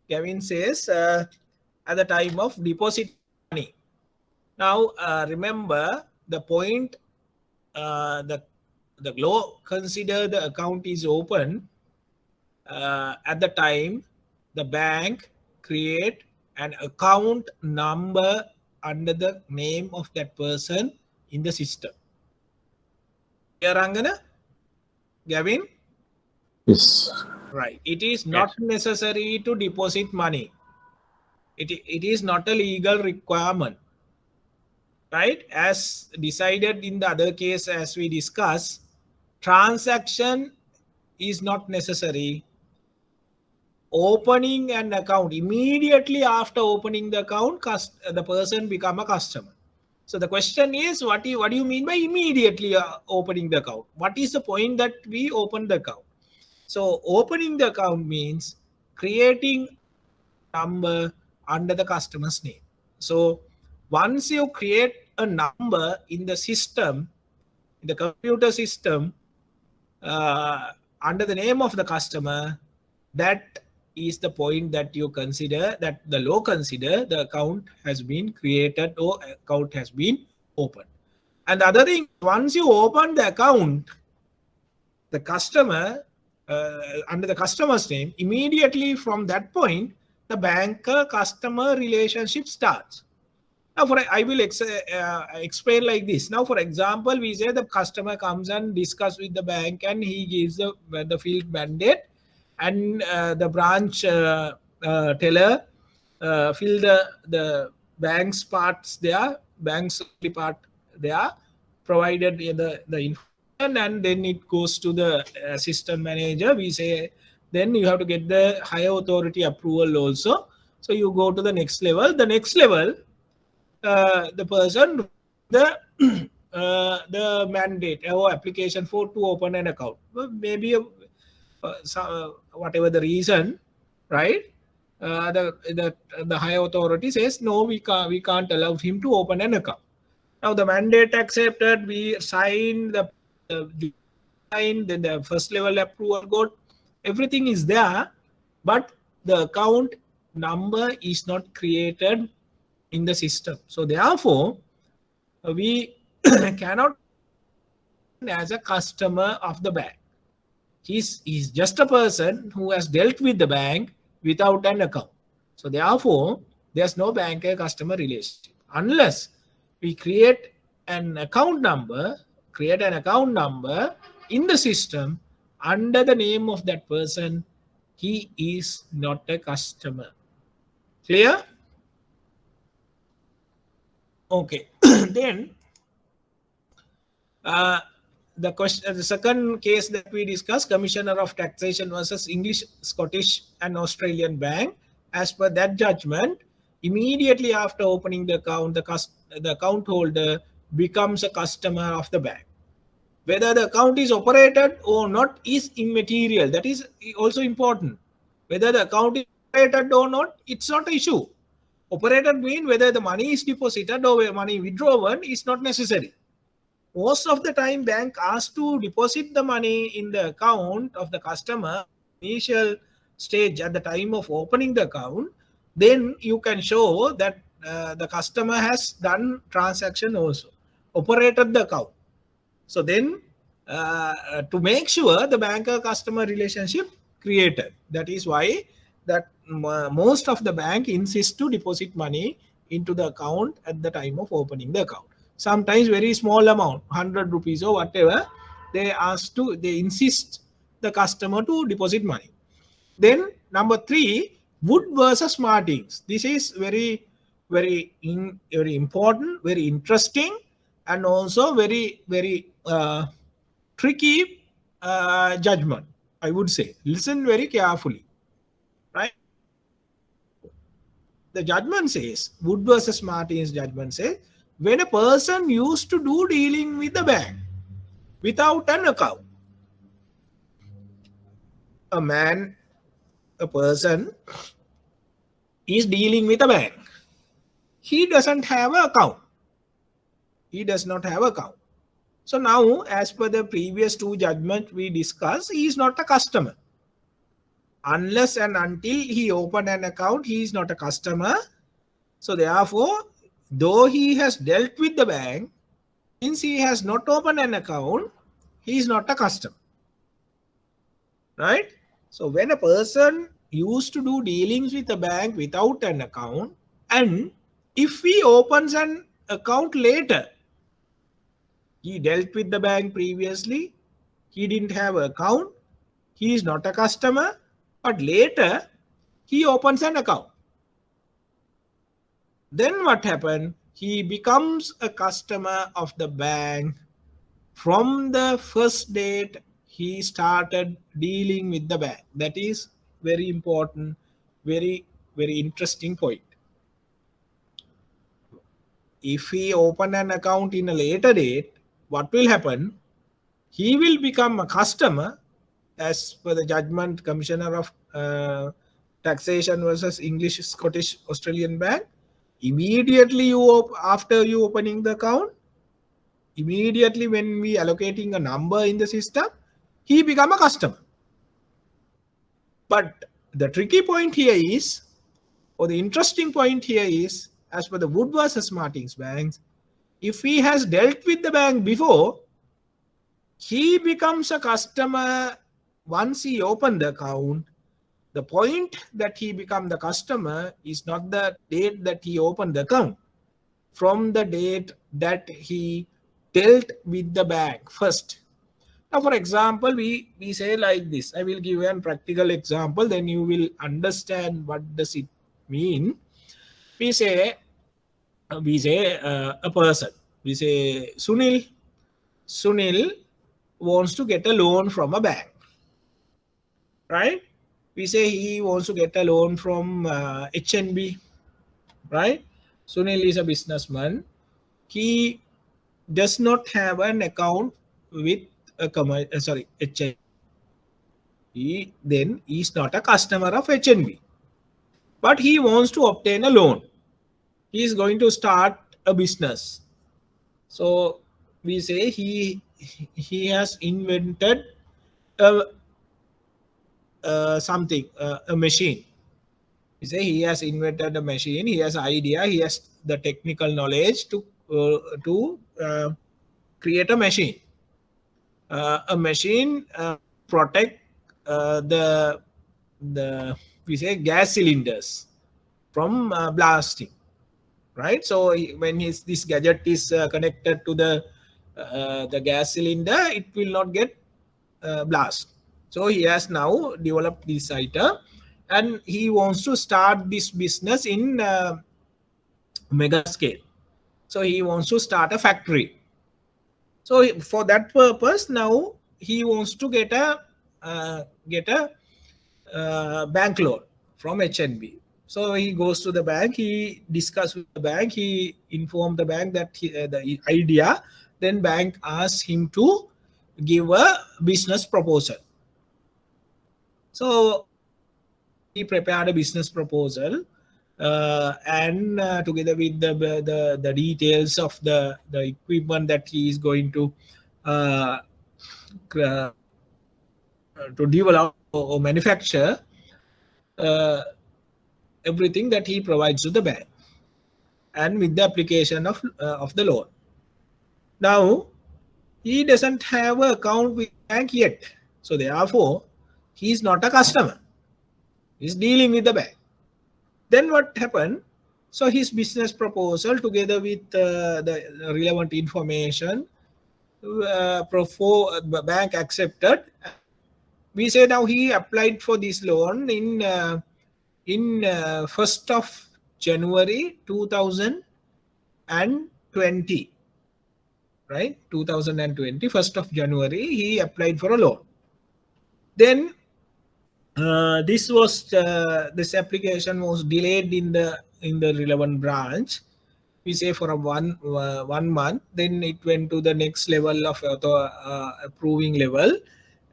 Gavin says at the time of deposit money. Now remember the point. The law consider the account is open at the time the bank create an account number under the name of that person in the system. Here, Rangana? Gavin? Yes. Right. It is not necessary to deposit money. It is not a legal requirement. Right? As decided in the other case, as we discussed, transaction is not necessary. Opening an account, immediately after opening the account, the person become a customer. So the question is, what do you mean by immediately opening the account? What is the point that we open the account? So opening the account means creating a number under the customer's name. So once you create a number in the system, in the computer system, under the name of the customer, that is the point that you consider, that the law consider the account has been created or account has been opened. And the other thing, once you open the account, the customer under the customer's name, immediately from that point, the banker-customer relationship starts. Now, I will explain like this. Now, for example, we say the customer comes and discuss with the bank, and he gives the field mandate, and the branch teller fill the bank's parts there, bank's part there, provided the information, and then it goes to the assistant manager. We say then you have to get the higher authority approval also. So you go to the next level. The next level, the person the mandate or application to open an account. Maybe whatever the reason, right? The higher authority says no, we can't allow him to open an account. Now the mandate accepted, we sign then the first level approval got, everything is there, but the account number is not created in the system. So therefore, we cannot as a customer of the bank. He's just a person who has dealt with the bank without an account. So therefore, there's no banker-customer relationship unless we create an account number in the system under the name of that person. He is not a customer. Clear? Okay. Then the second case that we discussed, Commissioner of Taxation versus English, Scottish and Australian Bank. As per that judgment, immediately after opening the account, the account holder becomes a customer of the bank. Whether the account is operated or not is immaterial. That is also important. Whether the account is operated or not, it's not an issue. Operated means whether the money is deposited or money withdrawn is not necessary. Most of the time, bank asks to deposit the money in the account of the customer initial stage at the time of opening the account. Then you can show that the customer has done transaction also, operated the account. So then to make sure the banker customer relationship created. That is why that most of the bank insists to deposit money into the account at the time of opening the account. Sometimes very small amount, 100 rupees or whatever, they insist the customer to deposit money. Then number 3, Wood versus Martins. This is very important, very interesting, and also very tricky judgment, I would say. Listen very carefully, right? The judgment says, Wood versus Martins judgment says, when a person used to do dealing with the bank without an account, a person is dealing with a bank. He doesn't have an account. He does not have an account. So now, as per the previous 2 judgments we discussed, he is not a customer. Unless and until he opened an account, he is not a customer. So therefore, though he has dealt with the bank, since he has not opened an account, he is not a customer. Right? So when a person used to do dealings with a bank without an account, and if he opens an account later, he dealt with the bank previously, he didn't have an account, he is not a customer, but later he opens an account. Then what happened? He becomes a customer of the bank from the first date he started dealing with the bank. That is very important, very interesting point. If he open an account in a later date, what will happen? He will become a customer as per the judgment, Commissioner of Taxation versus English, Scottish, Australian Bank. Immediately after you opening the account, immediately when we allocating a number in the system, he become a customer. But the tricky point here is, or the interesting point here is, as per the Wood versus Martins banks, if he has dealt with the bank before, he becomes a customer once he opened the account. The point that he become the customer is not the date that he opened the account, from the date that he dealt with the bank first. Now, for example, we say like this. I will give you a practical example, then you will understand what does it mean. We say a person. We say Sunil wants to get a loan from a bank, right? We say he wants to get a loan from HNB, right? Sunil is a businessman. He does not have an account with HNB. He then is not a customer of HNB, but he wants to obtain a loan. He is going to start a business. So we say he has invented a machine. We say he has invented a machine. He has idea. He has the technical knowledge to create a machine. A machine protect the we say gas cylinders from blasting. right? So when this gadget is connected to the gas cylinder, it will not get blast. So he has now developed this item, and he wants to start this business in mega scale. So he wants to start a factory. So for that purpose, now he wants to get a bank loan from HNB. So he goes to the bank, he discusses with the bank, he informed the bank that the idea, then bank asks him to give a business proposal. So he prepared a business proposal, and together with the details of the equipment that he is going to develop or manufacture, everything that he provides to the bank, and with the application of the loan. Now he doesn't have an account with bank yet, so therefore he is not a customer. He's dealing with the bank. Then what happened? So his business proposal, together with the relevant information, bank accepted. We say now he applied for this loan in 1st of January 2020, right? 2020, 1st of January, he applied for a loan. Then this application was delayed in the relevant branch. We say for a one month. Then it went to the next level of approving level,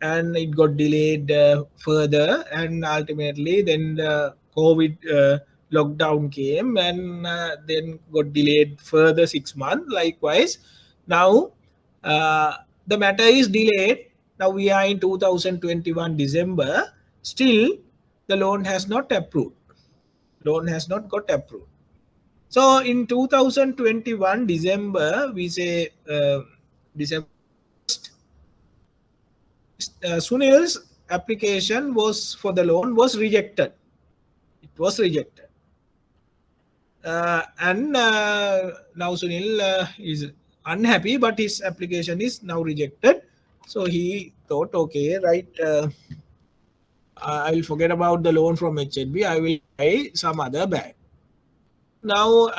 and it got delayed further, and ultimately then the COVID lockdown came, and then got delayed further 6 months. Likewise, now the matter is delayed. Now we are in 2021 December. Still, the loan has not approved. Loan has not got approved. So in 2021 December, we say December, Sunil's application for the loan was rejected. It was rejected, and now Sunil is unhappy, but his application is now rejected. So he thought, okay, right, I will forget about the loan from HNB. I will buy some other bank. Now,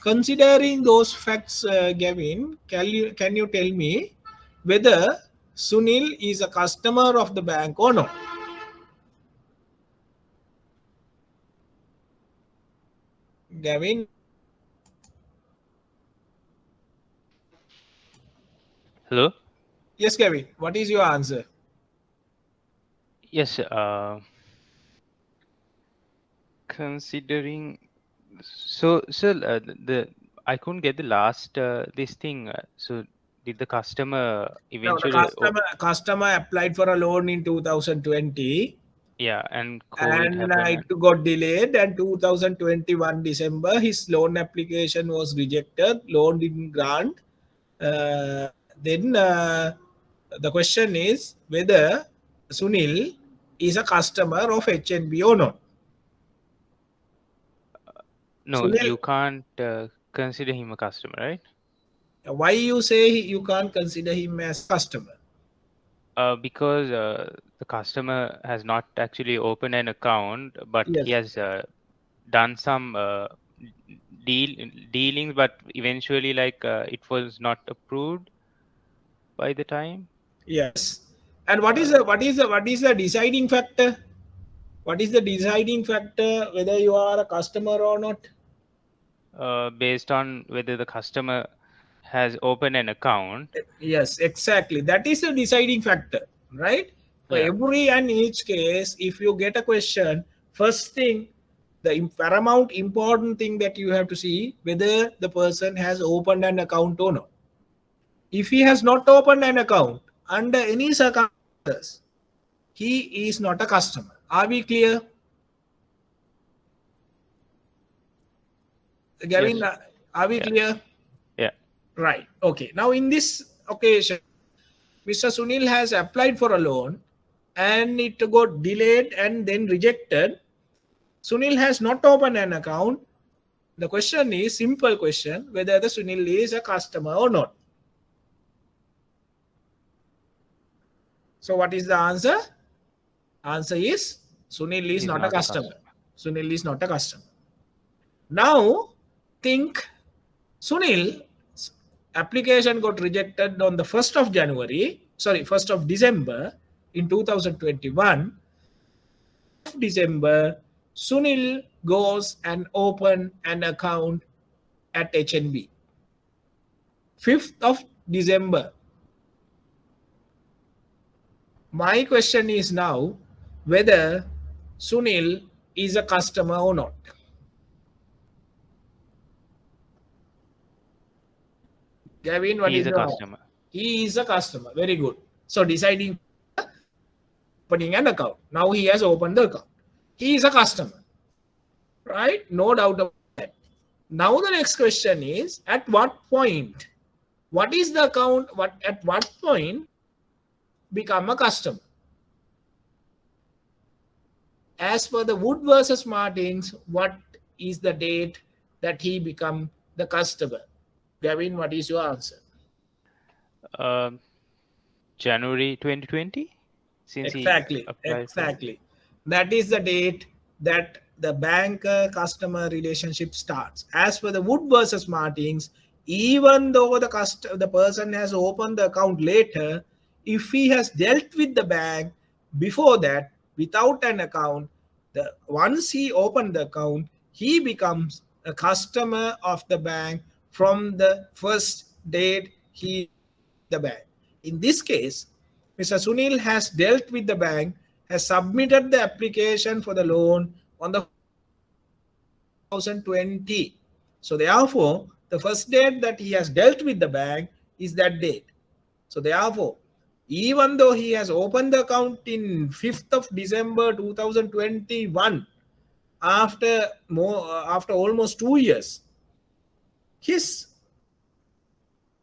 considering those facts, Gavin, can you tell me whether Sunil is a customer of the bank or not? Gavin? Hello? Yes, Gavin. What is your answer? Yes. Considering, so I couldn't get the last this thing. So did the customer eventually? No, the customer applied for a loan in 2020. Yeah, and COVID and happened. It got delayed, and 2021 December his loan application was rejected. Loan didn't grant. Then the question is whether Sunil is a customer of HNB or not. No, Sunil, you can't consider him a customer, right? Why you say you can't consider him as a customer? Because the customer has not actually opened an account, but Yes. he has done some dealings, but eventually, like it was not approved by the time. Yes. And what is the deciding factor? What is the deciding factor whether you are a customer or not? Based on whether the customer has opened an account. Yes, exactly. That is the deciding factor, right? For every and each case, if you get a question, first thing, the paramount important thing that you have to see whether the person has opened an account or not. If he has not opened an account under any circumstances, he is not a customer. Are we clear? Gavin, Yes. are we clear? Yeah. Right. Okay. Now, in this occasion, Mr. Sunil has applied for a loan and it got delayed and then rejected. Sunil has not opened an account. The question is simple question, whether the Sunil is a customer or not. So what is the answer? Answer is Sunil is not a customer. Sunil is not a customer. Now think Sunil application got rejected on the 1st of January, sorry, 1st of December in 2021. December, Sunil goes and open an account at HNB. 5th of December. My question is now whether Sunil is a customer or not. Gavin, what is your customer? He is a customer. Very good. So deciding opening an account. Now he has opened the account. He is a customer. Right? No doubt about that. Now the next question is, at what point? What is the account? At what point become a customer? As per the Wood versus Martins, what is the date that he become the customer? Gavin, what is your answer? January 2020. Since exactly. That is the date that the banker-customer relationship starts. As per the Wood versus Martins, even though the person has opened the account later, if he has dealt with the bank before that without an account, once he opened the account, he becomes a customer of the bank from the first date he the bank. In this case, Mr. Sunil has dealt with the bank, has submitted the application for the loan on the 2020. So therefore, the first date that he has dealt with the bank is that date. So therefore, even though he has opened the account in 5th of December 2021, after almost 2 years, his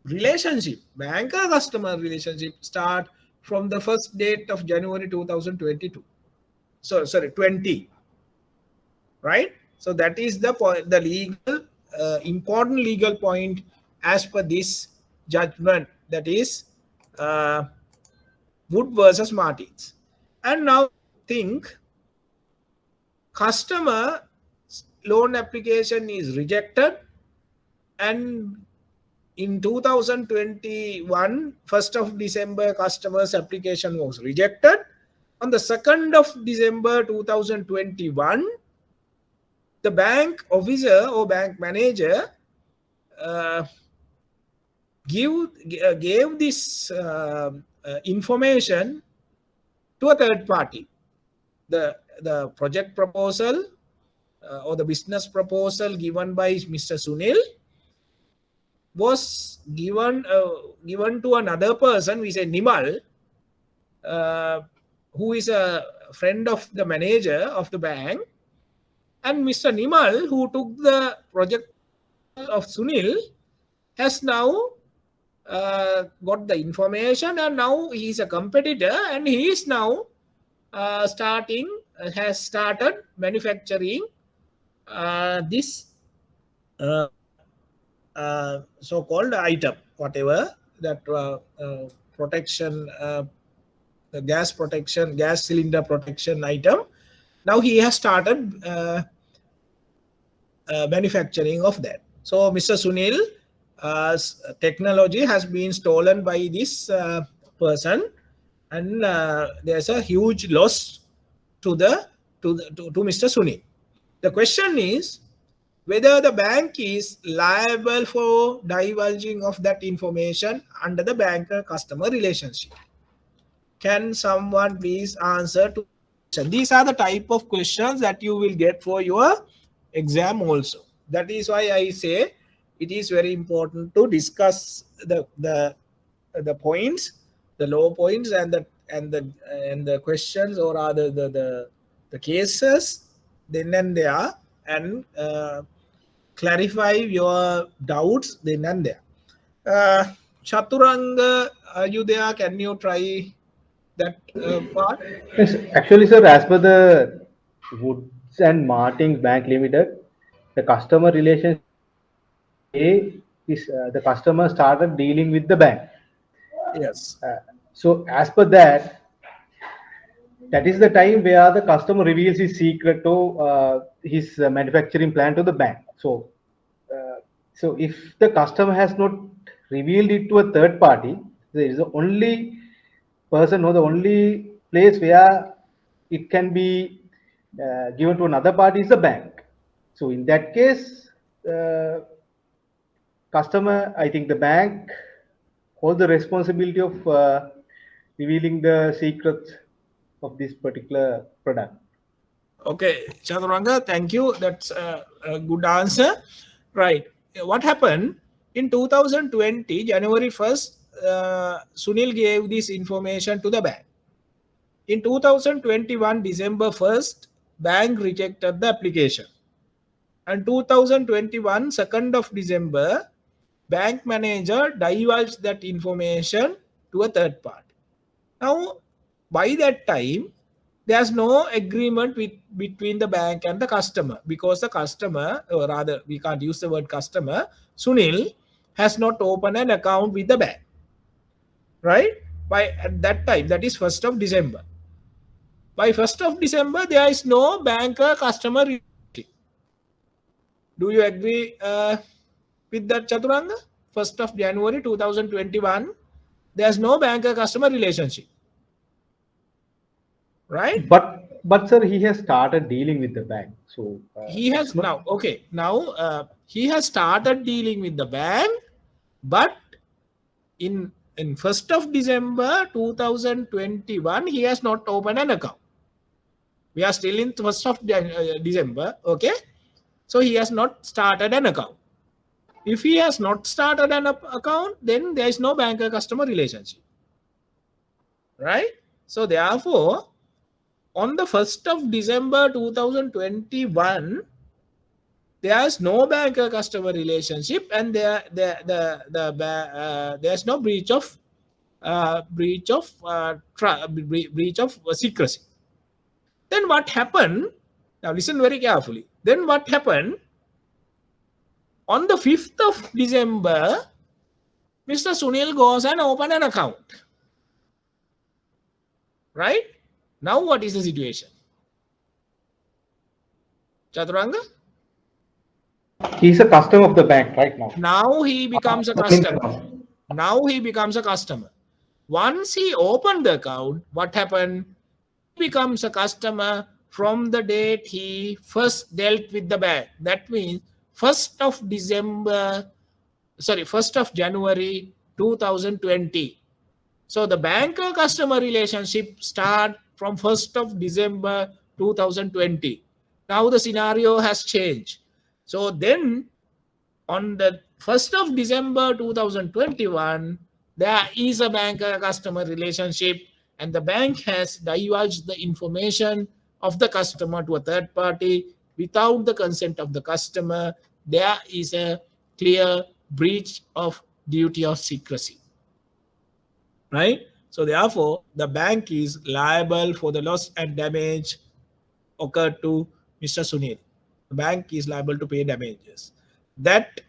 relationship, banker-customer relationship, start from the first date of January 2022. So sorry, 20. Right? So that is the point, the legal, important legal point as per this judgment, that is Wood versus Martins. And now think customer loan application is rejected, and in 2021, 1st of December, customer's application was rejected. On the 2nd of December 2021, the bank officer or bank manager gave this information to a third party. The project proposal or the business proposal given by Mr. Sunil was given to another person, we say Nimal, who is a friend of the manager of the bank. And Mr. Nimal, who took the project of Sunil, has now got the information, and now he is a competitor, and he is now has started manufacturing this so-called item, whatever that protection, the gas cylinder protection item. Now he has started manufacturing of that. So Mr. Sunil, technology has been stolen by this person, and there's a huge loss to Mr. Sunil. The question is whether the bank is liable for divulging of that information under the banker-customer relationship. Can someone please answer to? These are the type of questions that you will get for your exam also. That is why I say it is very important to discuss the points, the low points, and the questions, or rather the cases then and there, and clarify your doubts then and there. Chaturanga, are you there? Can you try that part? Yes, actually, sir, as per the Woods and Martins Bank Limited, the customer relation is the customer started dealing with the bank. Yes. So as per that, that is the time where the customer reveals his secret to his manufacturing plan to the bank. So, so if the customer has not revealed it to a third party, there is the only person or the only place where it can be given to another party is the bank. So in that case, customer, I think the bank holds the responsibility of revealing the secrets of this particular product. Okay, Chaturanga, thank you. That's a good answer. Right. What happened in 2020, January 1st, Sunil gave this information to the bank. In 2021, December 1st, bank rejected the application. And 2021, 2nd of December, bank manager divulged that information to a third party. Now, by that time, there's no agreement between the bank and the customer, because the customer, or rather, we can't use the word customer, Sunil has not opened an account with the bank. Right? By at that time, that is 1st of December. By 1st of December, there is no banker-customer relationship. Do you agree with that, Chaturanga? 1st of January 2021, there's no banker-customer relationship. Right? But sir, he has started dealing with the bank. So he has now, okay, now he has started dealing with the bank, but in 1st of December 2021, he has not opened an account. We are still in 1st of December, okay? So he has not started an account. If he has not started an account, then there is no banker-customer relationship. Right? So therefore, on the 1st of December 2021, there is no banker-customer relationship, and there's no breach of secrecy. Then what happened? Now listen very carefully. Then what happened? On the 5th of December, Mr. Sunil goes and open an account. Right? Now what is the situation? Chaturanga? He's a customer of the bank right now. Now he becomes a customer. Now he becomes a customer. Once he opened the account, what happened? He becomes a customer from the date he first dealt with the bank. That means 1st of January 2020. So the banker-customer relationship start from 1st of December 2020. Now the scenario has changed. So then on the 1st of December 2021, there is a banker-customer relationship, and the bank has divulged the information of the customer to a third party without the consent of the customer. There is a clear breach of duty of secrecy. Right? So therefore, the bank is liable for the loss and damage occurred to Mr. Sunil. The bank is liable to pay damages. That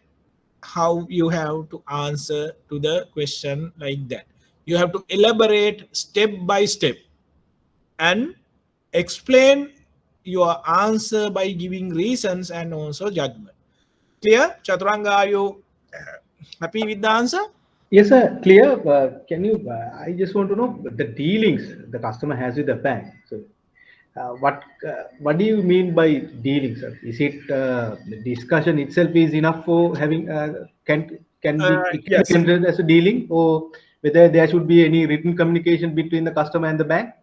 how you have to answer to the question like that. You have to elaborate step by step and explain your answer by giving reasons and also judgment. Clear? Chaturanga, are you happy with the answer? Yes, sir. Clear. Can you? I just want to know the dealings the customer has with the bank. So, what do you mean by dealings, sir? Is it the discussion itself is enough for having can be Yes. considered as a dealing, or whether there should be any written communication between the customer and the bank?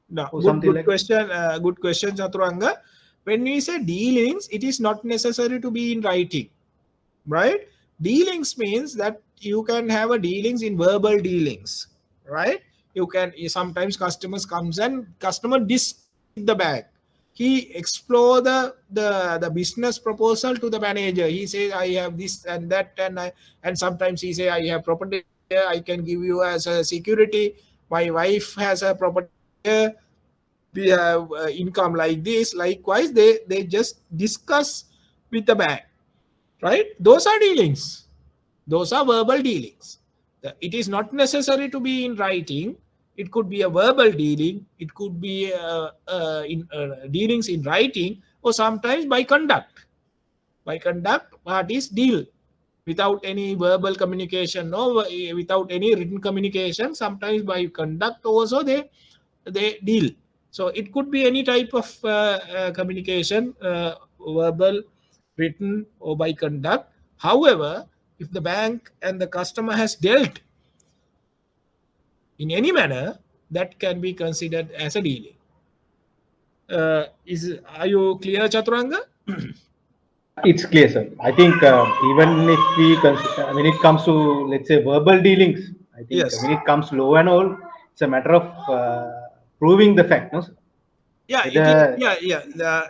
No, good like question. Good question, Chaturanga. When we say dealings, it is not necessary to be in writing, right? Dealings means that you can have a dealings in verbal dealings, right? You can sometimes customers comes and customer discuss the bank. He explore the business proposal to the manager. He says, I have this and that, and sometimes he say, I have property here, I can give you as a security. My wife has a property here. We have income like this. Likewise, they just discuss with the bank, right? Those are dealings. Those are verbal dealings. It is not necessary to be in writing. It could be a verbal dealing. It could be dealings in writing, or sometimes by conduct. By conduct, parties deal without any verbal communication, no, without any written communication. Sometimes by conduct also they deal. So it could be any type of communication, verbal, written, or by conduct. However, if the bank and the customer has dealt in any manner, that can be considered as a dealing. Are you clear, Chaturanga? It's clear, sir. I think even if when it comes to, let's say, verbal dealings, I think Yes. when it comes law and all, it's a matter of proving the fact, no, sir? Yeah, it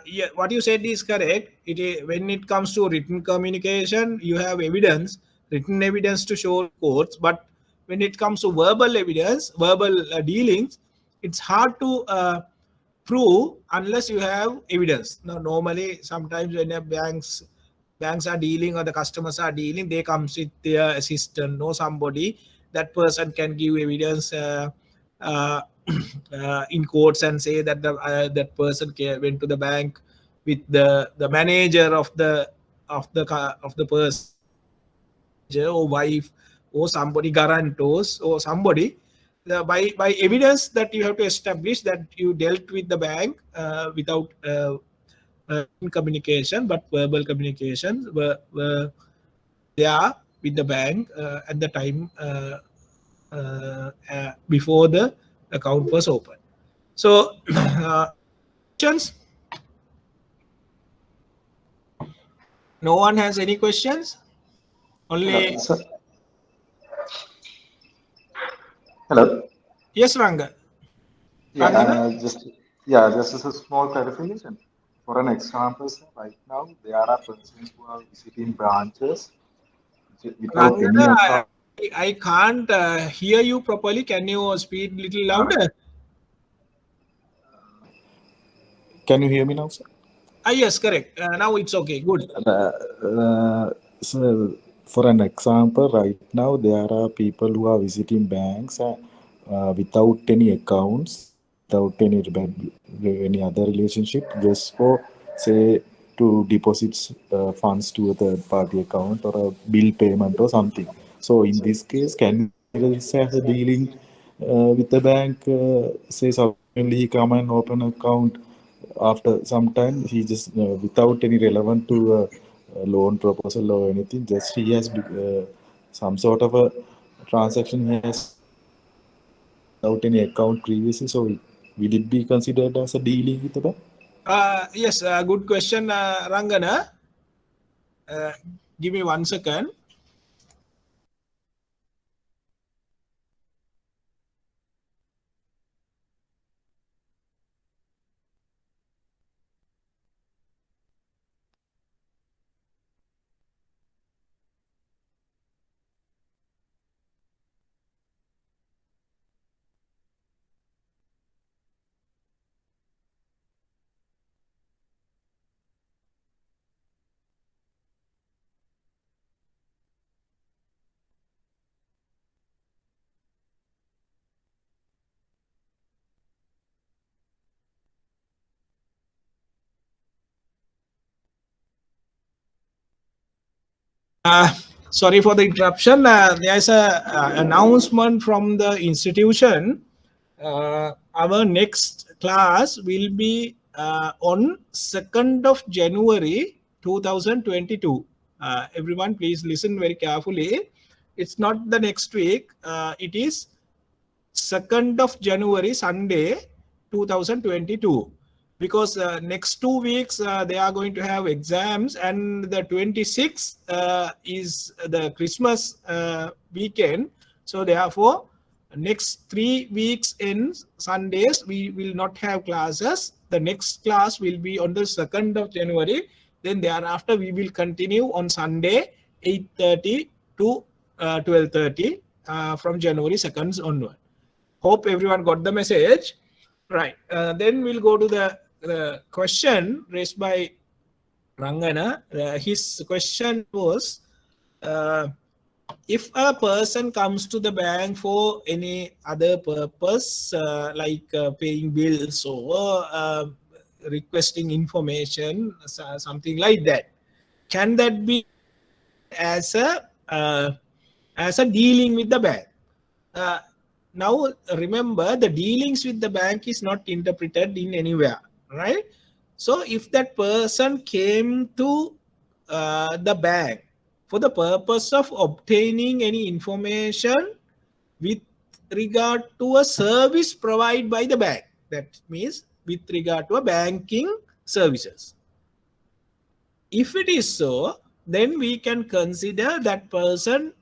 is, what you said is correct. It is, when it comes to written communication, you have evidence, written evidence to show courts. But when it comes to verbal evidence, verbal dealings, it's hard to prove unless you have evidence. Now, normally, sometimes when banks are dealing or the customers are dealing, they come with their assistant or somebody. That person can give evidence uh, in courts and say that that person went to the bank with the manager of the person or wife or somebody, guarantors or somebody. By evidence that you have to establish that you dealt with the bank without communication, but verbal communication were there with the bank at the time before the account was open. So, questions? No one has any questions? Only. Hello. Yes, Ranga. Yeah, just as a small clarification. For an example, sir, right now there are persons who are visiting branches without any Ranga, account. I can't hear you properly. Can you speak a little louder? Can you hear me now, sir? Yes, correct. Now it's okay. Good. So for an example, right now there are people who are visiting banks without any accounts, without any other relationship, just for, say, to deposit funds to a third party account or a bill payment or something. So in this case, can this as a dealing with the bank? Say suddenly he come and open an account after some time, he just without any relevant to a loan proposal or anything, just he has some sort of a transaction he has without any account previously. So will it be considered as a dealing with the bank? Yes, good question, Rangana. Give me 1 second. Sorry for the interruption. There's a announcement from the institution. Our next class will be on 2nd of January 2022. Everyone, please listen very carefully. It's not the next week. It is 2nd of January, Sunday, 2022. Because next 2 weeks they are going to have exams, and the 26th is the Christmas weekend. So therefore, next 3 weeks in Sundays we will not have classes. The next class will be on the 2nd of January. Then thereafter we will continue on Sunday 8:30 to 12:30 from January 2nd onward. Hope everyone got the message. Right. Then we'll go to the question raised by Rangana, his question was, if a person comes to the bank for any other purpose, like paying bills or requesting information, something like that, can that be as a dealing with the bank? Now remember, the dealings with the bank is not interpreted in anywhere, right? So if that person came to the bank for the purpose of obtaining any information with regard to a service provided by the bank, that means with regard to a banking services, if it is so, then we can consider that person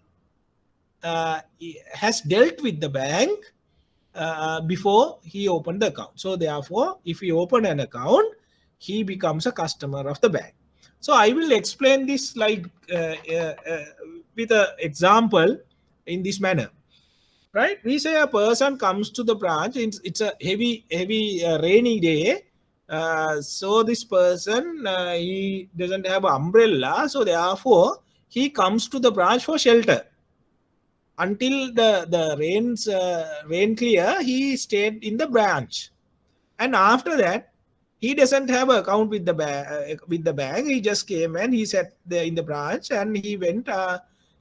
has dealt with the bank before he opened the account. So therefore, if he opened an account, he becomes a customer of the bank. So I will explain this like with an example in this manner. Right? We say a person comes to the branch. It's a heavy rainy day. So this person, he doesn't have an umbrella. So therefore, he comes to the branch for shelter. Until the rain clear, he stayed in the branch, and after that, he doesn't have an account with the bank. He just came and he sat there in the branch, and he went.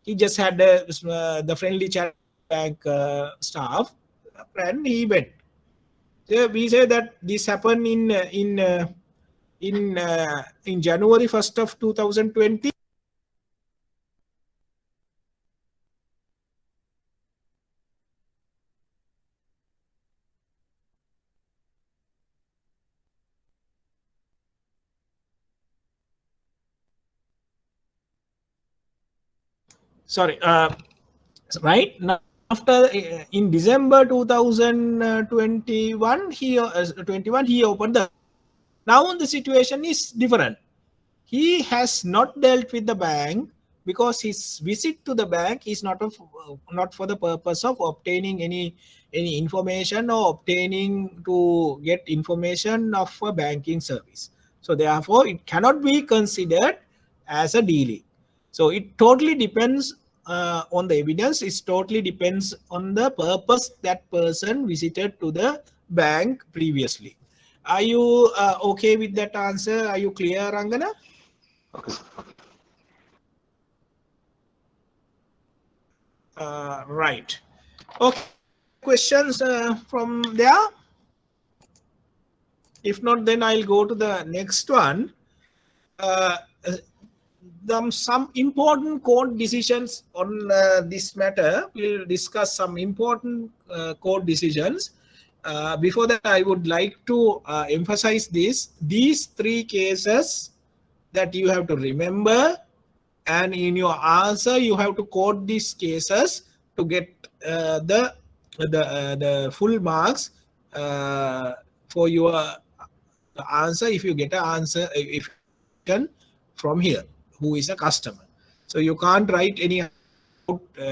He just had the friendly chat bank staff, and he went. So we say that this happened in January 1st of 2020. Sorry, right now, after in December 2021, he opened the. Now the situation is different. He has not dealt with the bank because his visit to the bank is not for the purpose of obtaining any information or obtaining to get information of a banking service. So therefore, it cannot be considered as a dealing. So it totally depends on the evidence. It totally depends on the purpose that person visited to the bank previously. Are you okay with that answer? Are you clear, Rangana? Okay, sir. Right. Okay. Questions from there? If not, then I'll go to the next one. Some important court decisions on this matter. We'll discuss some important court decisions. Before that, I would like to emphasize this. These three cases that you have to remember, and in your answer, you have to quote these cases to get the full marks for your answer. If you get an answer, if from here, who is a customer, so you can't write any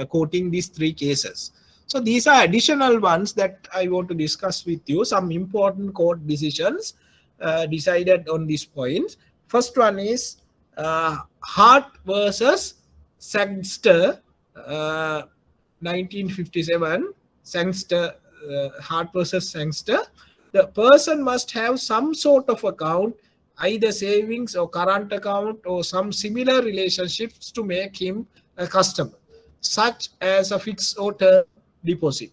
quoting these three cases. So these are additional ones that I want to discuss with you. Some important court decisions decided on this point. First one is Hart versus Sangster, 1957. Sangster, Hart versus Sangster. The person must have some sort of account, either savings or current account or some similar relationships to make him a customer, such as a fixed or term deposit.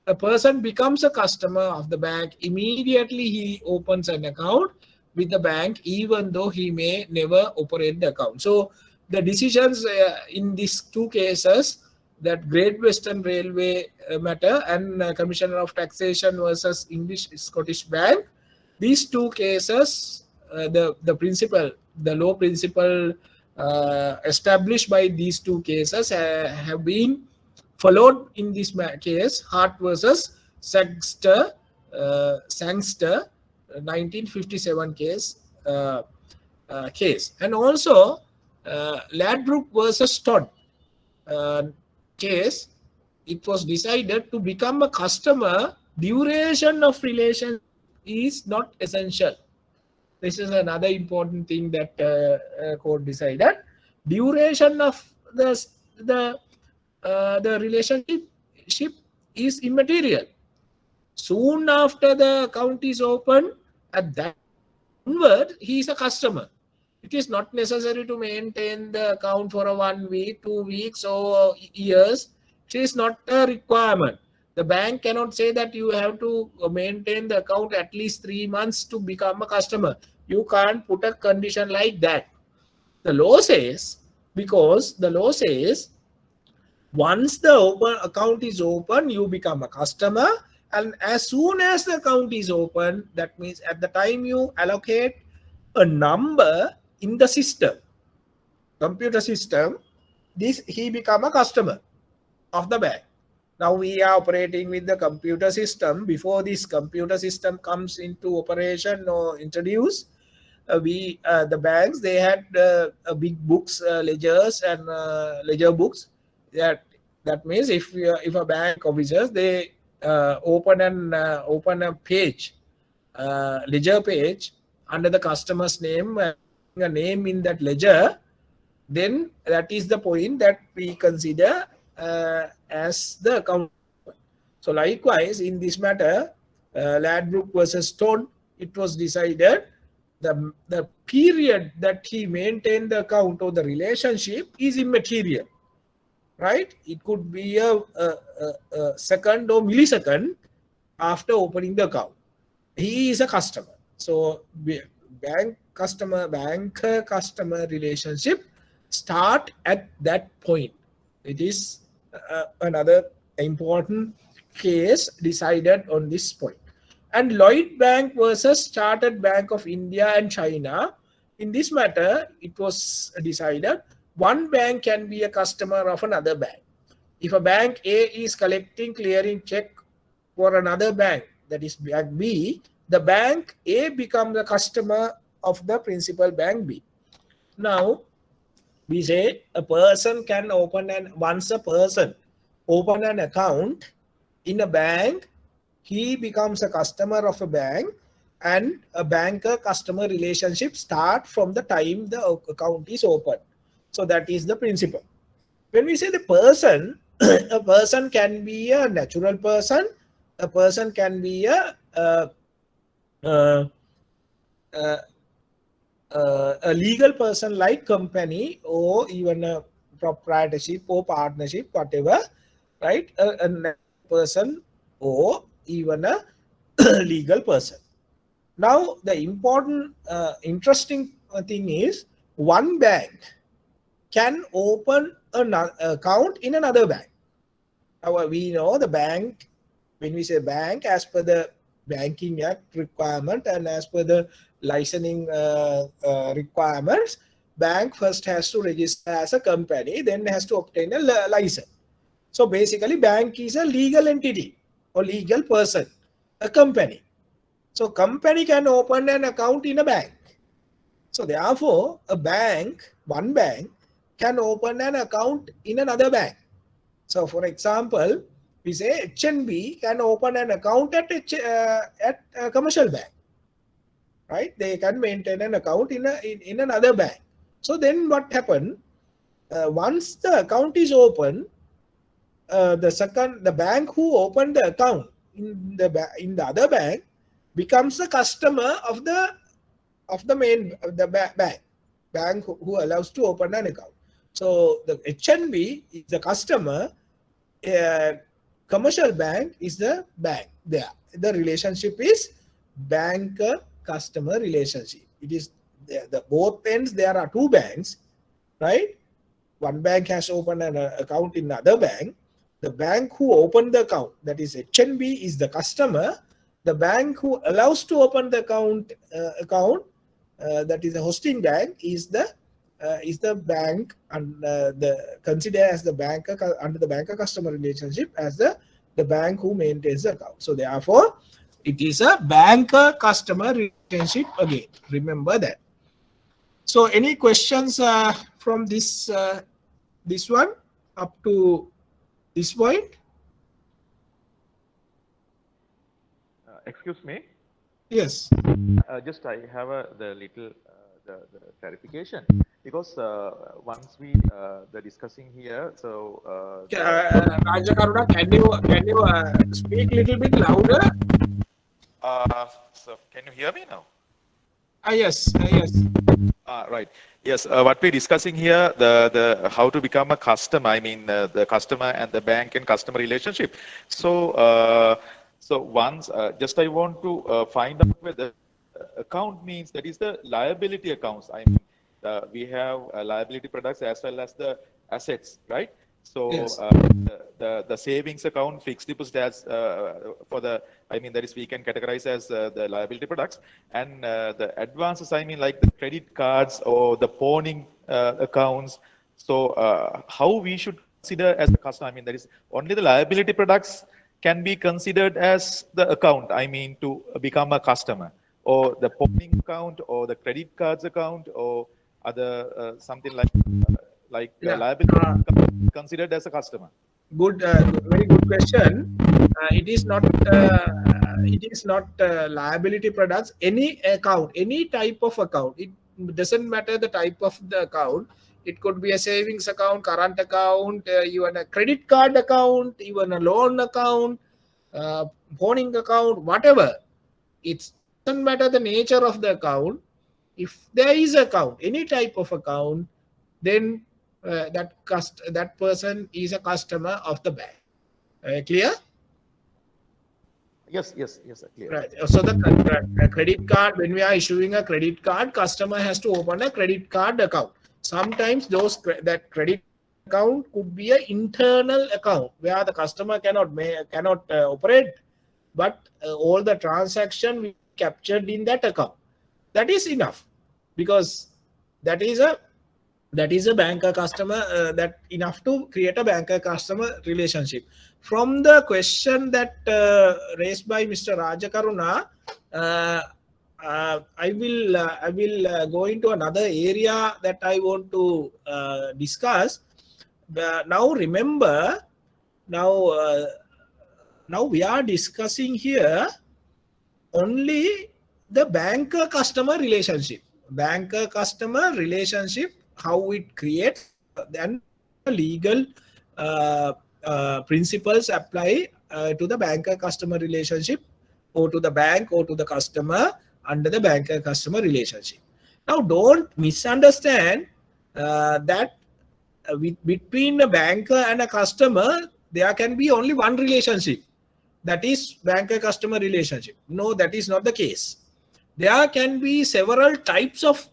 A person becomes a customer of the bank immediately he opens an account with the bank, even though he may never operate the account. So the decisions in these two cases, that Great Western Railway matter and Commissioner of Taxation versus English Scottish Bank, these two cases, the law principle established by these two cases have been followed in this case, Hart versus Sangster, 1957 case, and also Ladbroke versus Todd case. It was decided to become a customer, duration of relation is not essential. This is another important thing that court decided. Duration of the relationship is immaterial. Soon after the account is open, at that onward, he is a customer. It is not necessary to maintain the account for a 1 week, 2 weeks, or years. It is not a requirement. The bank cannot say that you have to maintain the account at least 3 months to become a customer. You can't put a condition like that. The law says, because the law says, once the account is open, you become a customer. And as soon as the account is open, that means at the time you allocate a number in the system, computer system, he become a customer of the bank. Now we are operating with the computer system. Before this computer system comes into operation or introduced, the banks, they had big books, ledgers and ledger books. That means if a bank officers, they open a page, ledger page under the customer's name, a name in that ledger, then that is the point that we consider as the account. So likewise, in this matter, Ladbrokes versus Stone, it was decided the period that he maintained the account or the relationship is immaterial, right? It could be a second or millisecond after opening the account. He is a customer. So bank customer relationship start at that point. It is another important case decided on this point. And Lloyd Bank versus Chartered Bank of India and China, in this matter, it was decided one bank can be a customer of another bank. If a bank A is clearing check for another bank, that is bank B, the bank A becomes the customer of the principal bank B. Now, we say a person can once a person open an account in a bank, he becomes a customer of a bank, and a banker-customer relationship start from the time the account is open. So that is the principle. When we say the person, a person can be a natural person, a person can be a legal person like company or even a proprietorship or partnership, whatever, right? A person or even a legal person. Now, the important, interesting thing is one bank can open an account in another bank. Now, we know the bank, when we say bank, as per the Banking Act requirement and as per the licensing requirements, bank first has to register as a company, then has to obtain a license. So basically, bank is a legal entity or legal person, a company. So company can open an account in a bank. So therefore, one bank can open an account in another bank. So for example, we say HNB can open an account at a commercial bank, right? They can maintain an account in another bank. So then what happened? Once the account is open, the bank who opened the account in the other bank becomes the customer of the main bank who allows to open an account. So the HNB is the customer, commercial bank is the bank. There, the relationship is banker-customer relationship. It is the both ends. There are two banks, right? One bank has opened an account in another bank. The bank who opened the account, that is HNB, is the customer. The bank who allows to open the account, that is a hosting bank, is the bank and considered as the banker under the banker-customer relationship as the bank who maintains the account. So therefore, it is a banker-customer relationship again. Remember that. So any questions from this one up to this point? Excuse me. Yes. Just I have the little the clarification, because once we the discussing here, so Rajakaruna, can you speak a little bit louder? so can you hear me now? Yes, yes. Right. Yes. What we're discussing here, the how to become a customer. I mean, the customer and the bank and customer relationship. So, so once, just I want to find out whether account means that is the liability accounts. I mean, we have liability products as well as the assets, right? So Yes. the savings account, fixed deposit as for the, I mean, that is we can categorize as the liability products, and the advances, I mean, like the credit cards or the pawning accounts. So how we should consider as a customer? I mean, that is only the liability products can be considered as the account. I mean, to become a customer, or the pawning account, or the credit cards account, or other something like Yeah. liability considered as a customer. Good, very good question. It is not liability products. Any account, any type of account. It doesn't matter the type of the account. It could be a savings account, current account, even a credit card account, even a loan account, pawning account, whatever. It doesn't matter the nature of the account. If there is account, any type of account, then that person is a customer of the bank. Clear? Yes, yes, yes, clear. Right. So the credit card, when we are issuing a credit card, customer has to open a credit card account. Sometimes that credit account could be an internal account where the customer cannot operate, but all the transaction will be captured in that account. That is enough, because that is a banker customer, that enough to create a banker customer relationship. From the question that raised by Mr. Rajakaruna, I will go into another area that I want to discuss. Now remember, now we are discussing here only the banker customer relationship. Banker customer relationship, how it creates, then legal principles apply to the banker customer relationship, or to the bank, or to the customer under the banker customer relationship. Now don't misunderstand that between a banker and a customer there can be only one relationship, that is banker customer relationship. No, that is not the case. There can be several types of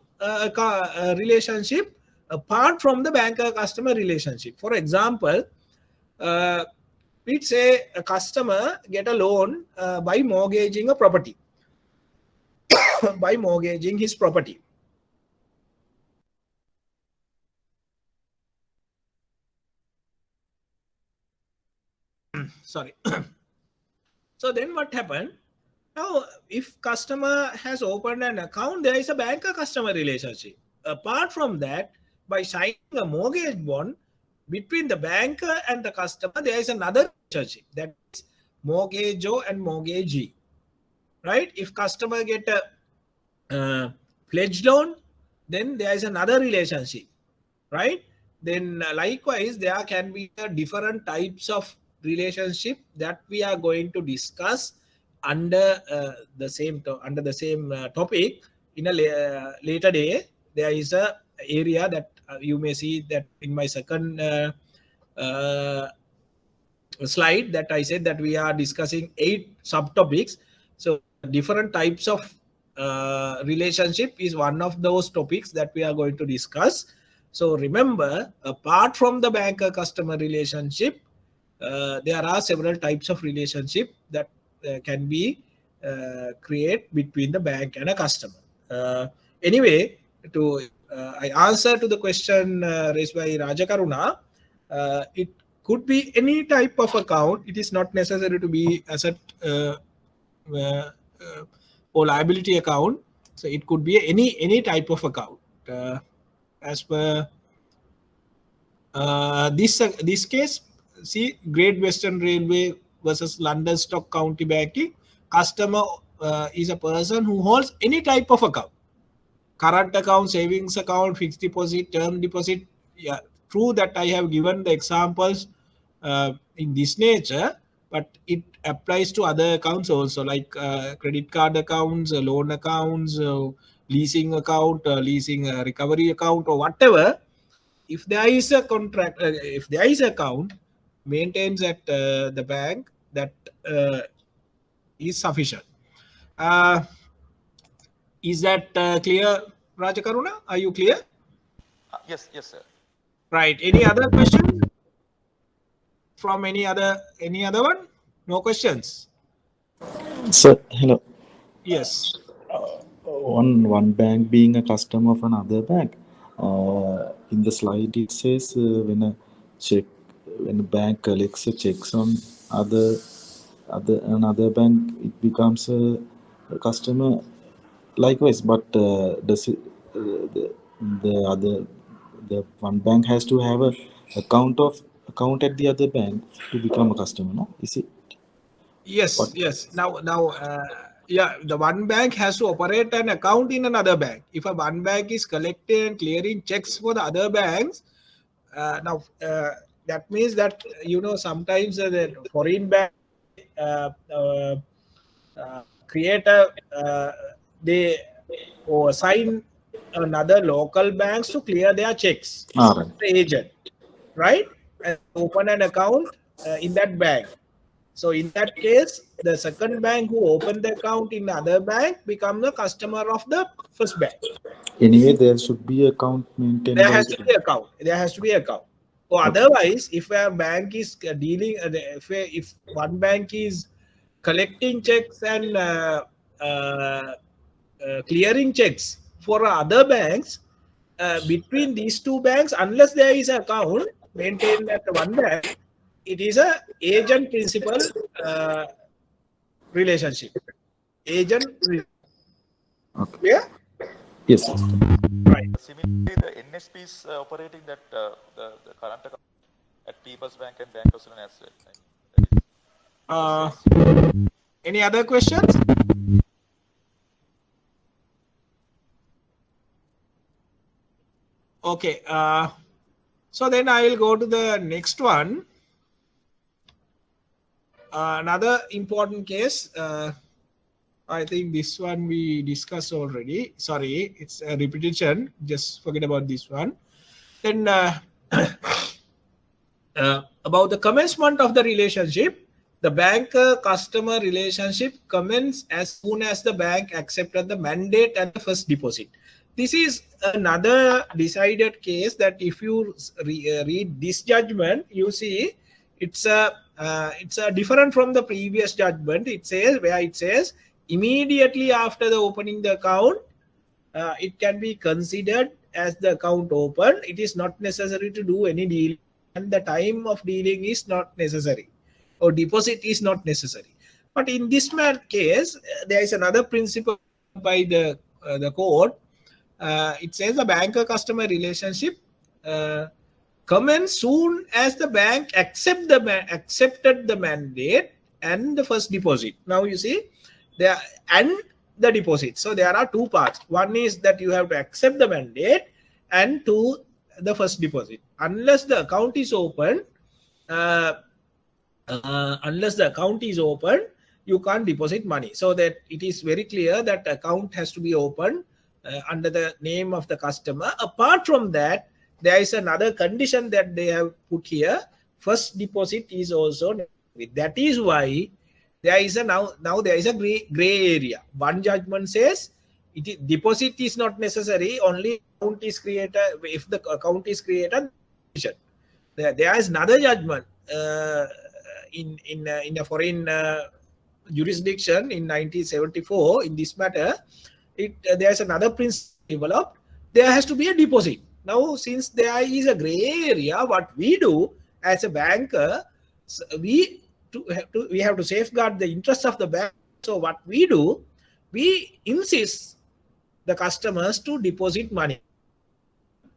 relationship apart from the banker customer relationship. For example, let's say a customer get a loan by mortgaging a property, by mortgaging his property. Sorry. So then what happened? Now, if customer has opened an account, there is a banker customer relationship. Apart from that, by signing a mortgage bond between the banker and the customer, there is another relationship, that is mortgagor and mortgagee. Right? If customer get a pledge loan, then there is another relationship. Right? Then likewise, there can be different types of relationship that we are going to discuss under the same topic in a later day. There is a area that you may see that in my second slide, that I said that we are discussing 8 subtopics. So different types of relationship is one of those topics that we are going to discuss. So remember, apart from the banker customer relationship, there are several types of relationship that can be create between the bank and a customer. Anyway, I answer to the question raised by Rajakaruna. It could be any type of account. It is not necessary to be asset or liability account. So it could be any type of account. As per this case, see, Great Western Railway versus London Stock County Banking. Customer is a person who holds any type of account. Current account, savings account, fixed deposit, term deposit. Yeah, true that I have given the examples in this nature, but it applies to other accounts also, like credit card accounts, loan accounts, leasing account, leasing recovery account, or whatever. If there is a contract, if there is account maintains at the bank, that is sufficient. Is that clear, Rajakaruna? Are you clear? Yes, sir. Right. Any other questions from any other one? No questions. Sir, hello. Yes. One bank being a customer of another bank. In the slide it says when a bank collects a checks on another bank, it becomes a customer likewise. But does it, the one bank has to have a account at the other bank to become a customer? No, is it? Yes. What? Yes. Now, yeah, the one bank has to operate an account in another bank. If a one bank is collecting and clearing checks for the other banks, that means that sometimes the foreign bank create they assign another local banks to clear their checks. Right. The agent, right, and open an account in that bank. So in that case, the second bank who opened the account in the other bank becomes the customer of the first bank. Anyway, there should be account maintained. There has to be account. There has to be account. Or otherwise, if a bank is dealing, if one bank is collecting checks and clearing checks for other banks, between these two banks, unless there is an account maintained at one bank, it is a agent principal relationship. Agent. Okay. Yeah. Yes. Right. Similarly, the NSP is operating that the current account at People's Bank and Bank of Sri Lanka as well. Any other questions? Okay. So then I will go to the next one. Another important case. I think this one we discussed already. Sorry, it's a repetition. Just forget about this one. Then about the commencement of the relationship, the banker-customer relationship commences as soon as the bank accepted the mandate and the first deposit. This is another decided case that if you read this judgment, you see it's a different from the previous judgment. It says immediately after the opening the account, it can be considered as the account open. It is not necessary to do any dealing, and the time of dealing is not necessary, or deposit is not necessary. But in this case, there is another principle by the court. It says the banker-customer relationship commence soon as the bank accepted the mandate and the first deposit. Now you see there and the deposit. So there are two parts. One is that you have to accept the mandate, and two, the first deposit. Unless the account is open, you can't deposit money. So that it is very clear that account has to be open under the name of the customer. Apart from that, there is another condition that they have put here. First deposit is also necessary. That is why there is a now there is a gray area. One judgment says deposit is not necessary, only account is created. If the account is created, there is another judgment in a foreign jurisdiction in 1974 in this matter. There is another principle developed. There has to be a deposit. Now, since there is a gray area, what we do as a banker, we have to safeguard the interests of the bank. So what we do, we insist the customers to deposit money,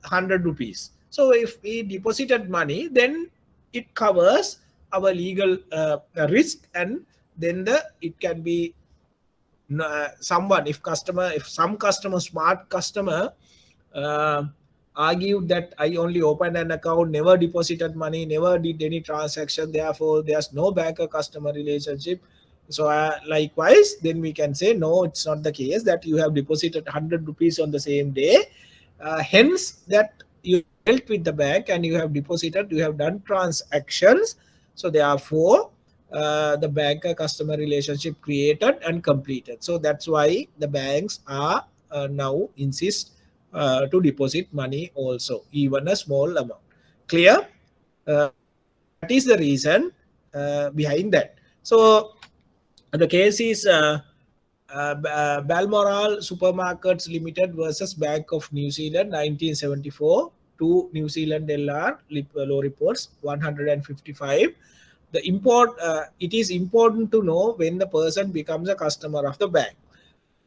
100 rupees. So if we deposited money, then it covers our legal risk, and then it can be someone, if some customer, smart customer, argued that I only opened an account, never deposited money, never did any transaction, therefore there's no banker customer relationship. So likewise, then we can say, no, it's not the case, that you have deposited 100 rupees on the same day. Hence, that you dealt with the bank and you have deposited, you have done transactions. So therefore, the banker customer relationship created and completed. So that's why the banks are now insist to deposit money also, even a small amount. Clear? That is the reason behind that. So the case is Balmoral Supermarkets Limited versus Bank of New Zealand, 1974. To New Zealand LR law reports 155. It is important to know when the person becomes a customer of the bank.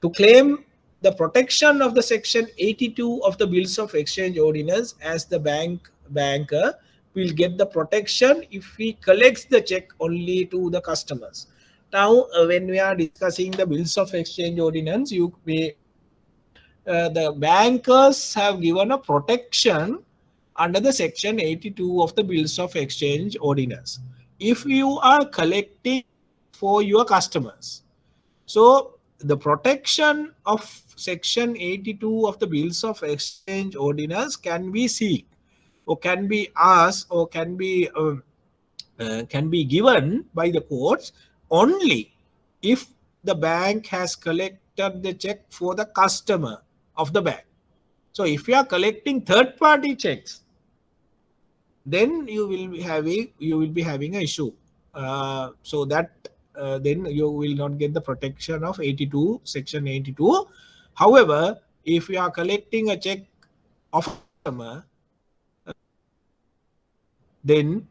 To claim the protection of the section 82 of the Bills of Exchange Ordinance, as the banker will get the protection if he collects the check only to the customers. Now, when we are discussing the Bills of Exchange Ordinance, the bankers have given a protection under the section 82 of the Bills of Exchange Ordinance. If you are collecting for your customers, so the protection of section 82 of the Bills of Exchange Ordinance can be seek, or can be asked, or can be given by the courts only if the bank has collected the check for the customer of the bank. So if you are collecting third-party checks, then you will be having an issue. So that then you will not get the protection of 82, section 82. However, if you are collecting a check of a customer, then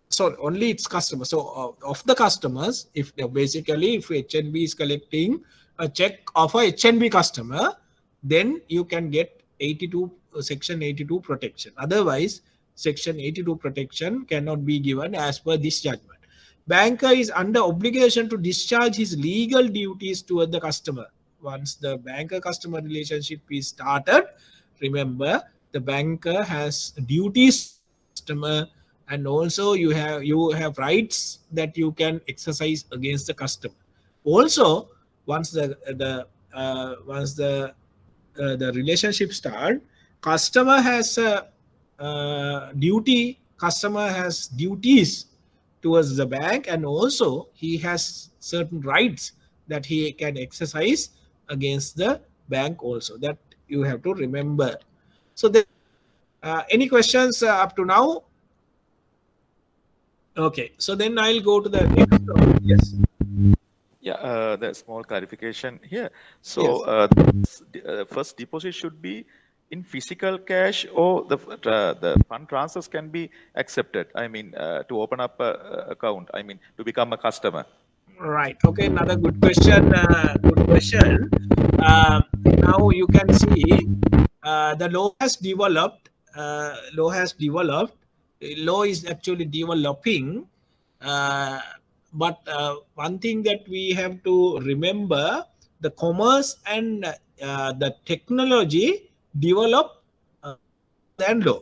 so only its customer. So of the customers, if HNB is collecting a check of a HNB customer, then you can get 82 section 82 protection. Otherwise, section 82 protection cannot be given as per this judgment. Banker is under obligation to discharge his legal duties toward the customer. Once the banker-customer relationship is started, remember, the banker has duties to the customer, and also you have rights that you can exercise against the customer. Also, once the relationship start, customer has a duty. Customer has duties towards the bank, and also he has certain rights that he can exercise against the bank also. That you have to remember. So, any questions up to now? Okay, so then I'll go to the next one. Yes. Yeah, the small clarification here. So first deposit should be in physical cash, or the fund transfers can be accepted. I mean, to open up a account. I mean, to become a customer. Right. Okay. Another good question. Now you can see the law has developed. Law is actually developing. But one thing that we have to remember, the commerce and the technology develop than law.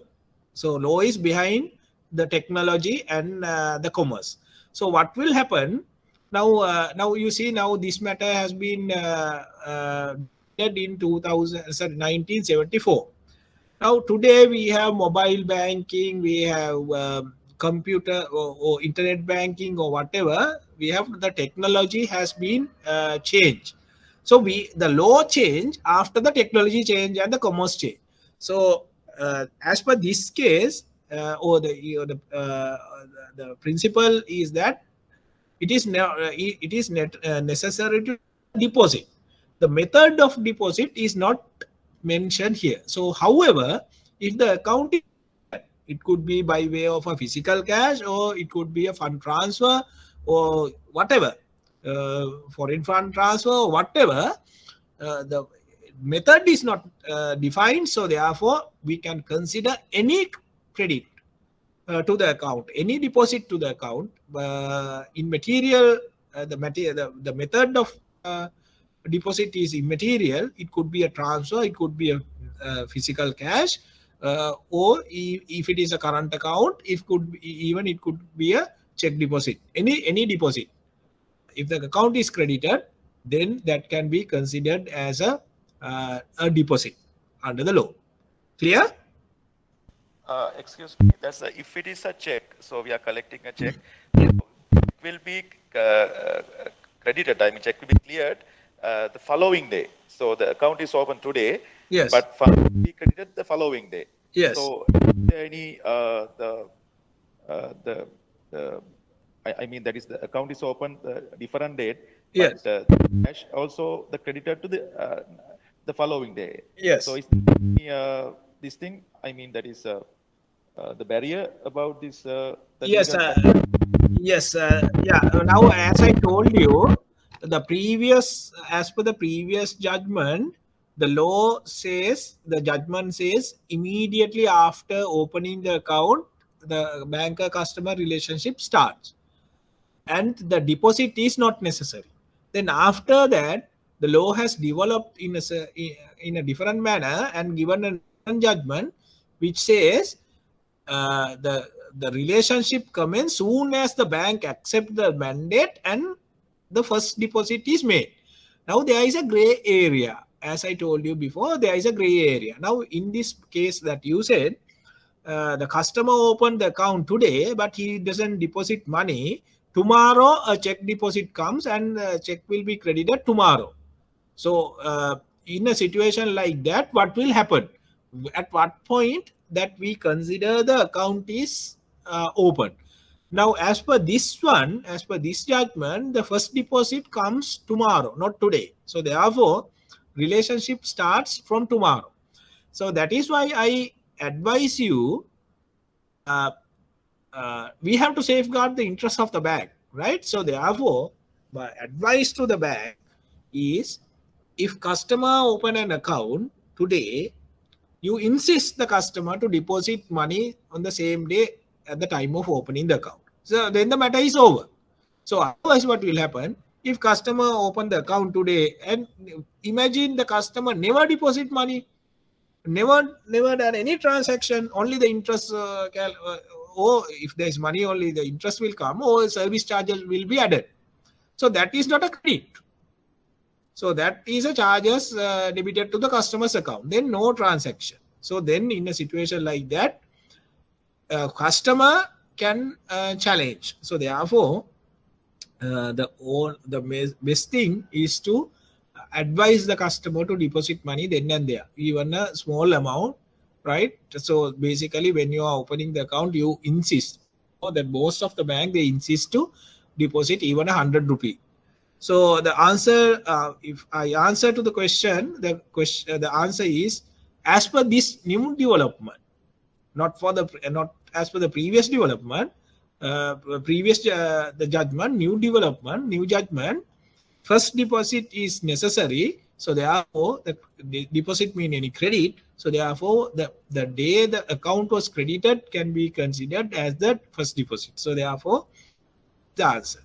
So law is behind the technology and the commerce. So what will happen now? Now you see, now this matter has been in 1974. Now today we have mobile banking, we have computer or internet banking or whatever. We have the technology has been changed. So the law change after the technology change and the commerce change. So as per this case, or the principle is that it is necessary to deposit. The method of deposit is not mentioned here. So, however, if the account is, it could be by way of a physical cash, or it could be a fund transfer, or whatever, foreign fund transfer, or whatever. The method is not defined, so therefore we can consider any credit to the account, any deposit to the account in material. The method of deposit is immaterial. It could be a transfer, it could be a physical cash, or if it is a current account, it could be a check deposit, any deposit. If the account is credited, then that can be considered as a deposit under the law. Clear? Excuse me, that's if it is a check, so we are collecting a check, it will be credited, I mean check will be cleared the following day. So the account is open today, yes, but funds will be credited the following day. Yes. So is there any I mean that is the account is open different date, yes, but cash also the credited to the following day. Yes. So is there any, this thing, I mean that is the barrier about this? Yes, yes, yeah. Now, as I told you, as per the previous judgment, the law says, the judgment says, immediately after opening the account, the banker-customer relationship starts, and the deposit is not necessary. Then after that, the law has developed in a different manner and given a judgment which says the relationship commences soon as the bank accepts the mandate and the first deposit is made. Now there is a gray area. As I told you before, there is a gray area. Now in this case that you said, the customer opened the account today, but he doesn't deposit money. Tomorrow a check deposit comes and the check will be credited tomorrow. So in a situation like that, what will happen? At what point that we consider the account is open? Now, as per this judgment, the first deposit comes tomorrow, not today. So therefore, relationship starts from tomorrow. So that is why I advise you, we have to safeguard the interest of the bank, right? So therefore, my advice to the bank is, if customer open an account today, you insist the customer to deposit money on the same day at the time of opening the account. So then the matter is over. So otherwise what will happen, if customer open the account today and imagine the customer never deposit money, never done any transaction, only the interest, or if there is money, only the interest will come, or service charges will be added. So that is not a credit. So that is a charges debited to the customer's account, then no transaction. So then in a situation like that, customer can challenge. So therefore, the best thing is to advise the customer to deposit money then and there, even a small amount, right? So basically, when you are opening the account, you insist that most of the bank, they insist to deposit even 100 rupee. So the answer, if I answer to the question, the answer is as per this new development, not as per the previous development, the judgment, new judgment, first deposit is necessary. So therefore, the deposit mean any credit. So therefore, the day the account was credited can be considered as the first deposit. So therefore, the answer.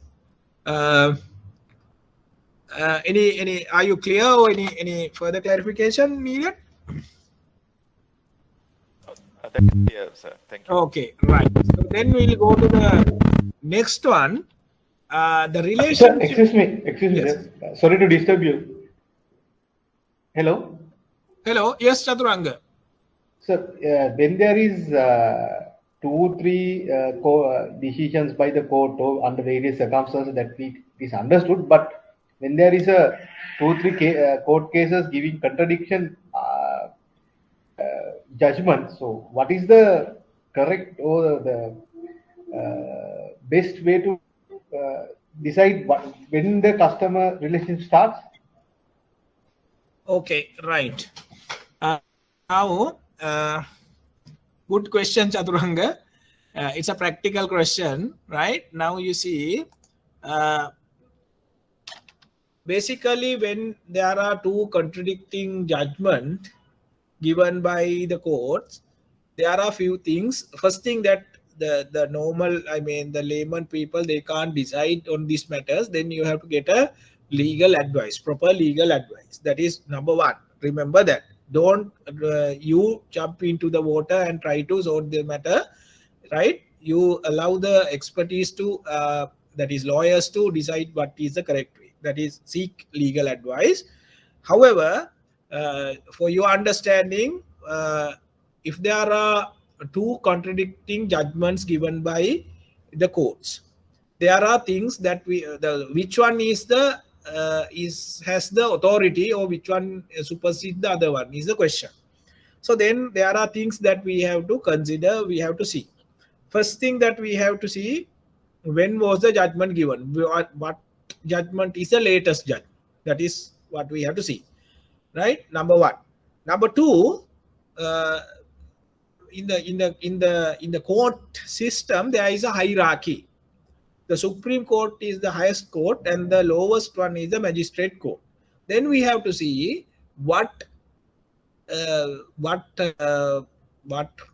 Any are you clear, or any further clarification needed? That is clear, sir. Thank you. Okay, right. So then we'll go to the next one. The relationship. Excuse me. Yes. Sorry to disturb you. Hello. Yes, Chaturanga. Sir, when there is 2-3 decisions by the court or under various circumstances, that is understood, but when there is a 2-3 court cases giving contradiction judgment, so what is the correct or the best way to decide when the customer relationship starts? Okay, right. Now, good question, Chaturanga. It's a practical question, right? Now you see, basically when there are two contradicting judgment given by the courts, there are a few things. First thing, that the normal, I mean the layman people, they can't decide on these matters. Then you have to get a legal advice, proper legal advice. That is number one. Remember that. Don't you jump into the water and try to sort the matter, right? You allow the expertise to, that is lawyers, to decide what is the correct way. That is seek legal advice. However, for your understanding, if there are two contradicting judgments given by the courts, there are things that which one is the has the authority, or which one supersedes the other one is the question. So then there are things that we have to consider, we have to see. First thing that we have to see, when was the judgment given? What judgment is the latest judgment? That is what we have to see, right? Number one. Number two, in the court system, there is a hierarchy. The Supreme Court is the highest court, and the lowest one is the magistrate court. Then we have to see what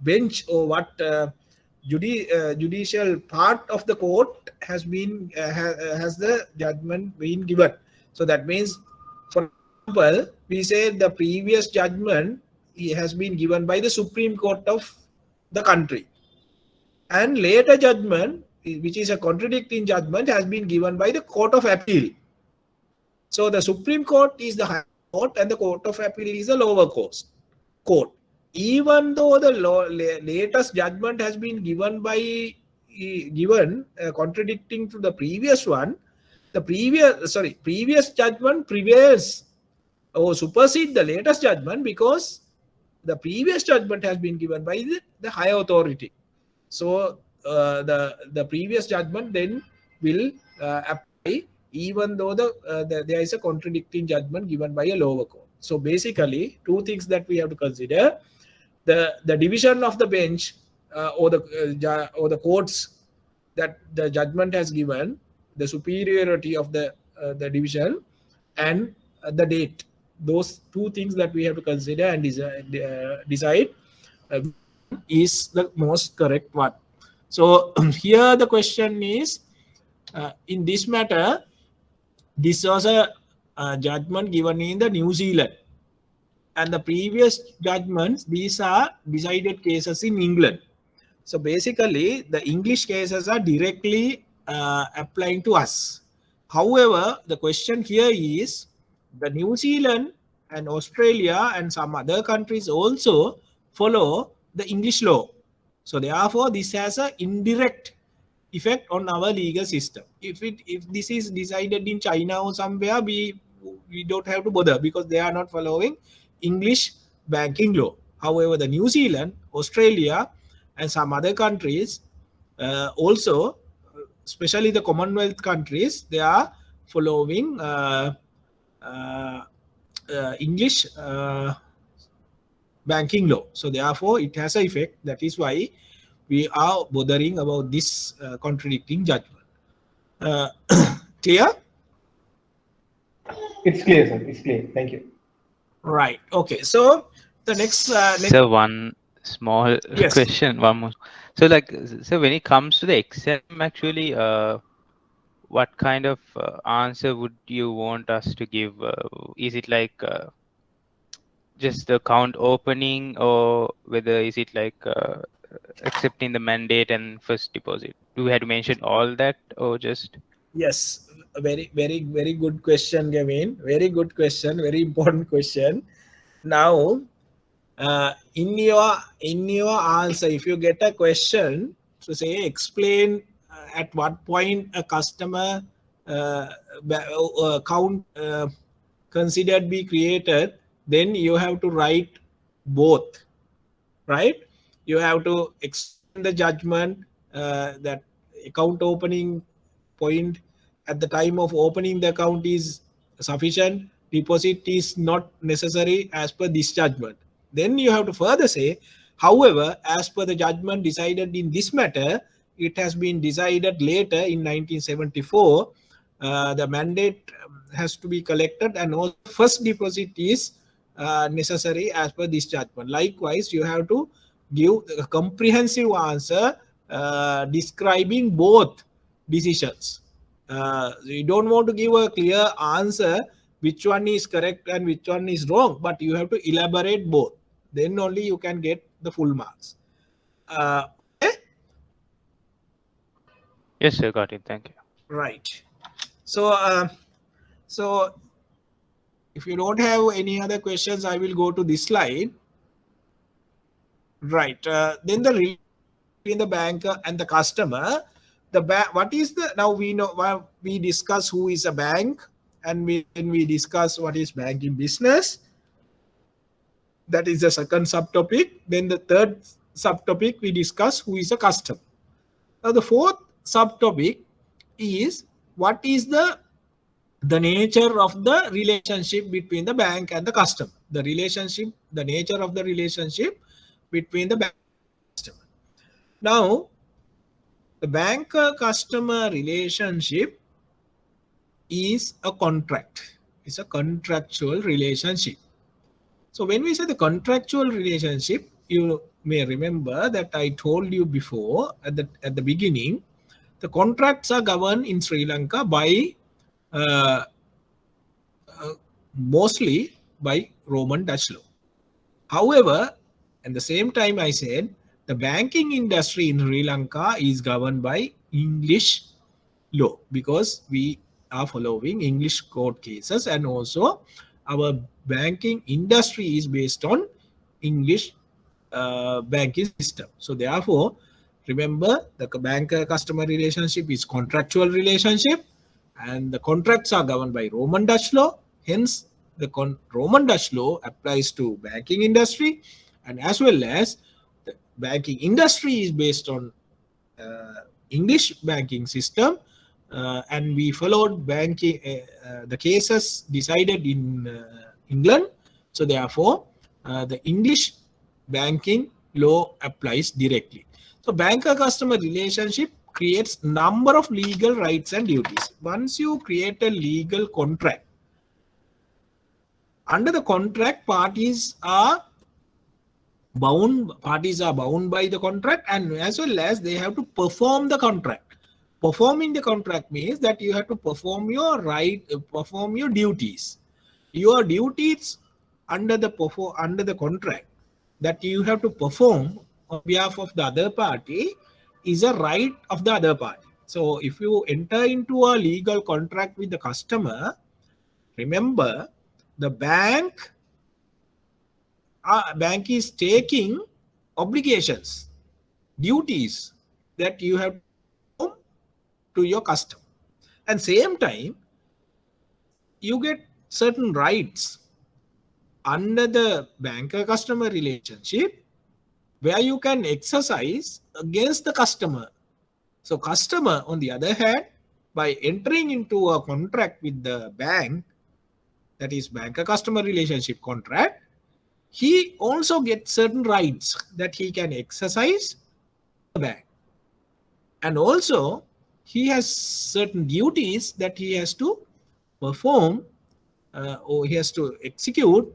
bench or what judicial part of the court has been has the judgment been given. So that means, for example, we say the previous judgment has been given by the Supreme Court of the country, and later judgment, which is a contradicting judgment, has been given by the Court of Appeal. So the Supreme Court is the higher court, and the Court of Appeal is the lower court. Even though the latest judgment has been given by contradicting to the previous one, the previous judgment prevails or supersedes the latest judgment, because the previous judgment has been given by the higher authority. So the previous judgment then will apply, even though there is a contradicting judgment given by a lower court. So basically, two things that we have to consider: the division of the bench or the courts that the judgment has given, the superiority of the division, and the date. Those two things that we have to consider and decide is the most correct one. So here the question is, in this matter, this was a judgment given in the New Zealand, and the previous judgments, these are decided cases in England. So basically, the English cases are directly applying to us. However, the question here is, the New Zealand and Australia and some other countries also follow the English law. So therefore, this has an indirect effect on our legal system. If this is decided in China or somewhere, we don't have to bother, because they are not following English banking law. However, the New Zealand, Australia, and some other countries also, especially the Commonwealth countries, they are following English banking law. So therefore, it has an effect. That is why we are bothering about this contradicting judgment. Clear? It's clear, sir. It's clear. Thank you. Right. Okay. So the next. So one small question. One more. So when it comes to the exam, actually, what kind of answer would you want us to give? Is it like just the account opening, or whether is it like accepting the mandate and first deposit? Do we have to mention all that, or just? Yes, a very good question, Gavin. Very good question. Very important question. Now, in your answer, if you get a question to say explain at what point a customer account considered be created, then you have to write both, right? You have to explain the judgment that account opening point at the time of opening the account is sufficient, deposit is not necessary as per this judgment. Then you have to further say, however, as per the judgment decided in this matter, it has been decided later in 1974, the mandate has to be collected, and also first deposit is necessary as per this judgment. Likewise, you have to give a comprehensive answer describing both decisions. You don't want to give a clear answer which one is correct and which one is wrong, but you have to elaborate both. Then only you can get the full marks. Okay? Yes, sir. Got it. Thank you. Right. So, so if you don't have any other questions, I will go to this slide. Right. Then the relation between the banker and the customer. What is the, now we know, we discuss who is a bank, and when we discuss what is banking business. That is the second subtopic. Then the third subtopic we discuss who is a customer. Now the fourth subtopic is what is the nature of the relationship between the bank and the customer. The nature of the relationship between the bank and the customer. Now, the banker-customer relationship is a contract. It's a contractual relationship. So when we say the contractual relationship, you may remember that I told you before at the beginning, the contracts are governed in Sri Lanka by mostly by Roman Dutch law. However, at the same time I said the banking industry in Sri Lanka is governed by English law because we are following English court cases, and also our banking industry is based on English banking system. So therefore, remember the banker-customer relationship is contractual relationship, and the contracts are governed by Roman Dutch law. Hence, the Roman Dutch law applies to banking industry, and as well as the banking industry is based on English banking system, and we followed banking the cases decided in England. So therefore, the English banking law applies directly. So banker-customer relationship creates number of legal rights and duties. Once you create a legal contract, under the contract, parties are bound by the contract, and as well as they have to perform the contract. Performing the contract means that you have to perform your duties. Your duties under the contract that you have to perform on behalf of the other party is a right of the other party. So if you enter into a legal contract with the customer, remember the bank is taking obligations, duties that you have to your customer, and same time you get certain rights under the banker-customer relationship where you can exercise against the customer. So customer, on the other hand, by entering into a contract with the bank, that is banker-customer relationship contract, he also gets certain rights that he can exercise the bank. And also, he has certain duties that he has to perform or he has to execute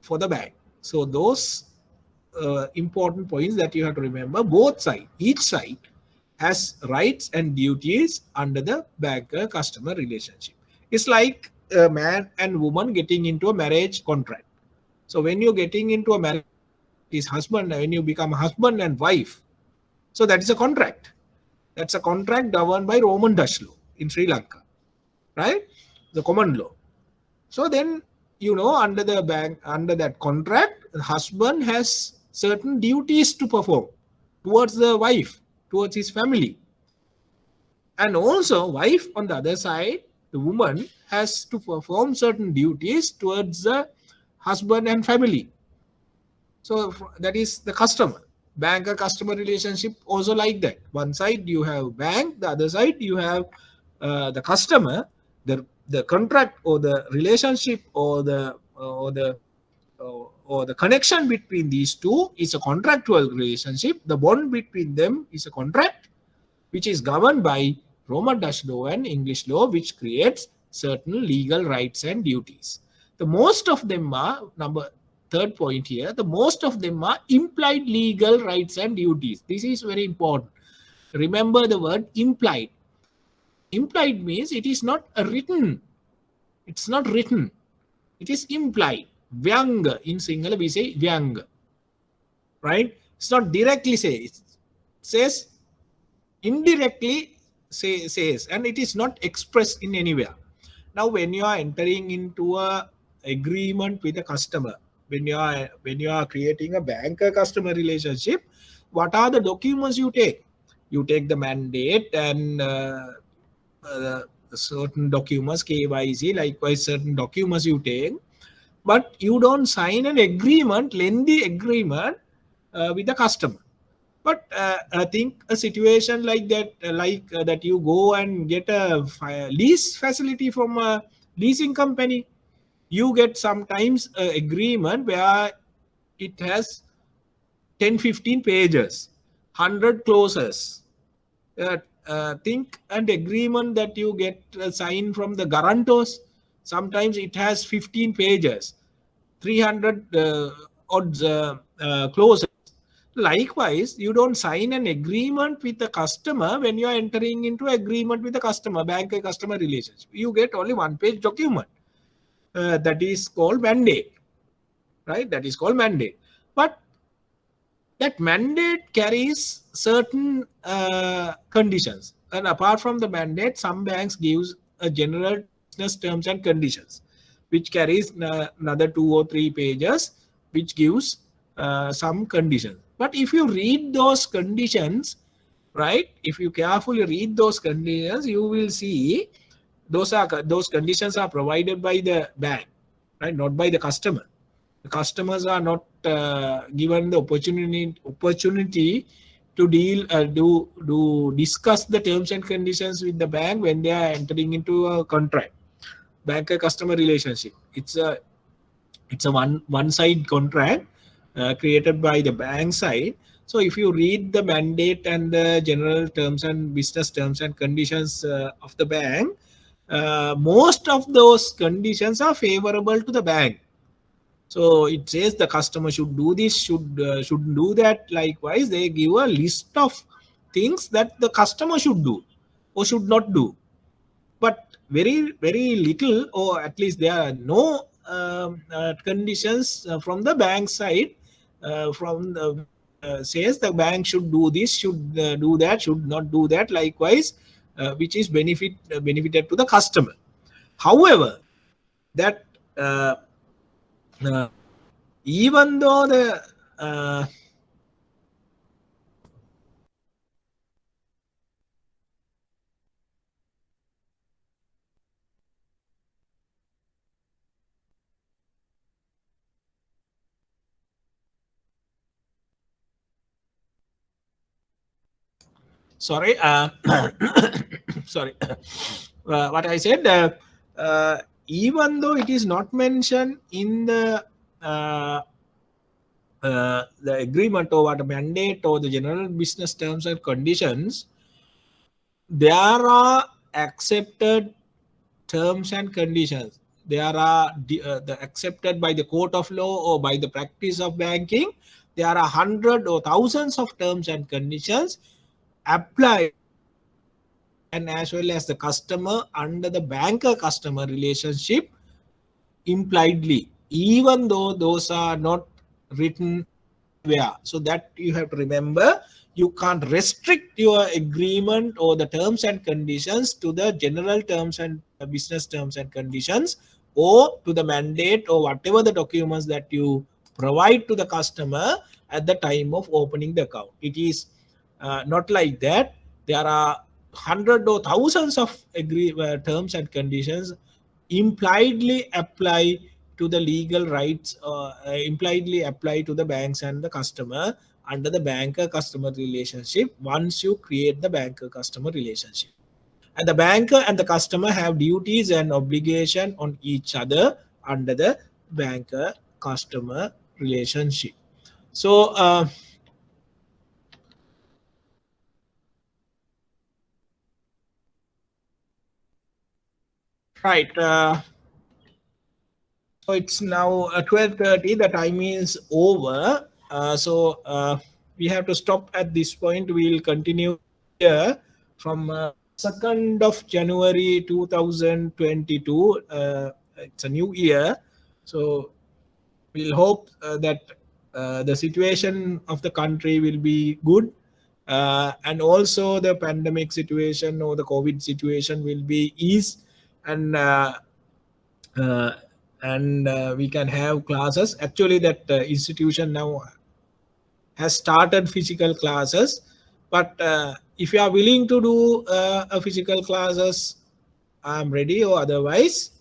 for the bank. So those important points that you have to remember, each side has rights and duties under the banker-customer relationship. It's like a man and woman getting into a marriage contract. So when you're getting into a marriage, is husband, when you become husband and wife, so that is a contract. That's a contract governed by Roman Dutch law in Sri Lanka, right? The common law. So then, under that contract, the husband has certain duties to perform towards the wife, towards his family. And also, wife on the other side, the woman has to perform certain duties towards the husband and family. So that is the customer. Banker-customer relationship also like that. One side you have bank, the other side you have the customer. The contract or the relationship or the connection between these two is a contractual relationship. The bond between them is a contract which is governed by Roman Dutch law and English law, which creates certain legal rights and duties. The most of them are, third point here, the most of them are implied legal rights and duties. This is very important. Remember the word implied. Implied means it is not written. It's not written. It is implied. Vyang. In Sinhala we say Vyang. Right? It's not directly say. It says indirectly says, and it is not expressed in anywhere. Now, when you are entering into a agreement with a customer, when you are creating a banker customer relationship, what are the documents you take? You take the mandate and certain documents, KYC, likewise certain documents you take, but you don't sign an agreement, lengthy agreement with the customer. But I think a situation like that, that you go and get a lease facility from a leasing company, you get sometimes an agreement where it has 10-15 pages, 100 clauses. Think an agreement that you get signed from the guarantors, sometimes it has 15 pages, 300 odd clauses. Likewise, you don't sign an agreement with the customer when you are entering into agreement with the customer, banker customer relationship. You get only one-page document. That is called mandate, right? That is called mandate. But that mandate carries certain conditions. And apart from the mandate, some banks gives a general business terms and conditions, which carries another 2 or 3 pages, which gives some conditions. But if you read those conditions, right, if you carefully read those conditions, you will see those conditions are provided by the bank, right, not by the customer. The customers are not given the opportunity to discuss the terms and conditions with the bank when they are entering into a contract, banker customer relationship. It's a one side contract created by the bank side. So if you read the mandate and the general terms and business terms and conditions of the bank, most of those conditions are favorable to the bank. So it says the customer should do this, should do that. Likewise, they give a list of things that the customer should do or should not do. But very, very little, or at least there are no conditions from the bank side. From the says the bank should do this, should do that, should not do that. Likewise, which is benefited to the customer. However, that even though the sorry, sorry, what I said, even though it is not mentioned in the agreement or what mandate or the general business terms and conditions, there are accepted terms and conditions. There are accepted by the court of law or by the practice of banking. There are 100 or thousands of terms and conditions applied, and as well as the customer under the banker customer relationship impliedly, even though those are not written where. So that you have to remember, you can't restrict your agreement or the terms and conditions to the general terms and business terms and conditions, or to the mandate or whatever the documents that you provide to the customer at the time of opening the account. It is not like that. There are 100 or thousands of terms and conditions impliedly apply to the legal rights, impliedly apply to the banks and the customer under the banker customer relationship once you create the banker customer relationship. And the banker and the customer have duties and obligation on each other under the banker customer relationship. So right, so it's now 12:30. The time is over. So we have to stop at this point. We'll continue here from 2nd of January 2022. It's a new year, so we'll hope that the situation of the country will be good, and also the pandemic situation or the COVID situation will be eased, and we can have classes. Actually, that institution now has started physical classes, but if you are willing to do a physical classes, I'm ready, or otherwise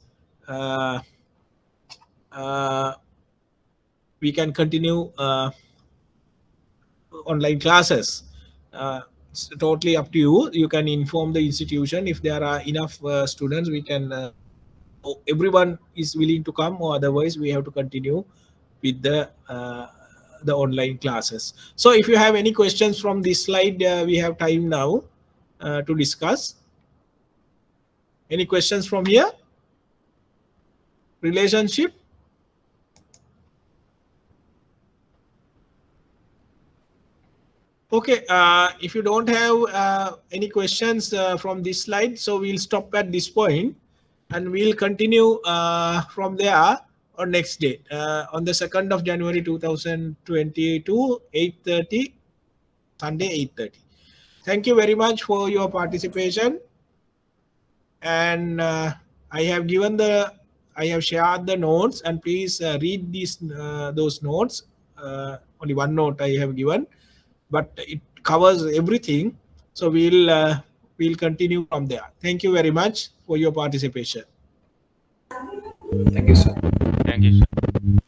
we can continue online classes. It's totally up to you. You can inform the institution if there are enough students. We can everyone is willing to come, or otherwise we have to continue with the online classes. So if you have any questions from this slide, we have time now to discuss. Any questions from here? Relationship? Okay, if you don't have any questions from this slide, so we'll stop at this point and we'll continue from there on next date, on the 2nd of January 2022, 8:30, Sunday 8:30. Thank you very much for your participation. And I have shared the notes, and please read those notes. Only one note I have given, but it covers everything. So we'll continue from there. Thank you very much for your participation. Thank you, sir. Thank you, sir.